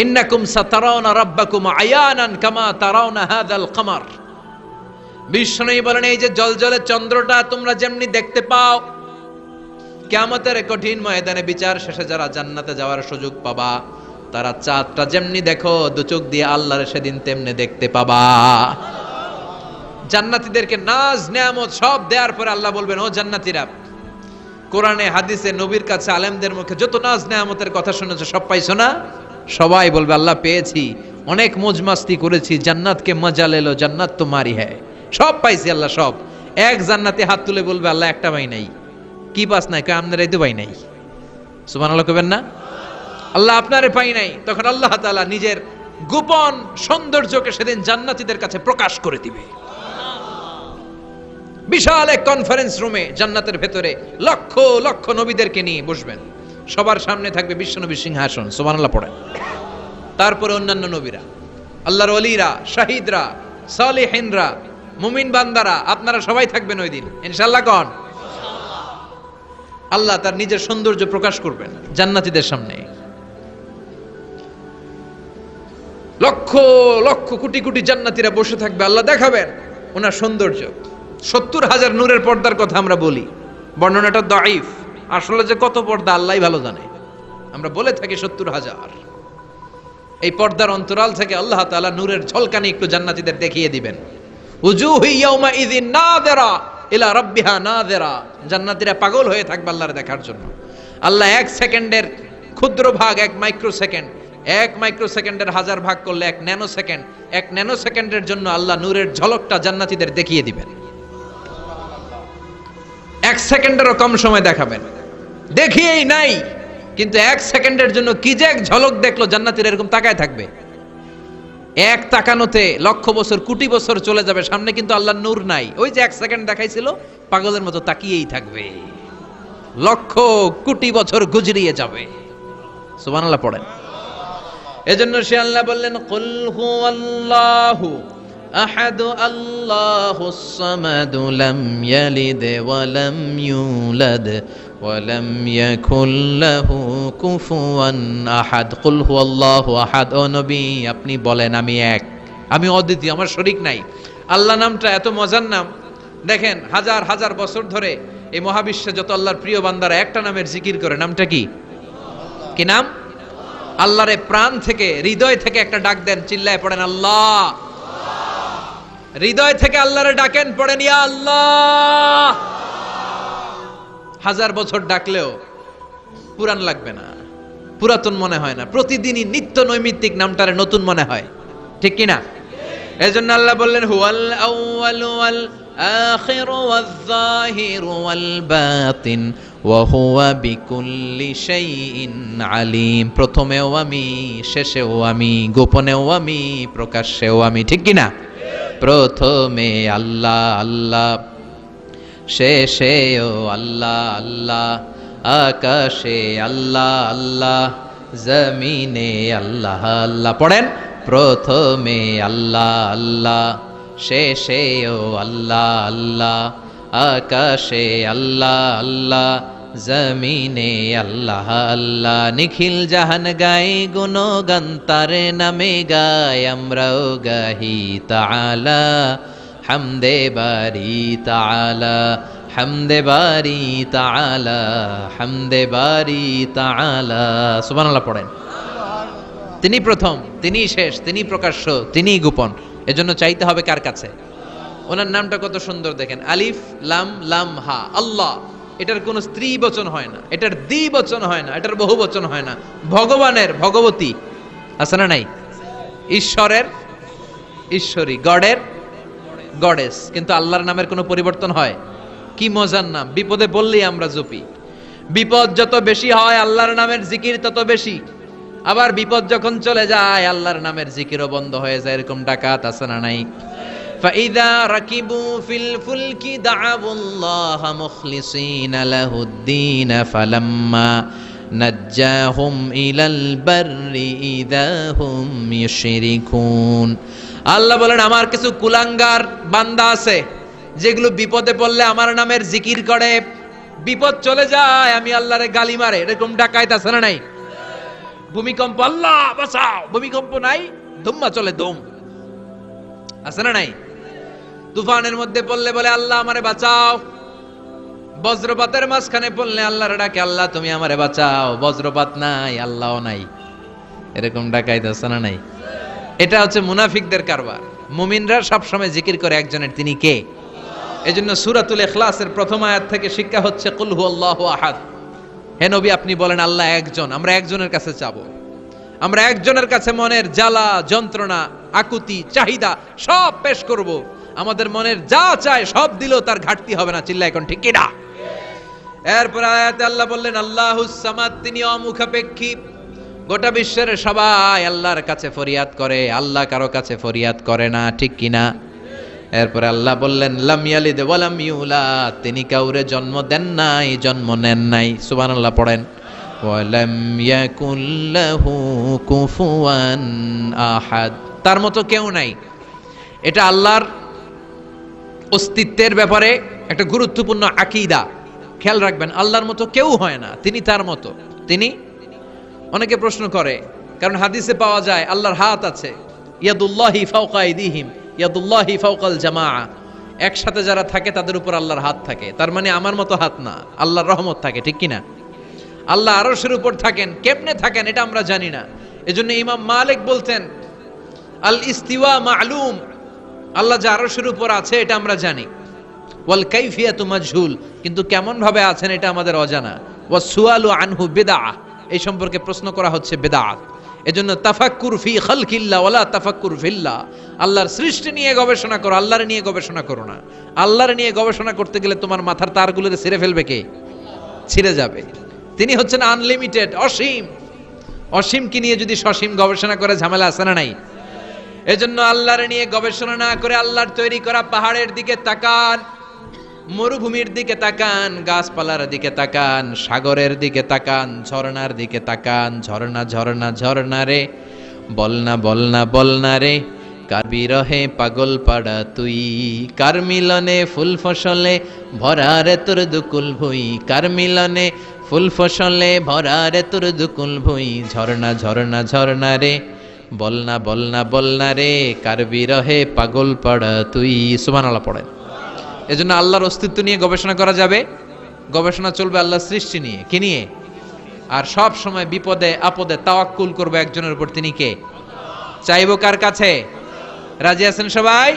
ইন্নাকুম সাতারাউনা রাব্বাকুম আয়ানান কামা তারাউনা হাযাল কমার। বিষ্ণুই বলেন, এই যে জলজলে চন্দ্রটা তোমরা যেমনি দেখতে পাও, কিয়ামতের কঠিন ময়দানে বিচার শেষে যারা জান্নাতে যাওয়ার সুযোগ পাবা, তারা চাঁদটা যেমনি দেখো দু চোখ দিয়ে আল্লাহর সেদিন তেমনি দেখতে পাবা। জান্নাতীদেরকে নাজ নেয়ামত সব দেওয়ার পরে আল্লাহ বলবেন, ও জান্নাতীরা, কোরআনে হাদিসে নবীর কাছে আলেমদের মুখে যত নাজ নেয়ামতের কথা শুনেছো সব পাইছো না? সবাই বলবে, আল্লাহ পেয়েছি, অনেক মজমাস্তি করেছি, জান্নাতকে মজা লেলো, জান্নাত তোমারই হ্যায়, সব পাইছি আল্লাহ সব। এক জান্নাতি হাত তুলে বলবে আল্লাহ একটা পাই নাই। কি পাস নাই? কয় আমনেরাই তো পাই নাই। সুবহানাল্লাহ কইবেন না? আল্লাহ আপনারে পাই নাই। তখন আল্লাহ তাআলা নিজের গোপন সৌন্দর্যকে সেদিন জান্নাতীদের কাছে প্রকাশ করে দিবে। বিশাল এক কনফারেন্স রুমে জান্নাতের ভেতরে লক্ষ লক্ষ নবীদেরকে নিয়ে বসবেন। সবার সামনে থাকবে বিশ্বনবীর সিংহাসন। সুবহানাল্লাহ পড়েন। তারপরে অন্যান্য নবীরা, আল্লাহর ওলিরা, শাহিদরা, সালেহিনরা, মুমিন বান্দারা, আপনারা সবাই থাকবেন ওই দিন ইনশাআল্লাহ। কোন আল্লাহ তার নিজের সৌন্দর্য প্রকাশ করবেন জান্নাতীদের সামনে। লক্ষ লক্ষ কোটি কোটি জান্নাতীরা বসে থাকবে, আল্লাহ দেখাবেন ওনার সৌন্দর্য। 70,000 নূরের পর্দার কথা আমরা বলি, বর্ণনাটা দাঈফ, আসলে যে কত পর্দা আল্লাহই ভালো জানে। আমরা বলে থাকি 70,000। এই পর্দার অন্তরাল থেকে আল্লাহ তাআলা নূরের ঝলকানি একটু জান্নাতীদের দেখিয়ে দিবেন। উজুহু ইয়াউমা ইযিন নাযিরা ইলা রাব্বিহা নাযিরা। জান্নাতীরা পাগল হয়ে থাকবে আল্লাহর দেখার জন্য। আল্লাহ 1 সেকেন্ডের ক্ষুদ্র ভাগ, 1 মাইক্রো সেকেন্ড, 1 মাইক্রো সেকেন্ডের 1000 ভাগ করলে 1 ন্যানো সেকেন্ড, 1 ন্যানো সেকেন্ডের জন্য আল্লাহ নূরের ঝলকটা জান্নাতীদের দেখিয়ে দিবেন। 1 সেকেন্ডেরও কম সময় দেখাবেন, দেখিয়েই নাই, কিন্তু 1 সেকেন্ডের জন্য কি যে এক ঝলক দেখলো জান্নাতীরা এরকম তাকায় থাকবে। এক তাকানোতে লক্ষ বছর কোটি বছর চলে যাবে, সামনে কিন্তু আল্লাহর নূর নাই। ওই যে 1 সেকেন্ড দেখাইছিল, পাগলের মতো তাকিয়েই থাকবে, লক্ষ কোটি বছর গুজরিয়ে যাবে। সুবহানাল্লাহ পড়েন। এজন্য সে আল্লাহ বললেন, কুল হুয়াল্লাহু আহাদু আল্লাহুস সামাদু লাম ইয়ালিদ ওয়া লাম ইউলাদ ওয়া লাম ইয়াকুল লাহু কুফুয়ান আহাদ। কুল হুয়াল্লাহু আহাদ। ও নবী আপনি বলেন আমি এক, আমি অদ্বিতীয়, আমার শরীক নাই। আল্লাহ নামটা এত মজার নাম, দেখেন হাজার হাজার বছর ধরে এই মহাবিশ্বে যত আল্লাহর প্রিয় বান্দারা একটা নামের জিকির করে, নামটা কি? কি নাম? আল্লাহরে প্রাণ থেকে, হৃদয় থেকে একটা ডাক দেন, চিল্লায় পড়েন আল্লাহ। হৃদয় থেকে আল্লাহরে ডাকেন, পড়েন ইয়া আল্লাহ। হাজার বছর ডাকলেও পুরান লাগবে না, পুরাতন মনে হয় না। প্রতিদিনই নিত্য নৈমিত্তিক নামটারে নতুন মনে হয়, ঠিক কি না? এজন্য আল্লাহ বললেন, হুয়াল আউয়ালু ওয়াল আখিরু ওয়াজ যাহিরু ওয়াল বাতিন ওয়া হুয়া বিকুল্লি শাইইন আলিম। প্রথমেও আমি, শেষেও আমি, গোপনেও আমি, প্রকাশ্যেও আমি, ঠিক কি না? প্রথমে আল্লাহ আল্লাহ, শেষেও আল্লাহ আল্লাহ, আকাশে আল্লাহ আল্লাহ, জমিনে আল্লাহ আল্লাহ। পড়েন, প্রথমে আল্লাহ আল্লাহ, শেষেও আল্লাহ আল্লাহ, আকাশে আল্লাহ আল্লাহ, জমিনে আল্লাহ আল্লাহ। নিখিল জাহান গায় গুণগান তারে নামে গায়, আমরাও গাহি তাআলা হামদে বারি তাআলা, হামদে বারি তাআলা, হামদে বারি তাআলা। সুবহানাল্লাহ পড়েন। তিনি প্রথম, তিনি শেষ, তিনি প্রকাশ্য, তিনি গোপন। এজন্য চাইতে হবে কার কাছে? ওনার নামটা কত সুন্দর দেখেন, আলিফ লাম লাম হা, আল্লাহ। এটার কোনো স্ত্রী বচন হয় না, এটার দ্বিবচন হয় না, এটার বহু বচন হয় না। ভগবানের ভগবতী আছে না নাই? ঈশ্বরের ঈশ্বরী, গডের গডেস। কিন্তু আল্লাহর নামের কোনো পরিবর্তন হয়? কি মজার নাম! বিপদে পড়লেই আমরা জপি। বিপদ যত বেশি হয় আল্লাহর নামের জিকির তত বেশি। আবার বিপদ যখন চলে যায় আল্লাহর নামের জিকিরও বন্ধ হয়ে যায়। এরকম ডাকাত আছে না নাই? فَإِذَا رَكِبُوا فِي الْفُلْكِ دَعَوُا اللَّهَ مُخْلِصِينَ لَهُ الدِّينَ فَلَمَّا نَجَّاهُمْ إِلَى الْبَرِّ إِذَا هُمْ يُشْرِكُونَ। আল্লাহ বলেন, আমার কিছু কুলাঙ্গার বান্দা আছে যেগুলো বিপদে পড়লে আমার নামের জিকির করে, বিপদ চলে যায় আমি আল্লাহরে গালি মারে। এরকম ডাকাইত আছে না নাই? ভূমিকম্প, আল্লাহ বাঁচাও, ভূমিকম্প নাই, ধুম্মা চলে ধুম, আছে না নাই? তুফানের মধ্যে পড়লে বলে আল্লাহ আমারে বাঁচাও। বজ্রপাতের মাঝখানে পড়লে আল্লাহর ডাকে, আল্লাহ তুমি আমারে বাঁচাও। বজ্রপাত নাই, আল্লাহও নাই। এরকম ডাকাইত আছে না নাই? এটা হচ্ছে মুনাফিকদের কারবার। মুমিনরা সবসময় জিকির করে একজনের, তিনি কে? এজন্য সূরাতুল ইখলাসের প্রথম আয়াত থেকে শিক্ষা হচ্ছে কুল হুয়াল্লাহু আহাদ। হে নবী আপনি বলেন আল্লাহ একজন, আমরা একজনের কাছে চাবো। আমরা একজনের কাছে মনের জ্বালা যন্ত্রণা আকুতি চাহিদা সব পেশ করব। আমাদের মনের যা চায় সব দিলেও তার ঘাটতি হবে না। চিল্লা এখন ঠিক কিনা? এরপর আয়াতে আল্লাহ বললেন আল্লাহুস সামাদ, তিনি অমুখাপেক্ষী। গোটা বিশ্বের সবাই আল্লাহর কাছে ফরিয়াদ করে, আল্লাহ কারো কাছে ফরিয়াদ করে না, ঠিক কিনা? এরপরে আল্লাহ বললেন লাম ইয়ালিদ ওয়া লাম ইউলাদ, তিনি কাউরে জন্ম দেন নাই, জন্ম নেন নাই। সুবহানাল্লাহ পড়েন। ওয়া লাম ইয়াকুল লাহু কুফুয়ান আহাদ, তার মতো কেউ নাই। এটা আল্লাহর অস্তিত্বের ব্যাপারে একটা গুরুত্বপূর্ণ আকীদা। খেয়াল রাখবেন, আল্লাহর মতো কেউ হয় না, তিনি তার মতো। তিনি, অনেকে প্রশ্ন করে, কারণ হাদিসে পাওয়া যায় আল্লাহর হাত আছে, ইয়াদুল্লাহি ফাওকা আইদিহিম, ইয়াদুল্লাহি ফাওকাল জামাআ, একসাথে যারা থাকে তাদের উপর আল্লাহর হাত থাকে। তার মানে আমার মতো হাত না, আল্লাহর রহমত থাকে, ঠিক কিনা? আল্লাহ আরশের উপর থাকেন, কেমনে থাকেন এটা আমরা জানি না। এজন্য ইমাম মালিক বলতেন আল ইস্তিওয়া মা'লুম, আল্লাহ যে আরশের উপর আছে এটা আমরা জানি, ওয়াল কাইফিয়াতু মাজহুল, কিন্তু কেমন ভাবে আছেন এটা আমাদের অজানা। ওয়াস সুআলু আনহু বিদআহ, এই সম্পর্কে প্রশ্ন করা হচ্ছে বিদআত। এজন্য তাফাক্কুর ফি খালকিল্লাহ ওয়ালা তাফাক্কুর ফিল্লাহ, আল্লাহর সৃষ্টি নিয়ে গবেষণা করো, আল্লাহর নিয়ে গবেষণা করো না। আল্লাহর নিয়ে গবেষণা করতে গেলে তোমার মাথার তারগুলো ছিঁড়ে ফেলবে কে? ছিঁড়ে যাবে। তিনি হচ্ছেন আনলিমিটেড, অসীম। অসীমকে নিয়ে যদি সসীম গবেষণা করে ঝামেলা আছে না নাই? এজন্য আল্লাহর নিয়ে গবেষণা না করে আল্লাহর তৈরি করা পাহাড়ের দিকে তাকান, মরুভূমির দিকে তাকান, গাছপালার দিকে তাকান, সাগরের দিকে তাকান, ঝর্ণার দিকে তাকান। ঝর্ণা ঝর্ণা ঝর্ণা রে, বলনা বলনা বলনা রে, কার বিরহে পাগল পাড়া তুই, কার মিলনে ফুল ফসলে ভরা রে তোর দুকুল ভুই, কার মিলনে ফুল ফসলে ভরা রে তোর দুকুল ভুই। ঝর্ণা ঝর্ণা ঝর্ণা রে, বলনা বলনা বলনা রে, কার বিরহে পাগল পাড়া তুই। সুবহানাল্লাহ পড়েন। এজন্য আল্লাহর অস্তিত্ব নিয়ে গবেষণা করা যাবে, গবেষণা চলবে আল্লাহর সৃষ্টি নিয়ে। কি নিয়ে? আর সব সময় বিপদে আপদে তাওয়াক্কুল করবে একজনের উপর, তিনি কে? চাইবো কার কাছে? রাজি আছেন সবাই?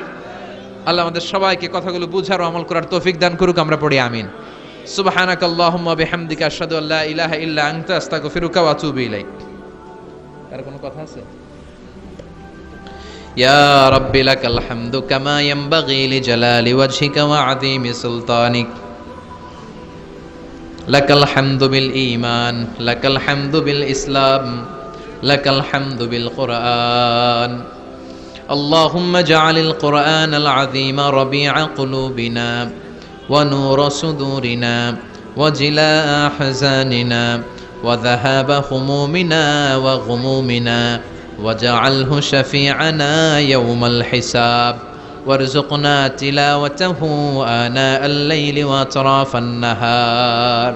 আল্লাহ আমাদের সবাইকে কথাগুলো বুঝার ও আমল করার তৌফিক দান করুক। আমরা পড়ি আমিন। সুবহানাকাল্লাহুম্মা বিহামদিকা আশহাদু আল্লা ইলাহা ইল্লা আনতা আস্তাগফিরুকা ওয়া আতুবু ইলাইক। আর কোনো কথা আছে? يا رب لك الحمد كما ينبغي لجلال وجهك وعظيم سلطانك، لك الحمد بالإيمان، لك الحمد بالإسلام، لك الحمد بالقرآن. اللهم اجعل القرآن العظيم ربيع قلوبنا ونور صدورنا وجلاء أحزاننا وذهاب همومنا وغمومنا، وجعله شفيعنا يوم الحساب، وارزقنا تلاوته آناء الليل وأطراف النهار.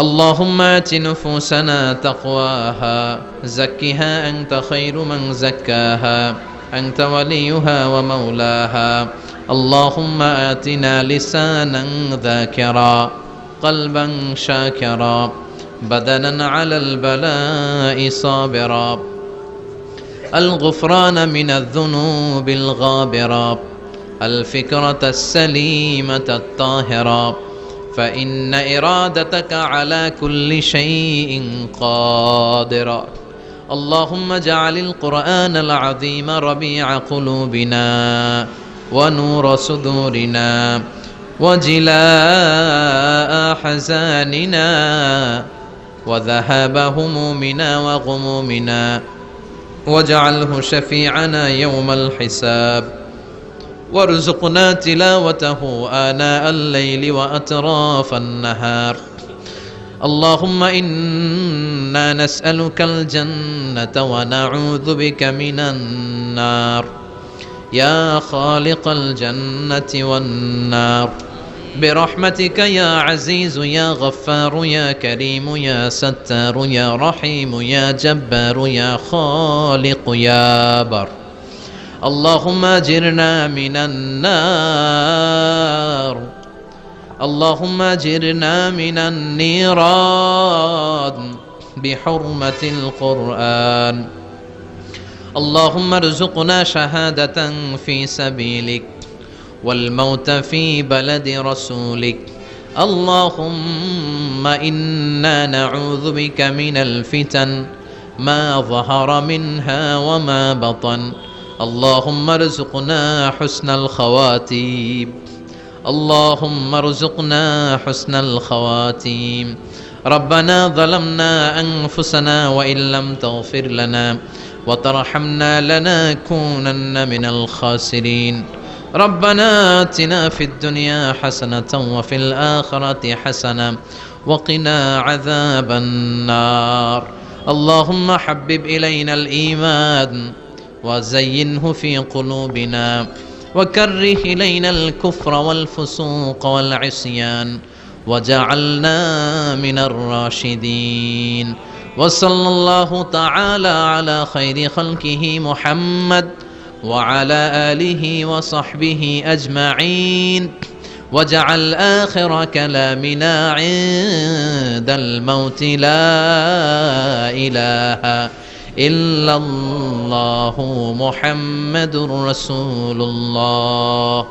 اللهم آت نفوسنا تقواها، زكها أنت خير من زكاها، أنت وليها ومولاها. اللهم آتنا لسانا ذاكرا، قلبا شاكرا، بدنا على البلاء صابرا، الغفران من الذنوب الغابرة، الفكرة السليمة الطاهرة، فإن إرادتك على كل شيء قادرة. اللهم اجعل القرآن العظيم ربيع قلوبنا ونور صدورنا وجلاء أحزاننا وذهاب همومنا وغمومنا، واجعله شفيعنا يوم الحساب، وارزقنا تلاوته آناء الليل وأطراف النهار. اللهم إنا نسألك الجنة ونعوذ بك من النار، يا خالق الجنة والنار، برحمتك يا عزيز يا غفار يا كريم يا ستار يا رحيم يا جبار يا خالق يا بر. اللهم أجرنا من النار، اللهم أجرنا من النيران بحرمة القرآن. اللهم ارزقنا شهادة في سبيلك والموت في بلد رسولك. اللهم إنا نعوذ بك من الفتن ما ظهر منها وما بطن، اللهم ارزقنا حسن الخواتيم اللهم ارزقنا حسن الخواتيم ربنا ظلمنا أنفسنا وإن لم تغفر لنا وترحمنا لنكونن من الخاسرين ربنا آتنا في الدنيا حسنة وفي الآخرة حسنة وقنا عذاب النار اللهم حبب إلينا الإيمان وزينه في قلوبنا وكره إلينا الكفر والفسوق والعصيان وجعلنا من الراشدين وصلى الله تعالى على خير خلقه محمد وعلى آله وصحبه أجمعين وجعل آخر كلامنا عند الموت لا إله إلا الله محمد رسول الله